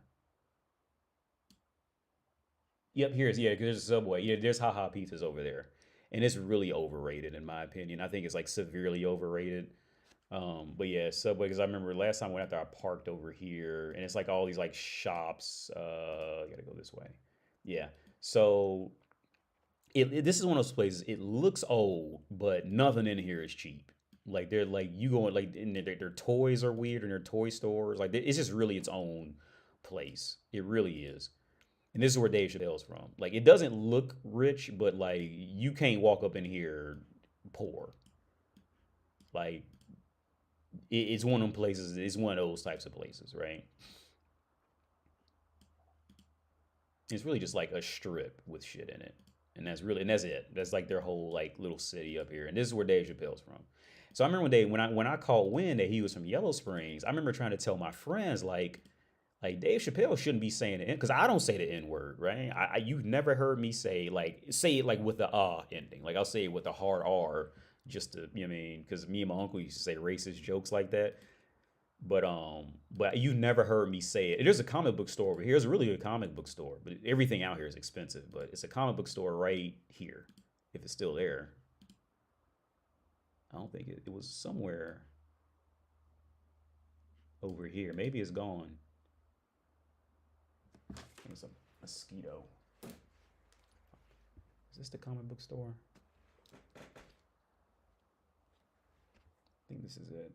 Yep, because there's a Subway. Yeah, there's Ha Ha Pizzas over there. And it's really overrated, in my opinion. I think it's, like, severely overrated. But yeah, Subway, because I remember last time I went out there, I parked over here, and it's like all these, like, shops. I gotta go this way. Yeah. So this is one of those places. It looks old, but nothing in here is cheap. Like, they're like, you go, like, in their toys are weird, in their toy stores. Like, it's just really its own place. It really is. And this is where Dave Chappelle's from. Like, it doesn't look rich, but, like, you can't walk up in here poor. Like, it's one of them places. It's one of those types of places, right? It's really just like a strip with shit in it, and that's it. That's like their whole, like, little city up here. And this is where Dave Chappelle's from. So I remember when I caught wind that he was from Yellow Springs, I remember trying to tell my friends, like Dave Chappelle shouldn't be saying it, because I don't say the N word, right? You've never heard me say it like with the ending. Like, I'll say it with a hard R, just to, you know what I mean? Because me and my uncle used to say racist jokes like that. but you never heard me say it. There's a comic book store over here. It's really a comic book store, but everything out here is expensive. But it's a comic book store right here, if it's still there. I don't think it was somewhere over here. Maybe it's gone. It's a mosquito. Is this the comic book store? I think this is it.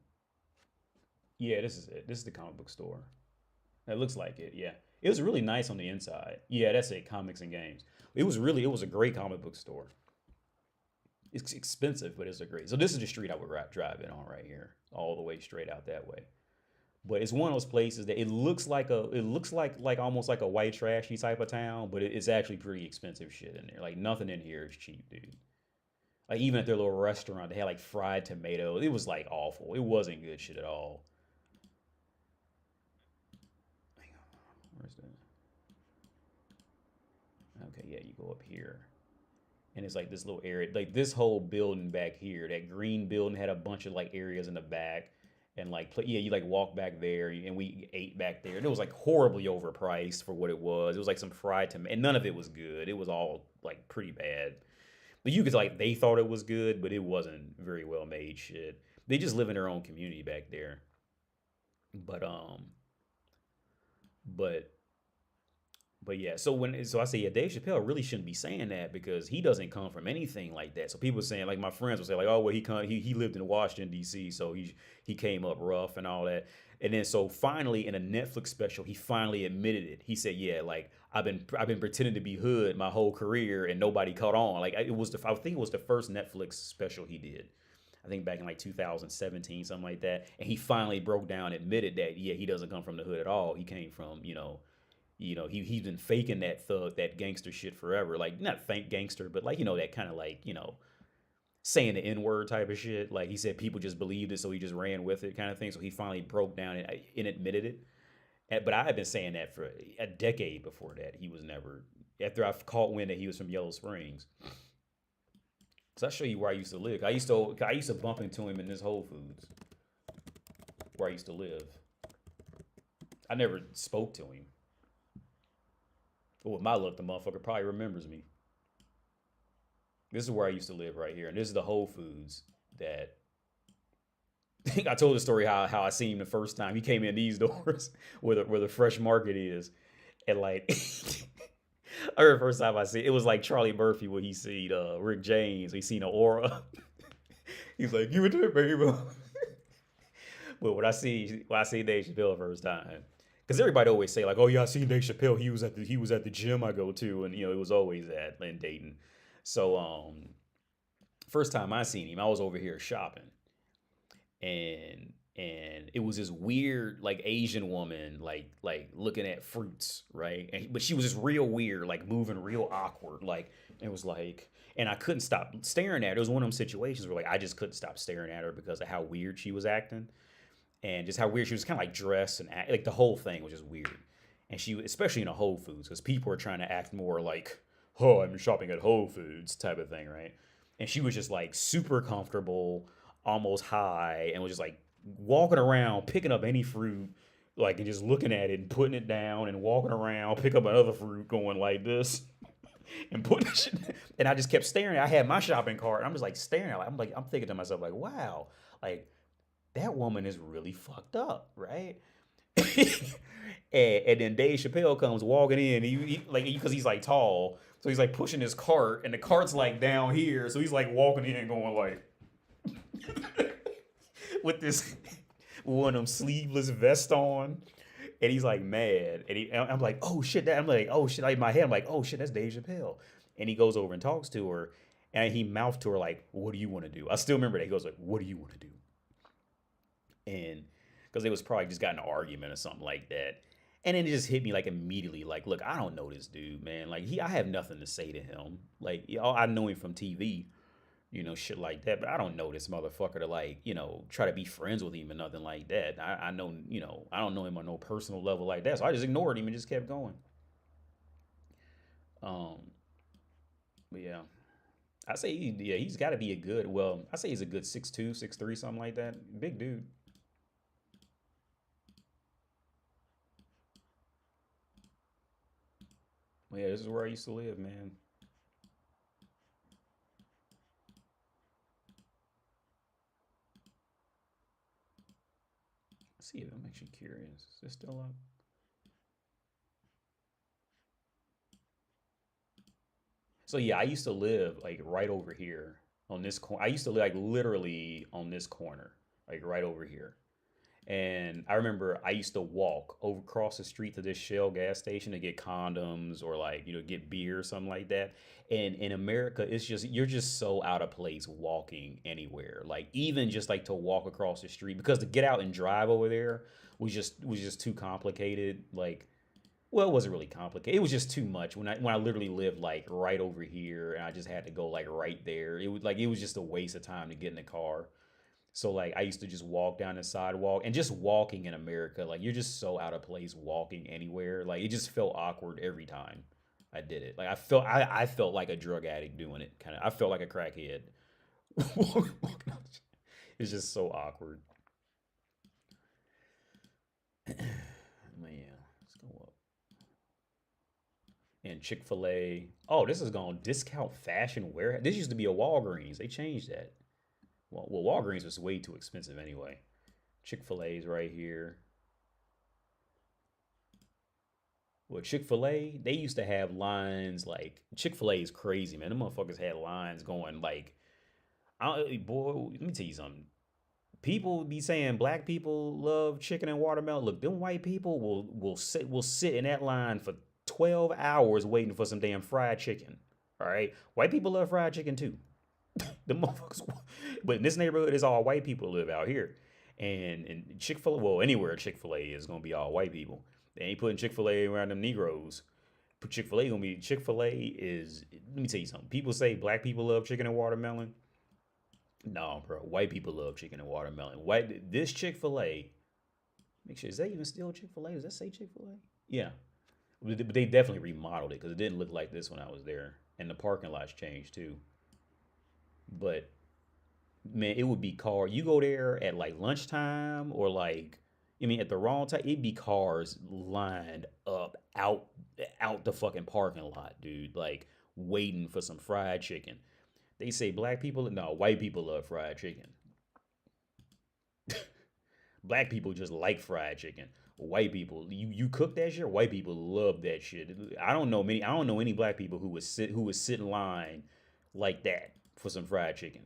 Yeah, this is it. This is the comic book store. It looks like it, yeah. It was really nice on the inside. Yeah, that's it, comics and games. It was a great comic book store. It's expensive, but it's a great. So this is the street I would drive in on right here, all the way straight out that way. But it's one of those places that it looks like almost like a white trashy type of town, but it's actually pretty expensive shit in there. Like nothing in here is cheap, dude. Like even at their little restaurant, they had like fried tomatoes. It was like awful. It wasn't good shit at all. Hang on, where's that? Okay, yeah, you go up here. And it's like this little area, like this whole building back here, that green building had a bunch of like areas in the back. And like, yeah, you like walk back there and we ate back there. And it was like horribly overpriced for what it was. It was like some fried tomato, and none of it was good. It was all like pretty bad. But you could like, they thought it was good, but it wasn't very well made shit. They just live in their own community back there. But But yeah, so I say, yeah, Dave Chappelle really shouldn't be saying that because he doesn't come from anything like that. So people saying, like my friends will say, like, oh well, he lived in Washington D.C., so he came up rough and all that. And then so finally in a Netflix special, he finally admitted it. He said, yeah, like I've been pretending to be hood my whole career and nobody caught on. Like I think it was the first Netflix special he did. I think back in like 2017, something like that. And he finally broke down and admitted that, yeah, he doesn't come from the hood at all. He came from, he's been faking that thug, that gangster shit forever. Like not fake gangster, but like, that kind of like, saying the N-word type of shit. Like he said people just believed it, so he just ran with it kind of thing. So he finally broke down and admitted it. But I had been saying that for a decade before that. He was never, after I caught wind that he was from Yellow Springs. So I'll show you where I used to live. I used to bump into him in this Whole Foods where I used to live. I never spoke to him. But with my luck, the motherfucker probably remembers me. This is where I used to live right here. And this is the Whole Foods that I told the story how I seen him the first time. He came in these doors where the fresh market is. And like I heard the first time I see it was like Charlie Murphy when he seen Rick James. He seen an aura. He's like, you were there, baby. But when I see Dave Chappelle the first time, because everybody always say like, oh yeah, I seen Dave Chappelle. He was at the gym I go to, and it was always in Dayton. So first time I seen him, I was over here shopping, and it was this weird like Asian woman like looking at fruits, right? But she was just real weird, like moving real awkward, like it was like, and I couldn't stop staring at her. It was one of them situations where like I just couldn't stop staring at her because of how weird she was acting. And just how weird she was, kind of like dressed and like the whole thing was just weird. And she, especially in a Whole Foods, because people are trying to act more like, oh, I'm shopping at Whole Foods type of thing, right? And she was just like super comfortable, almost high, and was just like walking around, picking up any fruit, like and just looking at it and putting it down and walking around, pick up another fruit, going like this. And putting shit, and I just kept staring. I had my shopping cart. And I'm just like staring at it. I'm thinking to myself like, wow, like that woman is really fucked up, right? and then Dave Chappelle comes walking in, he like because he's like tall, so he's like pushing his cart, and the cart's like down here, so he's like walking in, going like with this one of them sleeveless vest on, and he's like mad, and I'm like, oh shit, like in my head, I'm like, oh shit, that's Dave Chappelle, and he goes over and talks to her, and he mouthed to her like, what do you want to do? I still remember that. He goes like, what do you want to do? And because they was probably just got in an argument or something like that. And then it just hit me like immediately, like, look, I don't know this dude, man. Like I have nothing to say to him. Like, I know him from TV, shit like that. But I don't know this motherfucker to like, try to be friends with him or nothing like that. I know, I don't know him on no personal level like that. So I just ignored him and just kept going. But yeah, I say, he's got to be I say he's a good 6'2", 6'3", something like that. Big dude. Oh, yeah, this is where I used to live, man. Let's see, I'm actually curious. Is this still up? So yeah, I used to live like right over here on this corner. I used to live like literally on this corner, like right over here. And I remember I used to walk over across the street to this Shell gas station to get condoms or like, get beer or something like that. And in America, it's just you're just so out of place walking anywhere. Like even just like to walk across the street because to get out and drive over there was just too complicated. Like well, it wasn't really complicated. It was just too much when I literally lived like right over here and I just had to go like right there. It was just a waste of time to get in the car. So like I used to just walk down the sidewalk and just walking in America, like you're just so out of place walking anywhere. Like it just felt awkward every time I did it. Like I felt like a drug addict doing it. Kind of I felt like a crackhead. It's just so awkward. Man, let's go up. And Chick-fil-A. Oh, this is going discount fashion warehouse. This used to be a Walgreens. They changed that. Well, Walgreens was way too expensive anyway. Chick-fil-A's right here. Well, Chick-fil-A, they used to have lines like Chick-fil-A is crazy, man. The motherfuckers had lines going like, boy, let me tell you something. People be saying black people love chicken and watermelon. Look, them white people will sit in that line for 12 hours waiting for some damn fried chicken. All right, white people love fried chicken too. The motherfuckers, but in this neighborhood, it's all white people live out here, and Chick Fil A, well, anywhere Chick Fil A is gonna be all white people. They ain't putting Chick Fil A around them Negroes. Put Chick Fil A is. Let me tell you something. People say black people love chicken and watermelon. No, bro, white people love chicken and watermelon. This Chick Fil A. Make sure is that even still Chick Fil A? Does that say Chick Fil A? Yeah, but they definitely remodeled it because it didn't look like this when I was there, and the parking lots changed too. But man, it would be car. You go there at like lunchtime or like, I mean, at the wrong time, it'd be cars lined up out the fucking parking lot, dude. Like waiting for some fried chicken. They say black people, no, white people love fried chicken. Black people just like fried chicken. White people, you cook that shit. White people love that shit. I don't know any black people who would sit in line like that for some fried chicken.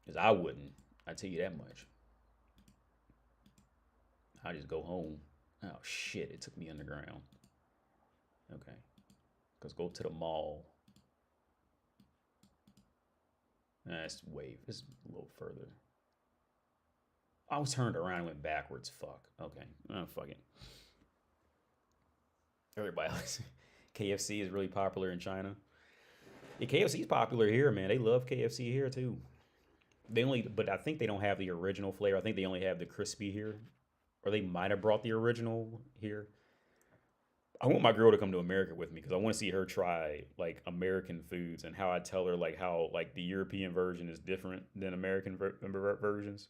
Cause I wouldn't. I tell you that much. I just go home. Oh shit! It took me underground. Okay, cause go to the mall. That's wave. It's a little further. I was turned around and went backwards. Fuck. Okay. Oh, fuck it. Everybody likes KFC is really popular in China. Yeah, KFC is popular here, man. They love KFC here too. But I think they don't have the original flavor. I think they only have the crispy here, or they might have brought the original here. I want my girl to come to America with me because I want to see her try like American foods and how I tell her like how like the European version is different than American versions.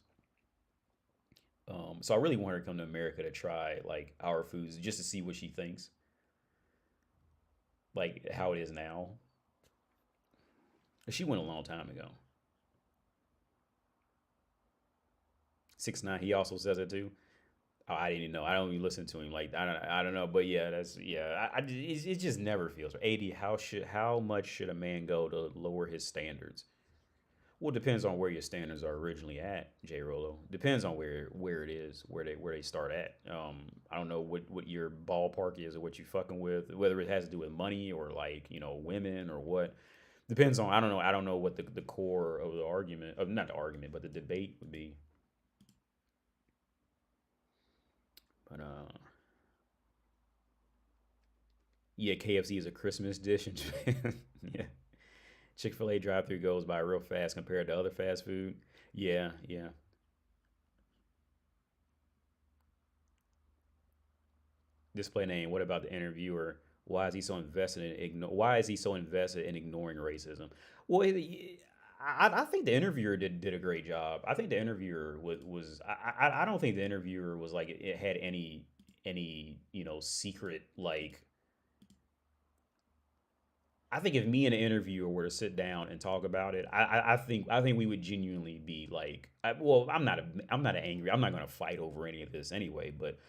So I really want her to come to America to try like our foods just to see what she thinks, like how it is now. She went a long time ago. 6ix9ine, he also says it too. Oh, I didn't even know. I don't even listen to him. Like I don't know. But yeah, that's yeah. It just never feels right. 80. How much should a man go to lower his standards? Well, it depends on where your standards are originally at, J Rolo. Depends on where it is, where they start at. I don't know what your ballpark is or what you fucking with, whether it has to do with money or like women or what. Depends on I don't know what the core of the argument of not the argument but the debate would be. But yeah, KFC is a Christmas dish in Japan. Yeah. Chick-fil-A drive-through goes by real fast compared to other fast food. Yeah, yeah. Display name. What about the interviewer? Why is he so invested in ignoring racism? Well, I think the interviewer did a great job. I think the interviewer was I don't think the interviewer was like it had any secret, like, I think if me and an interviewer were to sit down and talk about it, I think we would genuinely be like, I'm not angry. I'm not going to fight over any of this anyway. But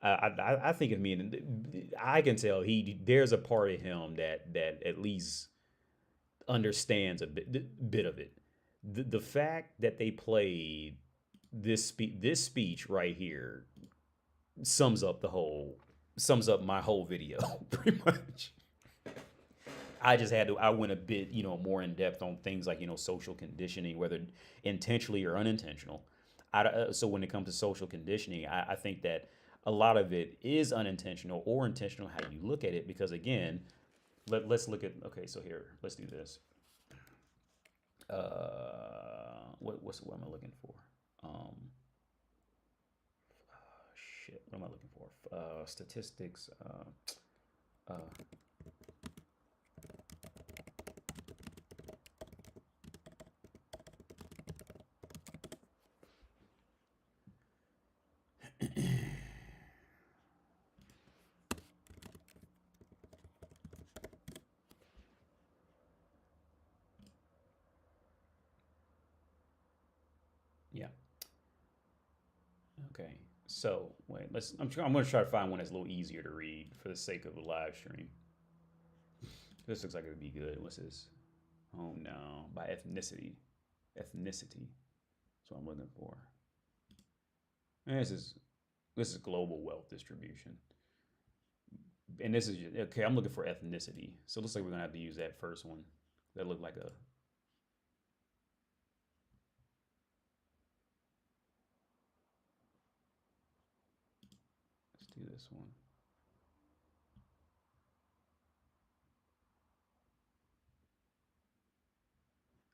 I think if me and I can tell there's a part of him that at least understands a bit of it. The fact that they played this speech right here sums up my whole video pretty much. I went a bit, more in depth on things like, social conditioning, whether intentionally or unintentional. So when it comes to social conditioning, I think that a lot of it is unintentional or intentional, how you look at it, because again, let's look at, okay, so here, let's do this. What am I looking for? Shit, what am I looking for? Statistics, yeah. Okay. So wait, I'm going to try to find one that's a little easier to read for the sake of the live stream. This looks like it would be good. What's this? Oh no, by ethnicity. Ethnicity. That's what I'm looking for. And this is global wealth distribution. And this is okay. I'm looking for ethnicity. So it looks like we're gonna have to use that first one. That looked like a. Let's do this one.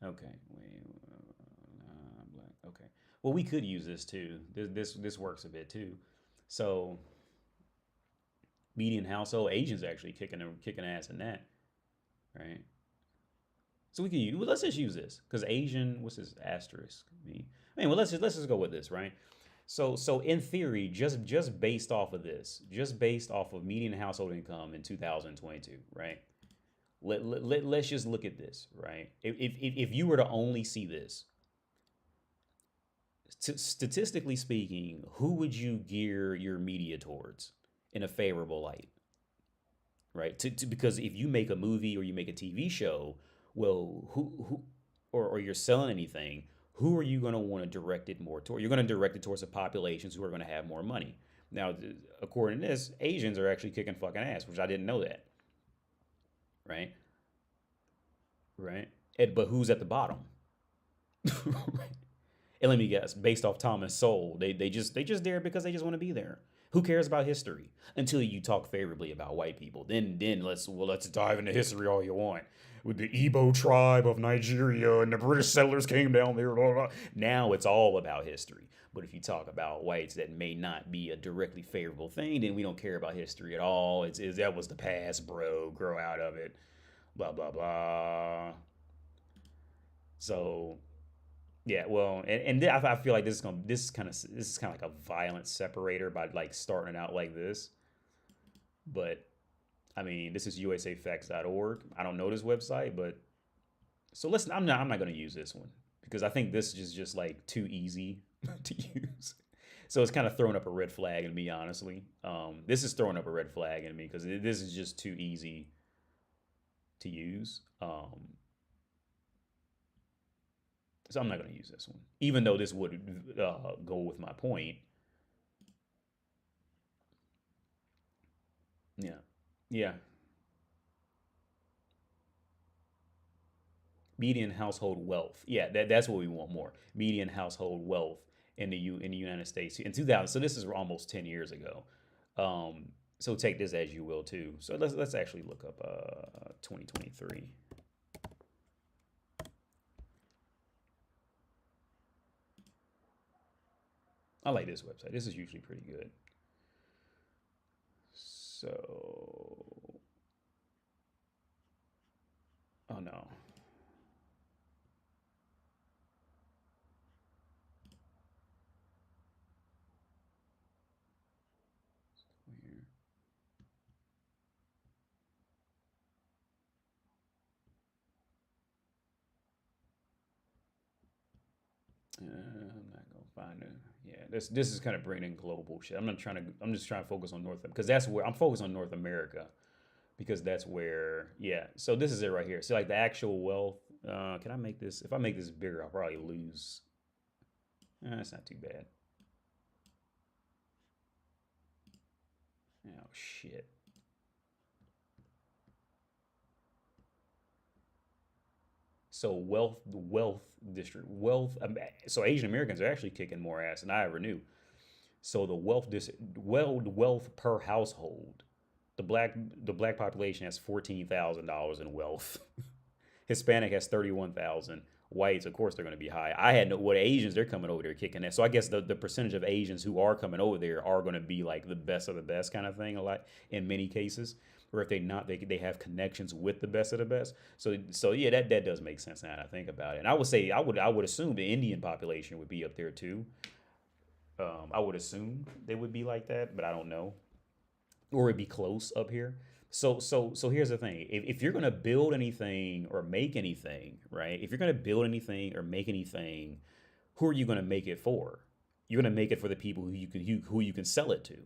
Okay, wait, black. Okay, well, we could use this too. This works a bit too. So, median household, Asians actually kicking ass in that, right? So we can use. Well, let's just use this because Asian. What's this asterisk? Well, let's just go with this, right? So in theory, just based off of this, just based off of median household income in 2022, right? Let's just look at this, right? If you were to only see this, statistically speaking, who would you gear your media towards in a favorable light, right? Because if you make a movie or you make a TV show, well, or you're selling anything, who are you going to want to direct it more toward? You're going to direct it towards the populations who are going to have more money. Now, according to this, Asians are actually kicking fucking ass, which I didn't know that. Right? Right? But who's at the bottom? And let me guess, based off Thomas Sowell, they just there because they just want to be there. Who cares about history until you talk favorably about white people? Then let's dive into history all you want. With the Igbo tribe of Nigeria and the British settlers came down there. Blah, blah. Now it's all about history. But if you talk about whites that may not be a directly favorable thing, then we don't care about history at all. That was the past, bro. Grow out of it. Blah blah blah. So, yeah. Well, and I feel like this is kind of like a violent separator by like starting out like this. But I mean, this is usafacts.org. I don't know this website, but so listen, I'm not going to use this one because I think this is just like too easy to use. So it's kind of throwing up a red flag in me, honestly. This is throwing up a red flag in me because this is just too easy to use. So I'm not going to use this one, even though this would go with my point. Yeah. Yeah. Median household wealth. Yeah, that's what we want more. Median household wealth in the United States in 2000. So this is almost 10 years ago. So take this as you will too. So let's actually look up 2023. I like this website. This is usually pretty good. So, oh no. I'm not gonna find it. Yeah, this is kind of bringing in global shit. I'm just trying to focus on because that's where I'm focused on North America because that's where yeah. So this is it right here. So like the actual wealth. Can I make this? If I make this bigger, I'll probably lose. That's not too bad. Oh shit. So wealth district, wealth. So Asian Americans are actually kicking more ass than I ever knew. So the wealth per household, the black population has $14,000 in wealth. Hispanic has 31,000. Whites, of course, they're going to be high. I had no what Asians they're coming over there kicking that. So I guess the percentage of Asians who are coming over there are going to be like the best of the best kind of thing. A lot in many cases, or if they not, they have connections with the best of the best. So yeah, that does make sense now that I think about it. And I would say I would assume the Indian population would be up there too. I would assume they would be like that, but I don't know, or it'd be close up here. So here's the thing: if you're gonna build anything or make anything, right? If you're gonna build anything or make anything, who are you gonna make it for? You're gonna make it for the people who you can sell it to.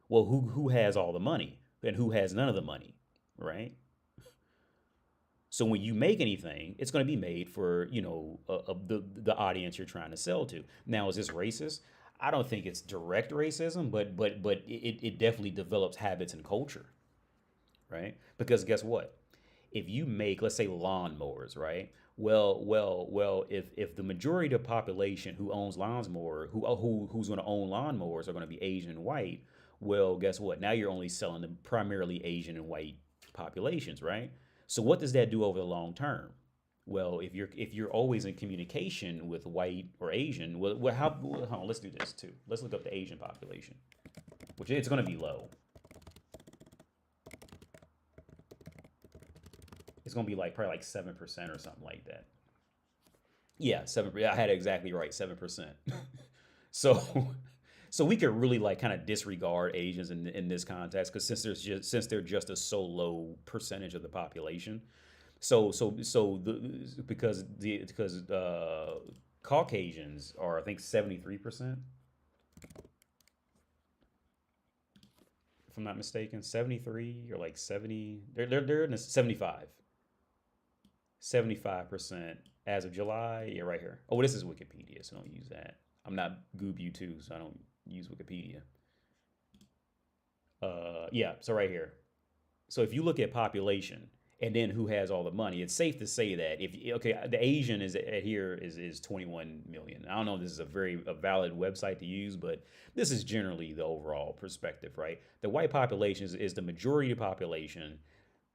Well, who has all the money and who has none of the money, right? So when you make anything, it's going to be made for the audience you're trying to sell to. Now, is this racist? I don't think it's direct racism, but it definitely develops habits and culture, right? Because guess what? If you make, let's say, lawnmowers, right? Well, if the majority of the population who owns lawnmowers, who's going to own lawnmowers are going to be Asian and white, well, guess what? Now you're only selling to primarily Asian and white populations, right? So what does that do over the long term? Well, if you're always in communication with white or Asian, hold on, let's do this too. Let's look up the Asian population, which it's going to be low. It's going to be probably 7% or something like that. Yeah, 7%. I had it exactly right, 7%. So we could really kind of disregard Asians in this context because since they're just a so low percentage of the population. Because Caucasians are I think 73%, if I'm not mistaken, 73 or 70. They're in the 75% as of July. Yeah, right here. Oh, this is Wikipedia, so don't use that. I'm not GoobU2, so I don't use Wikipedia. Yeah, so right here. So if you look at population and then who has all the money, it's safe to say that the Asian is 21 million. I don't know if this is a valid website to use, but this is generally the overall perspective, right? The white population is the majority of the population,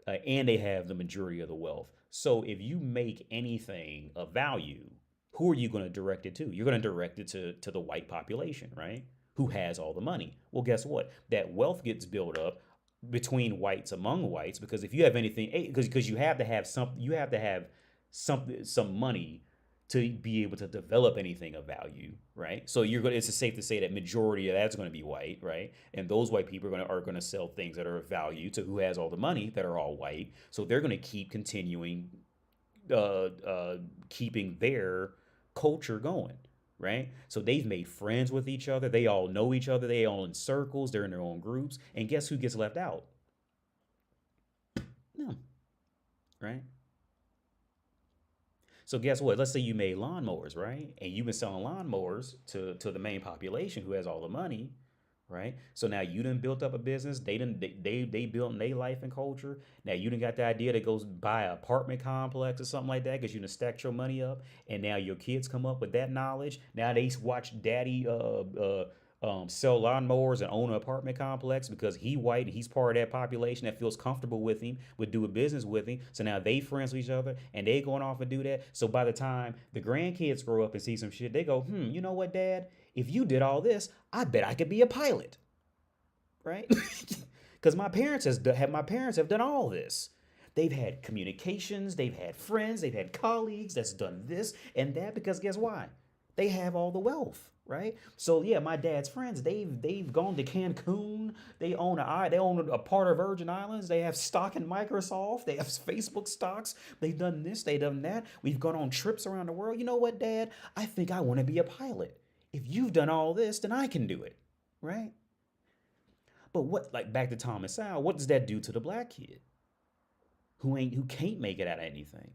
and they have the majority of the wealth. So if you make anything of value, who are you going to direct it to? You're going to direct it to the white population, right? Who has all the money. Well, guess what? That wealth gets built up between whites among whites because if you have anything, because you have to have some money to be able to develop anything of value, right? So it's safe to say that majority of that's going to be white, right? And those white people are going to sell things that are of value to who has all the money that are all white. So they're going to keep continuing keeping their culture going, right? So they've made friends with each other. They all know each other. They all in circles. They're in their own groups. And guess who gets left out? No, right? So guess what? Let's say you made lawnmowers, right? And you've been selling lawnmowers to the main population who has all the money, right? So now you done built up a business. They built in their life and culture. Now you done got the idea to go buy an apartment complex or something like that because you done stacked your money up. And now your kids come up with that knowledge. Now they watch daddy sell lawnmowers and own an apartment complex because he white and he's part of that population that feels comfortable with him, would do a business with him. So now they friends with each other and they going off and do that. So by the time the grandkids grow up and see some shit, they go, you know what, Dad? If you did all this, I bet I could be a pilot, right? Because my parents have done all this. They've had communications, they've had friends, they've had colleagues that's done this and that because guess why? They have all the wealth, right? So yeah, my dad's friends, they've gone to Cancun. They own a part of Virgin Islands. They have stock in Microsoft. They have Facebook stocks. They've done this. They've done that. We've gone on trips around the world. You know what, Dad? I think I want to be a pilot. If you've done all this, then I can do it, right? But what, like back to Thomas Sowell, what does that do to the black kid who can't make it out of anything?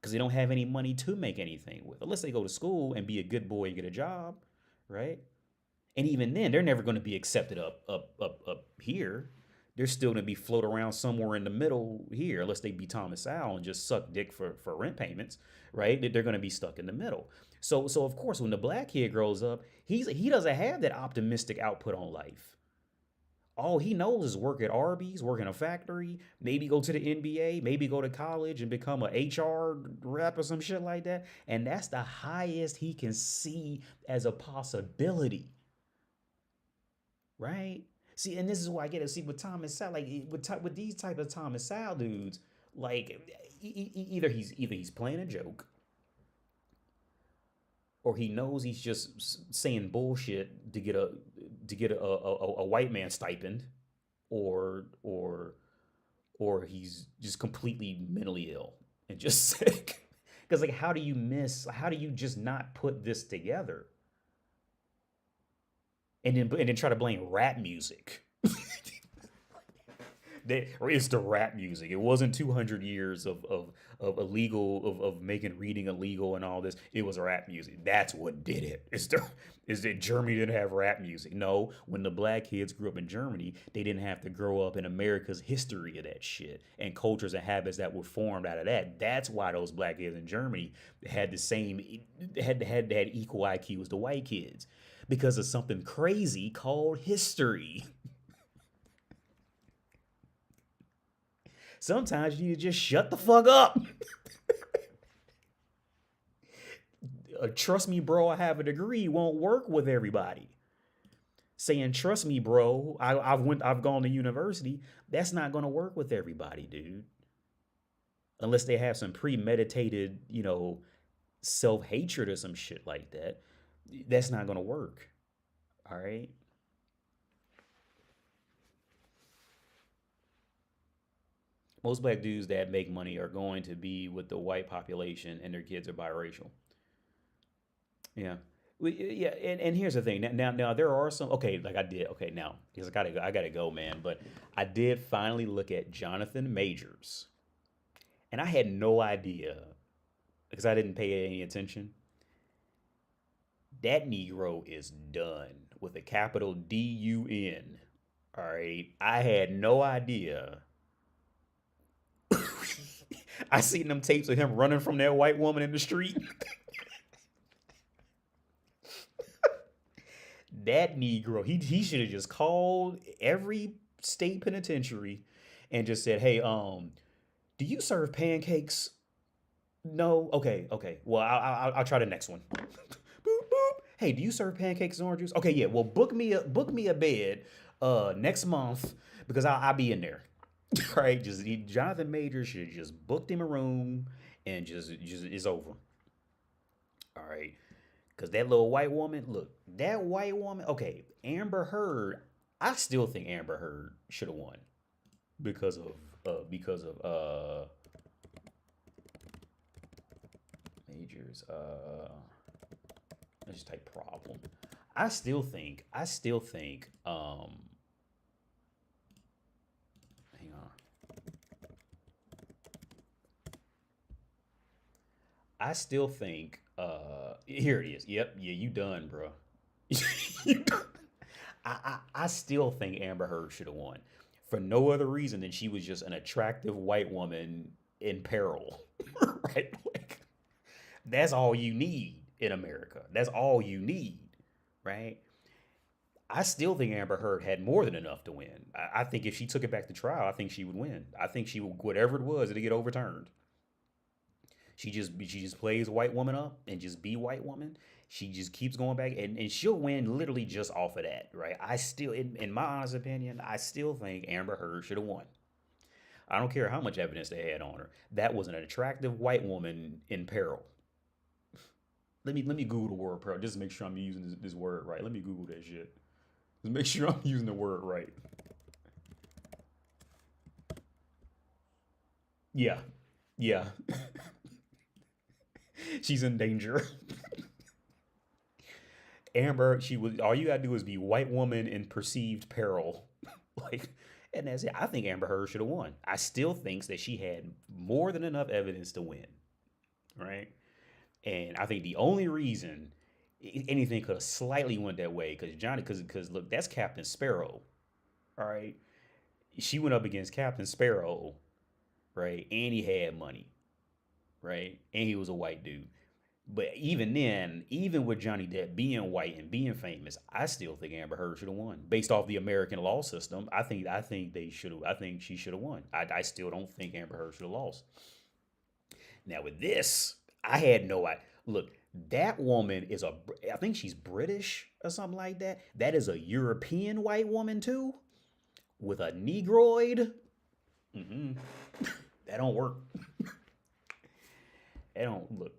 Because they don't have any money to make anything with, unless they go to school and be a good boy and get a job, right? And even then, they're never going to be accepted up here. They're still going to be float around somewhere in the middle here, unless they be Thomas Sowell and just suck dick for rent payments, right? They're going to be stuck in the middle. So of course, when the black kid grows up, he doesn't have that optimistic output on life. All he knows is work at Arby's, work in a factory, maybe go to the NBA, maybe go to college and become a HR rep or some shit like that. And that's the highest he can see as a possibility. Right? See, and this is why I get to see with Thomas Sowell, like with these type of Thomas Sowell dudes, like either he's playing a joke, or he knows he's just saying bullshit to get a white man stipend, or he's just completely mentally ill and just sick. Because like, how do you just not put this together? And then try to blame rap music. Or it's the rap music. It wasn't 200 years of illegal of making reading illegal and all this. It was rap music. That's what did it. Is that Germany didn't have rap music? No, when the black kids grew up in Germany, they didn't have to grow up in America's history of that shit and cultures and habits that were formed out of that. That's why those black kids in Germany had equal IQ as the white kids, because of something crazy called history. Sometimes you need to just shut the fuck up. Trust me, bro, I have a degree won't work with everybody. Saying trust me, bro, I've gone to university, that's not gonna work with everybody, dude. Unless they have some premeditated, self-hatred or some shit like that. That's not gonna work. All right. Most black dudes that make money are going to be with the white population, and their kids are biracial. Yeah. Yeah, and here's the thing. Now there are some, okay, like I did, okay, now, because I gotta go, man. But I did finally look at Jonathan Majors. And I had no idea, because I didn't pay any attention. That Negro is done with a capital D-U-N. All right. I had no idea. I seen them tapes of him running from that white woman in the street. That Negro, he should have just called every state penitentiary and just said, "Hey, do you serve pancakes? No, okay. Well, I'll try the next one. Boop, boop. Hey, do you serve pancakes and orange juice? Okay, yeah. Well, book me a bed, next month, because I'll be in there." Right? Jonathan Majors should have just booked him a room and just it's over. All right. Because that little white woman, look, that white woman, okay, Amber Heard, I still think Amber Heard should have won because of Majors, let's just type problem. I still think, hang on. I still think, here it is. Yep, yeah, you done, bro. You done. I still think Amber Heard should have won for no other reason than she was just an attractive white woman in peril, right? Like, that's all you need in America. That's all you need, right? I still think Amber Heard had more than enough to win. I think if she took it back to trial, I think she would win. I think she would, whatever it was, it'd get overturned. She just plays white woman up and just be white woman. She just keeps going back and she'll win literally just off of that, right? I still, in my honest opinion, I still think Amber Heard should have won. I don't care how much evidence they had on her. That was an attractive white woman in peril. Let me Google the word pearl just to make sure I'm using this word right. Let me Google that shit. Just make sure I'm using the word right. Yeah. Yeah. She's in danger. Amber, she was all you gotta do is be white woman in perceived peril. Like, and that's it. I think Amber Heard should have won. I still think that she had more than enough evidence to win. Right? And I think the only reason anything could have slightly went that way, because look, that's Captain Sparrow. All right. She went up against Captain Sparrow, right? And he had money, right? And he was a white dude. But even then, even with Johnny Depp being white and being famous, I still think Amber Heard should have won. Based off the American law system, I think they should have. I think she should have won. I still don't think Amber Heard should have lost. Now with this, I had no idea. Look, that woman is I think she's British or something like that. That is a European white woman too, with a negroid. That don't work. That don't look.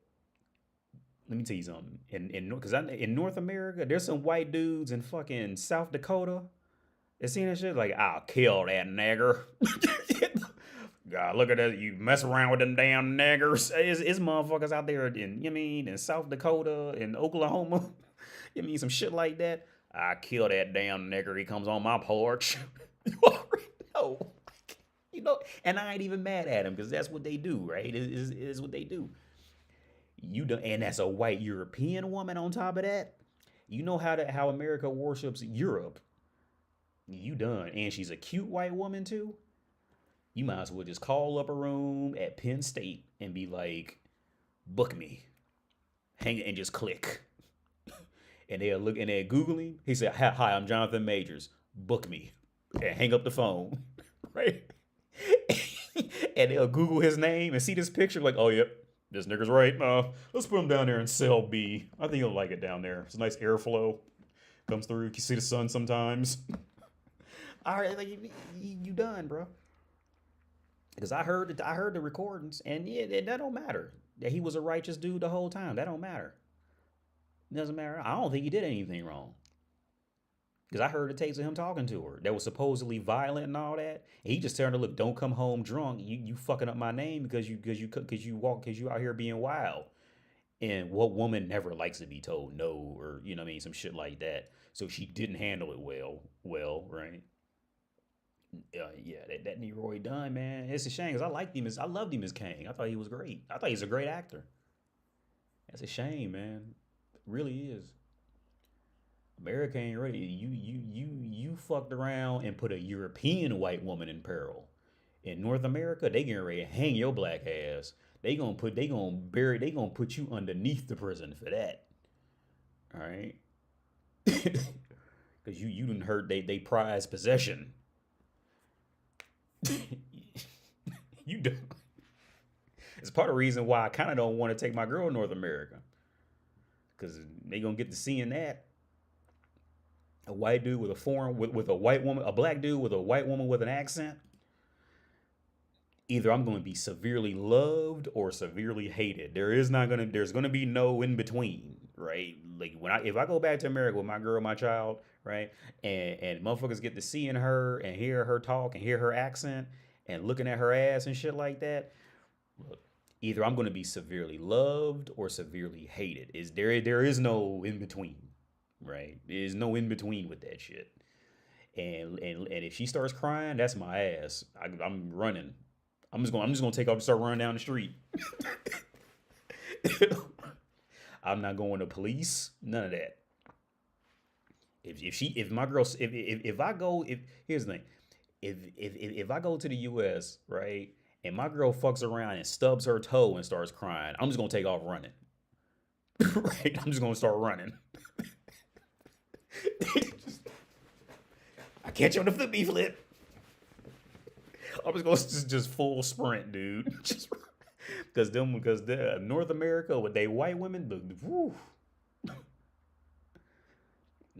Let me tell you something. In North America, there's some white dudes in fucking South Dakota. They seen that shit like, I'll kill that nigger. God, look at that. You mess around with them damn niggers. It's motherfuckers out there in South Dakota, in Oklahoma. Some shit like that. I kill that damn nigger. He comes on my porch. You already know. And I ain't even mad at him because that's what they do, right? It is what they do. And that's a white European woman on top of that. You know how America worships Europe. You done. And she's a cute white woman too. You might as well just call up a room at Penn State and be like, book me. Hang it and just click. And they'll look and they'll Google him. He said, hi, I'm Jonathan Majors. Book me. And hang up the phone. Right? And they'll Google his name and see this picture like, oh, yep, this nigger's right. Let's put him down there in cell B. I think he'll like it down there. It's a nice airflow. Comes through. You can see the sun sometimes. All right, like, you done, bro. Because I heard the recordings, and yeah, that don't matter. That he was a righteous dude the whole time. That don't matter. It doesn't matter. I don't think he did anything wrong. Because I heard the tapes of him talking to her that was supposedly violent and all that. And he just telling her, look, don't come home drunk. You fucking up my name because you out here being wild. And what woman never likes to be told no, or some shit like that. So she didn't handle it well, right? Yeah, that Leroy Dunn, man, it's a shame because I loved him as Kang. I thought he was great. I thought he's a great actor. That's a shame, man. It really is. America ain't ready. You fucked around and put a European white woman in peril. In North America, they getting ready to hang your black ass. They gonna put you underneath the prison for that. All right, because you didn't hurt they prized possession. You do. It's part of the reason why I kind of don't want to take my girl to North America, because they gonna get to seeing that. A white dude with with a white woman, a black dude with a white woman with an accent. Either I'm going to be severely loved or severely hated. There's going to be no in between, right? Like if I go back to America with my girl, my child, right, and motherfuckers get to seeing her and hear her talk and hear her accent and looking at her ass and shit like that. Look, either I'm going to be severely loved or severely hated. There is no in between. Right, there's no in between with that shit, and if she starts crying, that's my ass. I'm running. I'm just gonna take off and start running down the street. I'm not going to police. None of that. Here's the thing, if I go to the U.S. right, and my girl fucks around and stubs her toe and starts crying, I'm just gonna take off running. Right, I'm just gonna start running. I catch you on the flippy flip. I'm just gonna just full sprint, dude. Just because North America with they white women,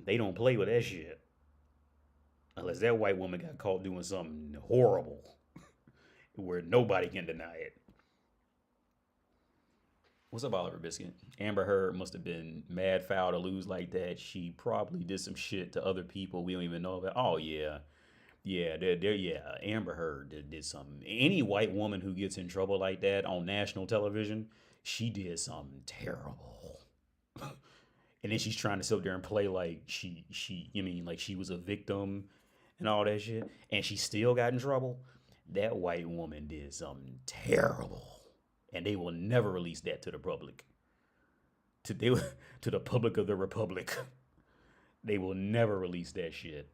they don't play with that shit unless that white woman got caught doing something horrible where nobody can deny it. What's up, Oliver Biscuit? Amber Heard must have been mad foul to lose like that. She probably did some shit to other people we don't even know about. Oh yeah, yeah, yeah. Amber Heard did something. Any white woman who gets in trouble like that on national television, she did something terrible. And then she's trying to sit there and play like like she was a victim and all that shit, and she still got in trouble. That white woman did something terrible, and they will never release that to the public. To the public of the republic, they will never release that shit.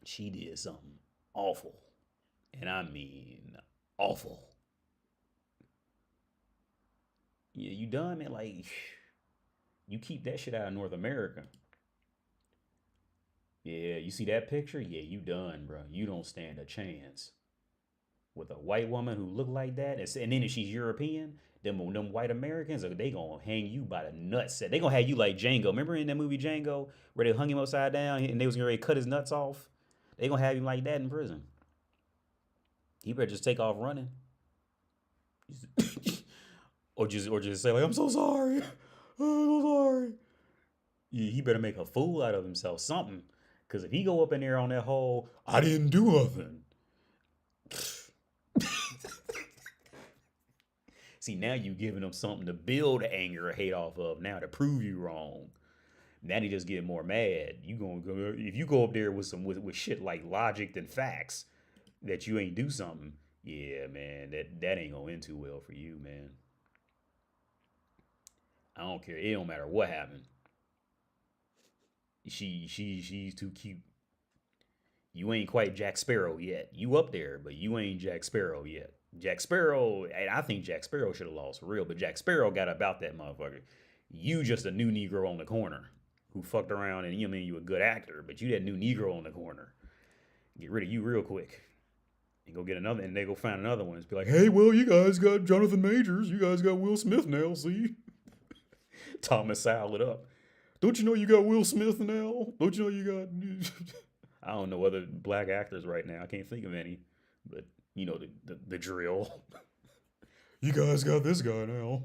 She did something awful, and I mean awful. Yeah, you done, man? Like, you keep that shit out of North America. Yeah, you see that picture? Yeah, you done, bro. You don't stand a chance with a white woman who look like that. And then if she's European, them white Americans, they gonna hang you by the nuts. They gonna have you like Django. Remember in that movie Django where they hung him upside down and they was gonna cut his nuts off? They gonna have you like that in prison. He better just take off running. or just say like, I'm so sorry. I'm so sorry. Yeah, he better make a fool out of himself, something. Because if he go up in there on that whole, I didn't do nothing. See, now you giving him something to build anger or hate off of, now to prove you wrong. Now he just get more mad. You gonna go if you go up there with with shit like logic and facts that you ain't do something. Yeah, man, that ain't gonna end too well for you, man. I don't care. It don't matter what happened. She's too cute. You ain't quite Jack Sparrow yet. You up there, but you ain't Jack Sparrow yet. Jack Sparrow, and I think Jack Sparrow should have lost for real, but Jack Sparrow got about that motherfucker. You just a new Negro on the corner who fucked around, and you a good actor, but you that new Negro on the corner. Get rid of you real quick. And go get another, and they go find another one. It's be like, hey, well, you guys got Jonathan Majors. You guys got Will Smith now, see? Thomas Sowell it up. Don't you know you got Will Smith now? Don't you know you got... I don't know other black actors right now. I can't think of any. But, you know, the drill. You guys got this guy now.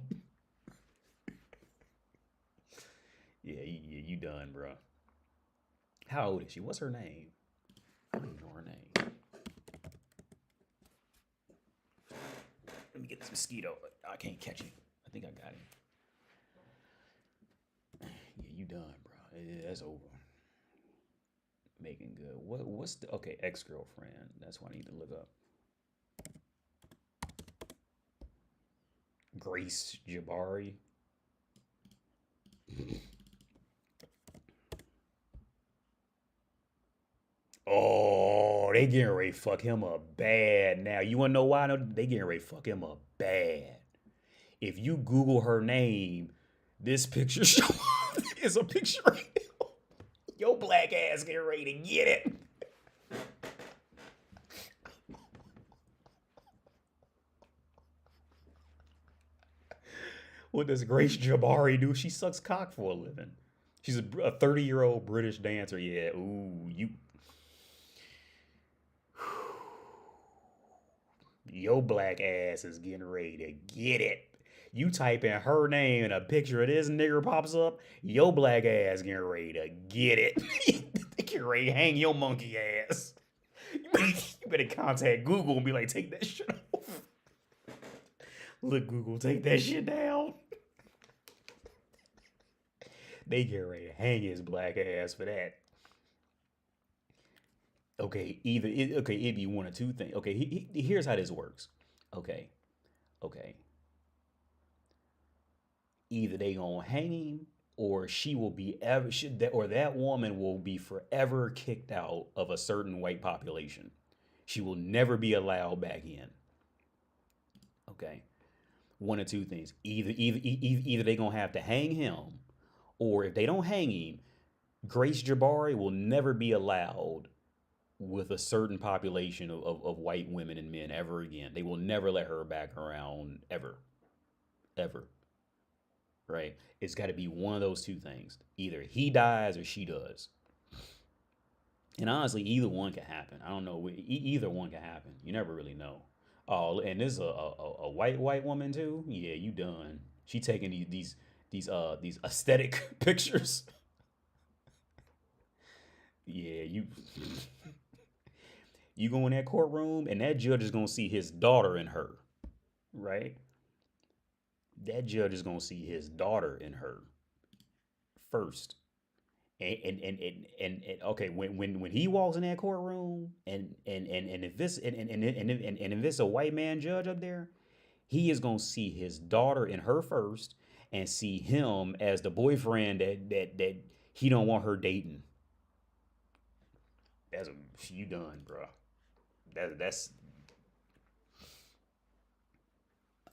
Yeah, you done, bro. How old is she? What's her name? I don't even know her name. Let me get this mosquito. I can't catch it. I think I got it. Yeah, you done, bro. That's over. Making good. What's the ex-girlfriend? That's what I need to look up. Grace Jabari. Oh, they getting ready to fuck him up bad now. You wanna know why? They getting ready to fuck him up bad. If you Google her name, this picture is a picture of him. Your black ass getting ready to get it. What does Grace Jabari do? She sucks cock for a living. She's a 30-year-old British dancer. Yeah, ooh, your black ass is getting ready to get it. You type in her name and a picture of this nigger pops up, your black ass getting ready to get it. They get ready to hang your monkey ass. You better contact Google and be like, take that shit off. Look, Google, take that shit down. They get ready to hang his black ass for that. Okay, it'd be one of two things. Okay, here's how this works. Okay. Either they gonna hang him, or that woman will be forever kicked out of a certain white population. She will never be allowed back in. Okay, one of two things. Either they gonna have to hang him, or if they don't hang him, Grace Jabari will never be allowed with a certain population of white women and men ever again. They will never let her back around ever. Right? It's got to be one of those two things. Either he dies or she does. And honestly, either one can happen. I don't know. Either one can happen. You never really know. Oh, and this is a white woman too. Yeah, you done. She taking these aesthetic pictures. Yeah, you go in that courtroom and that judge is gonna see his daughter in her, right? That judge is gonna see his daughter in her first. And okay, when he walks in that courtroom and if this and if it's a white man judge up there, he is gonna see his daughter in her first and see him as the boyfriend that he don't want her dating. That's you done, bro. That's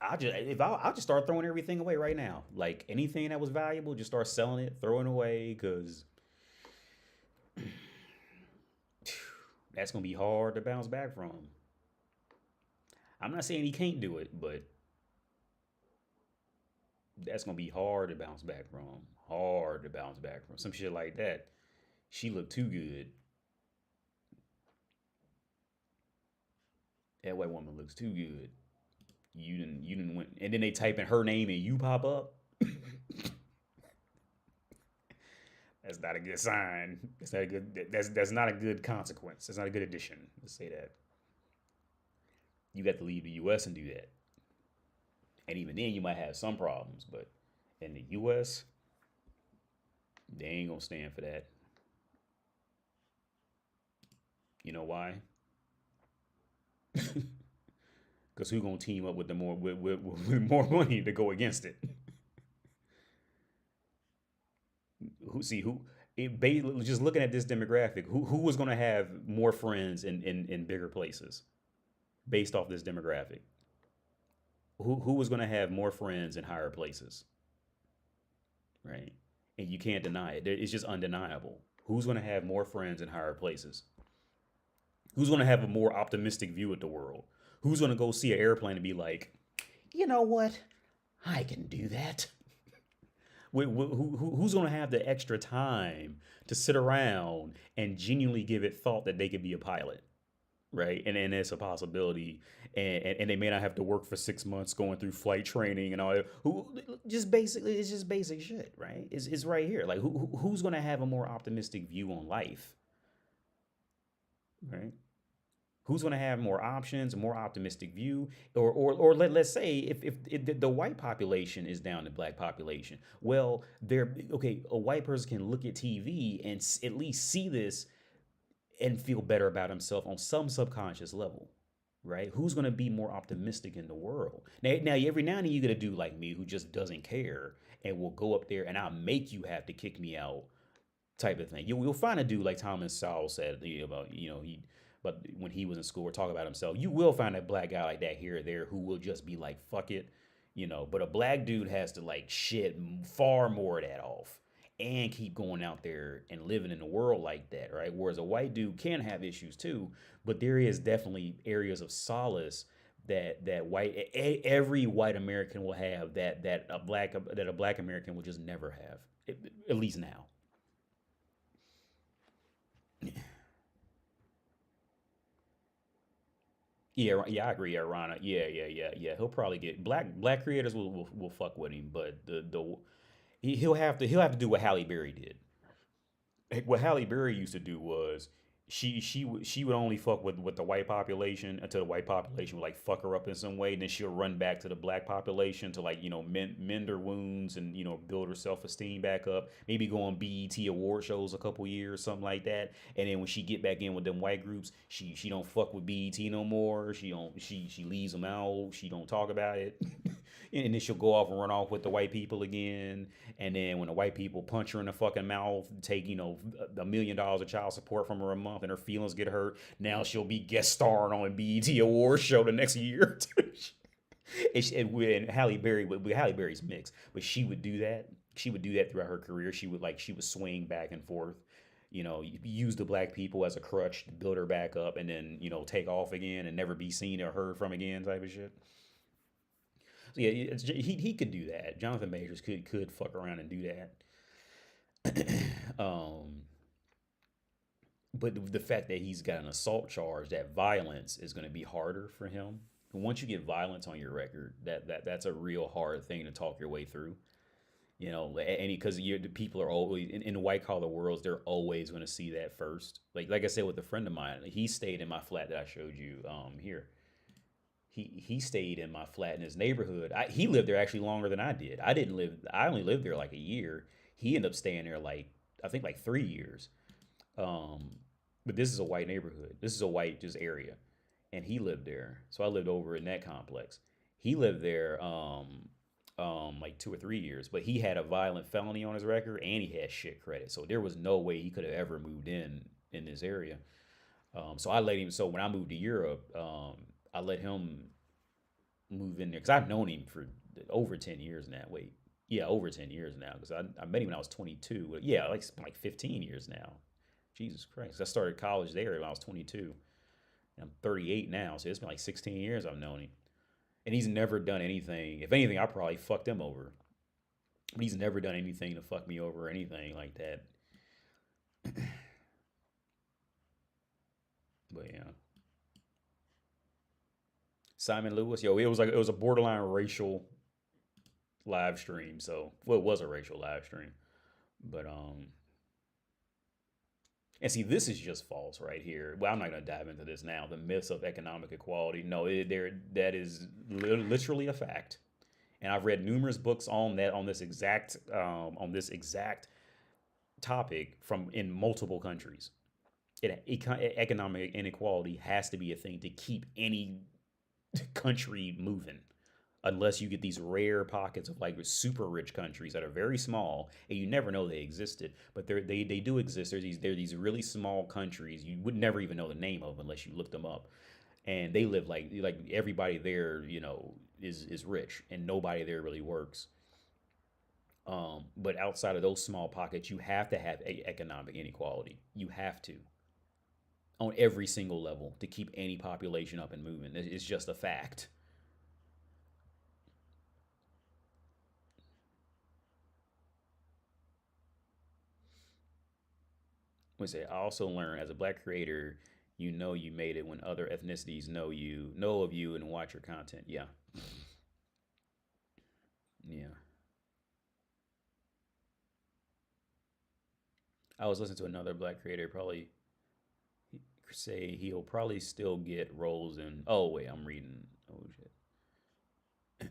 I'll just start throwing everything away right now. Like anything that was valuable, just start selling it, throwing it away, because that's gonna be hard to bounce back from. I'm not saying he can't do it, but that's gonna be hard to bounce back from. Hard to bounce back from some shit like that. She looked too good. That white woman looks too good. You didn't win, and then they type in her name and you pop up. That's not a good sign. That's not a good. That's not a good consequence. That's not a good addition. Let's say that. You got to leave the U.S. and do that, and even then you might have some problems. But in the U.S., they ain't gonna stand for that. You know why? Because who gonna team up with the more with more money to go against it? Who see who it just looking at this demographic, who was gonna have more friends in bigger places based off this demographic? Who was gonna have more friends in higher places? Right? And you can't deny it. It's just undeniable. Who's gonna have more friends in higher places? Who's going to have a more optimistic view of the world? Who's going to go see an airplane and be like, you know what? I can do that. Who's going to have the extra time to sit around and genuinely give it thought that they could be a pilot? Right. And it's a possibility. And they may not have to work for 6 months going through flight training and all that. Just basically, it's just basic shit. Right. It's right here. Like, who's going to have a more optimistic view on life? Right? Who's going to have more options, a more optimistic view, or let's say if the white population is down to black population, well, they're okay. A white person can look at TV and at least see this and feel better about himself on some subconscious level, right? Who's going to be more optimistic in the world? Now, every now and then you get a dude like me who just doesn't care and will go up there and I'll make you have to kick me out type of thing. You'll find a dude like Thomas Sowell said about but when he was in school or talk about himself, you will find a black guy like that here or there who will just be like fuck it, But a black dude has to like shed far more of that off and keep going out there and living in the world like that, right? Whereas a white dude can have issues too, but there is definitely areas of solace that every white American will have that a black American will just never have, at least now. Yeah, yeah, I agree, Rana. Yeah. He'll probably get black creators will fuck with him, but he'll have to do what Halle Berry did. What Halle Berry used to do was she would only fuck with the white population until the white population would like fuck her up in some way. And then she'll run back to the black population to like mend her wounds and build her self esteem back up. Maybe go on BET award shows a couple years, something like that. And then when she get back in with them white groups, she don't fuck with BET no more. She leaves them out. She don't talk about it. And then she'll go off and run off with the white people again. And then when the white people punch her in the fucking mouth, take $1 million of child support from her a month, and her feelings get hurt, now she'll be guest starring on a BET Awards show the next year. And Halle Berry's mixed, but she would do that. She would do that throughout her career. She would swing back and forth. Use the black people as a crutch to build her back up, and then take off again and never be seen or heard from again, type of shit. So yeah, he could do that. Jonathan Majors could fuck around and do that. But the fact that he's got an assault charge, that violence is going to be harder for him. once you get violence on your record, that's a real hard thing to talk your way through. You know, and because the people are always in the white collar worlds, they're always going to see that first. Like I said with a friend of mine, he stayed in my flat that I showed you here. He stayed in my flat in his neighborhood. He lived there actually longer than I did. I didn't live. I only lived there like a year. He ended up staying there like I think like 3 years. Um, but this is a white neighborhood. This is a white just area, and he lived there. So I lived over in that complex. He lived there like 2 or 3 years, but he had a violent felony on his record and he had shit credit. So there was no way he could have ever moved in this area. So I let him. So when I moved to Europe, I let him move in there because I've known him for over 10 years now. Wait, yeah, over 10 years now because I met him when I was 22. Yeah, like 15 years now. Jesus Christ, I started college there when I was 22. And I'm 38 now, so it's been like 16 years I've known him, and he's never done anything. If anything, I probably fucked him over, but he's never done anything to fuck me over or anything like that. But yeah. Simon Lewis, yo, it was a borderline racial live stream. So, well, it was a racial live stream, but and see, this is just false right here. Well, I'm not going to dive into this now. The myths of economic equality. No, that is literally a fact, and I've read numerous books on that on this exact topic from in multiple countries. Economic inequality has to be a thing to keep any country moving unless you get these rare pockets of like super rich countries that are very small and you never know they existed, but they do exist. There's these really small countries you would never even know the name of unless you look them up, and they live like everybody there, you know, is rich and nobody there really works. But outside of those small pockets, you have to have economic inequality. You have to on every single level to keep any population up and moving. It's just a fact. We say I also learned as a black creator, you know you made it when other ethnicities know of you, and watch your content. Yeah, yeah. I was listening to another black creator probably say he'll probably still get roles in. Oh wait, I'm reading. Oh shit.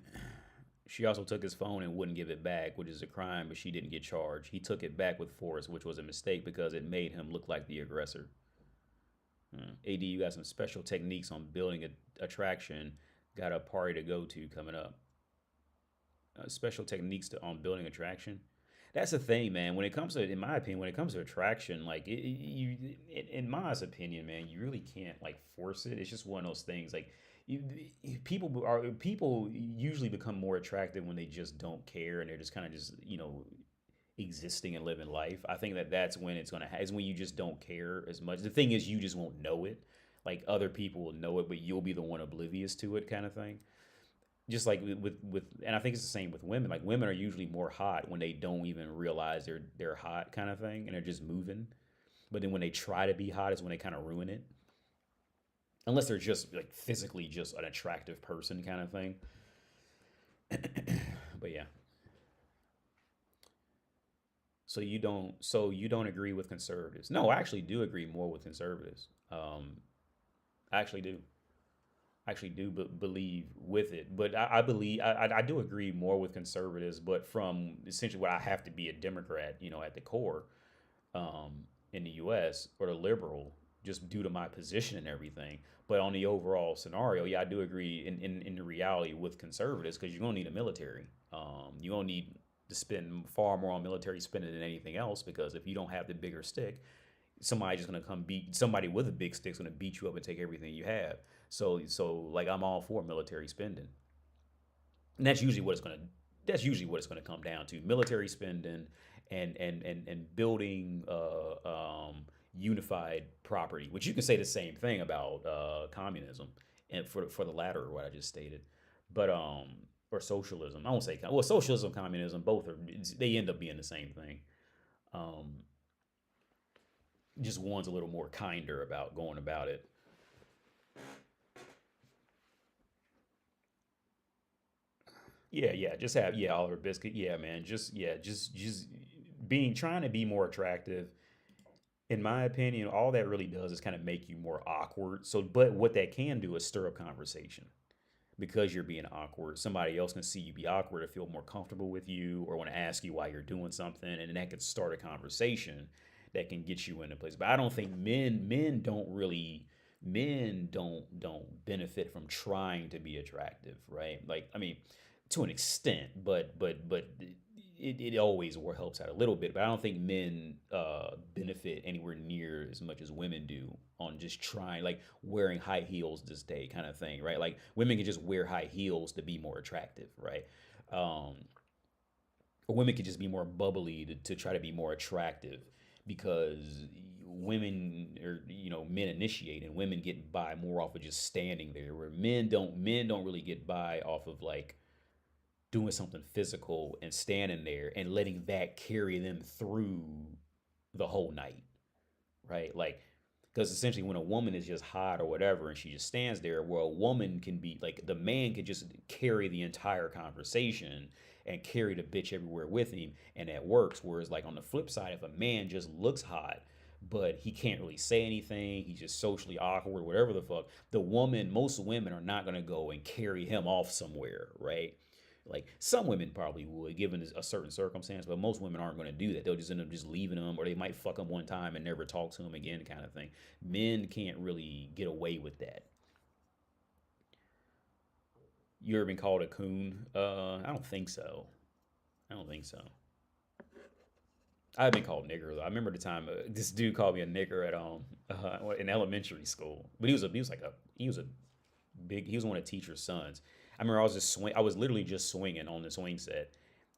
She also took his phone and wouldn't give it back, which is a crime, but she didn't get charged. He took it back with force, which was a mistake because it made him look like the aggressor. AD, you got some special techniques on building attraction. Got a party to go to coming up. Special techniques on building attraction. That's the thing, man. When it comes to, in my opinion, when it comes to attraction, like in my opinion, man, you really can't like force it. It's just one of those things. Like you, people usually become more attractive when they just don't care and they're just kind of just existing and living life. I think that's when it's gonna is when you just don't care as much. The thing is, you just won't know it. Like other people will know it, but you'll be the one oblivious to it, kind of thing. Just like with and I think it's the same with women. Like women are usually more hot when they don't even realize they're hot, kind of thing, and they're just moving. But then when they try to be hot is when they kind of ruin it. Unless they're just like physically just an attractive person, kind of thing. But yeah. So you don't agree with conservatives? No, I actually do agree more with conservatives. I actually do. Actually do believe with it, but I believe I do agree more with conservatives, but from essentially what I have to be a Democrat, at the core, in the U.S. or a liberal, just due to my position and everything. But on the overall scenario, yeah, I do agree in the reality with conservatives because you're gonna need a military. You're gonna need to spend far more on military spending than anything else because if you don't have the bigger stick, somebody's just gonna come beat somebody with a big stick's gonna beat you up and take everything you have. So like I'm all for military spending. And that's usually what it's gonna come down to. Military spending and building unified property, which you can say the same thing about communism and for the latter what I just stated. But or socialism. I won't say socialism, communism, both they end up being the same thing. Um, just one's a little more kinder about going about it. Yeah. Just have Oliver biscuit. Yeah, man. Just being trying to be more attractive. In my opinion, all that really does is kind of make you more awkward. So, but what that can do is stir up conversation because you're being awkward. Somebody else can see you be awkward or feel more comfortable with you or want to ask you why you're doing something, and that could start a conversation that can get you into place. But I don't think men don't benefit from trying to be attractive, right? Like, I mean, to an extent, but it always helps out a little bit. But I don't think men benefit anywhere near as much as women do on just trying, like wearing high heels this day kind of thing, right? Like women can just wear high heels to be more attractive, right? Um, or women could just be more bubbly to try to be more attractive because women or men initiate and women get by more off of just standing there where men don't really get by off of like doing something physical and standing there and letting that carry them through the whole night, right? Like, because essentially, when a woman is just hot or whatever and she just stands there, well, a woman can be like the man could just carry the entire conversation and carry the bitch everywhere with him, and that works. Whereas, like, on the flip side, if a man just looks hot, but he can't really say anything, he's just socially awkward, whatever the fuck, most women are not gonna go and carry him off somewhere, right? Like some women probably would, given a certain circumstance, but most women aren't going to do that. They'll just end up just leaving them, or they might fuck him one time and never talk to him again, kind of thing. Men can't really get away with that. You ever been called a coon? I don't think so. I don't think so. I've been called nigger though. I remember the time this dude called me a nigger at in elementary school, but he was one of the teacher's sons. I remember I was literally just swinging on the swing set,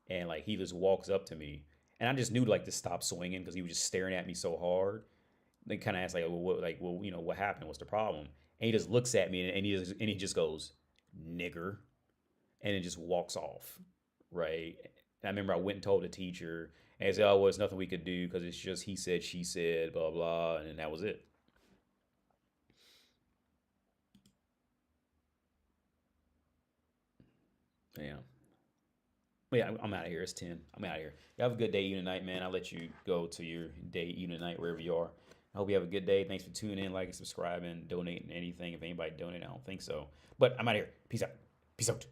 and like he just walks up to me, and I just knew like to stop swinging because he was just staring at me so hard. Then kind of asked like, what happened? What's the problem? And he just looks at me and he just goes, nigger, and it just walks off, right? And I remember I went and told the teacher, and he said, oh, well, it's nothing we could do because it's just he said, she said, blah blah, and that was it. Yeah. Well, yeah, I'm out of here. It's 10. I'm out of here. You have a good day, evening, night, man. I'll let you go to your day, evening, night, wherever you are. I hope you have a good day. Thanks for tuning in, liking, subscribing, donating anything. If anybody donated, I don't think so. But I'm out of here. Peace out. Peace out.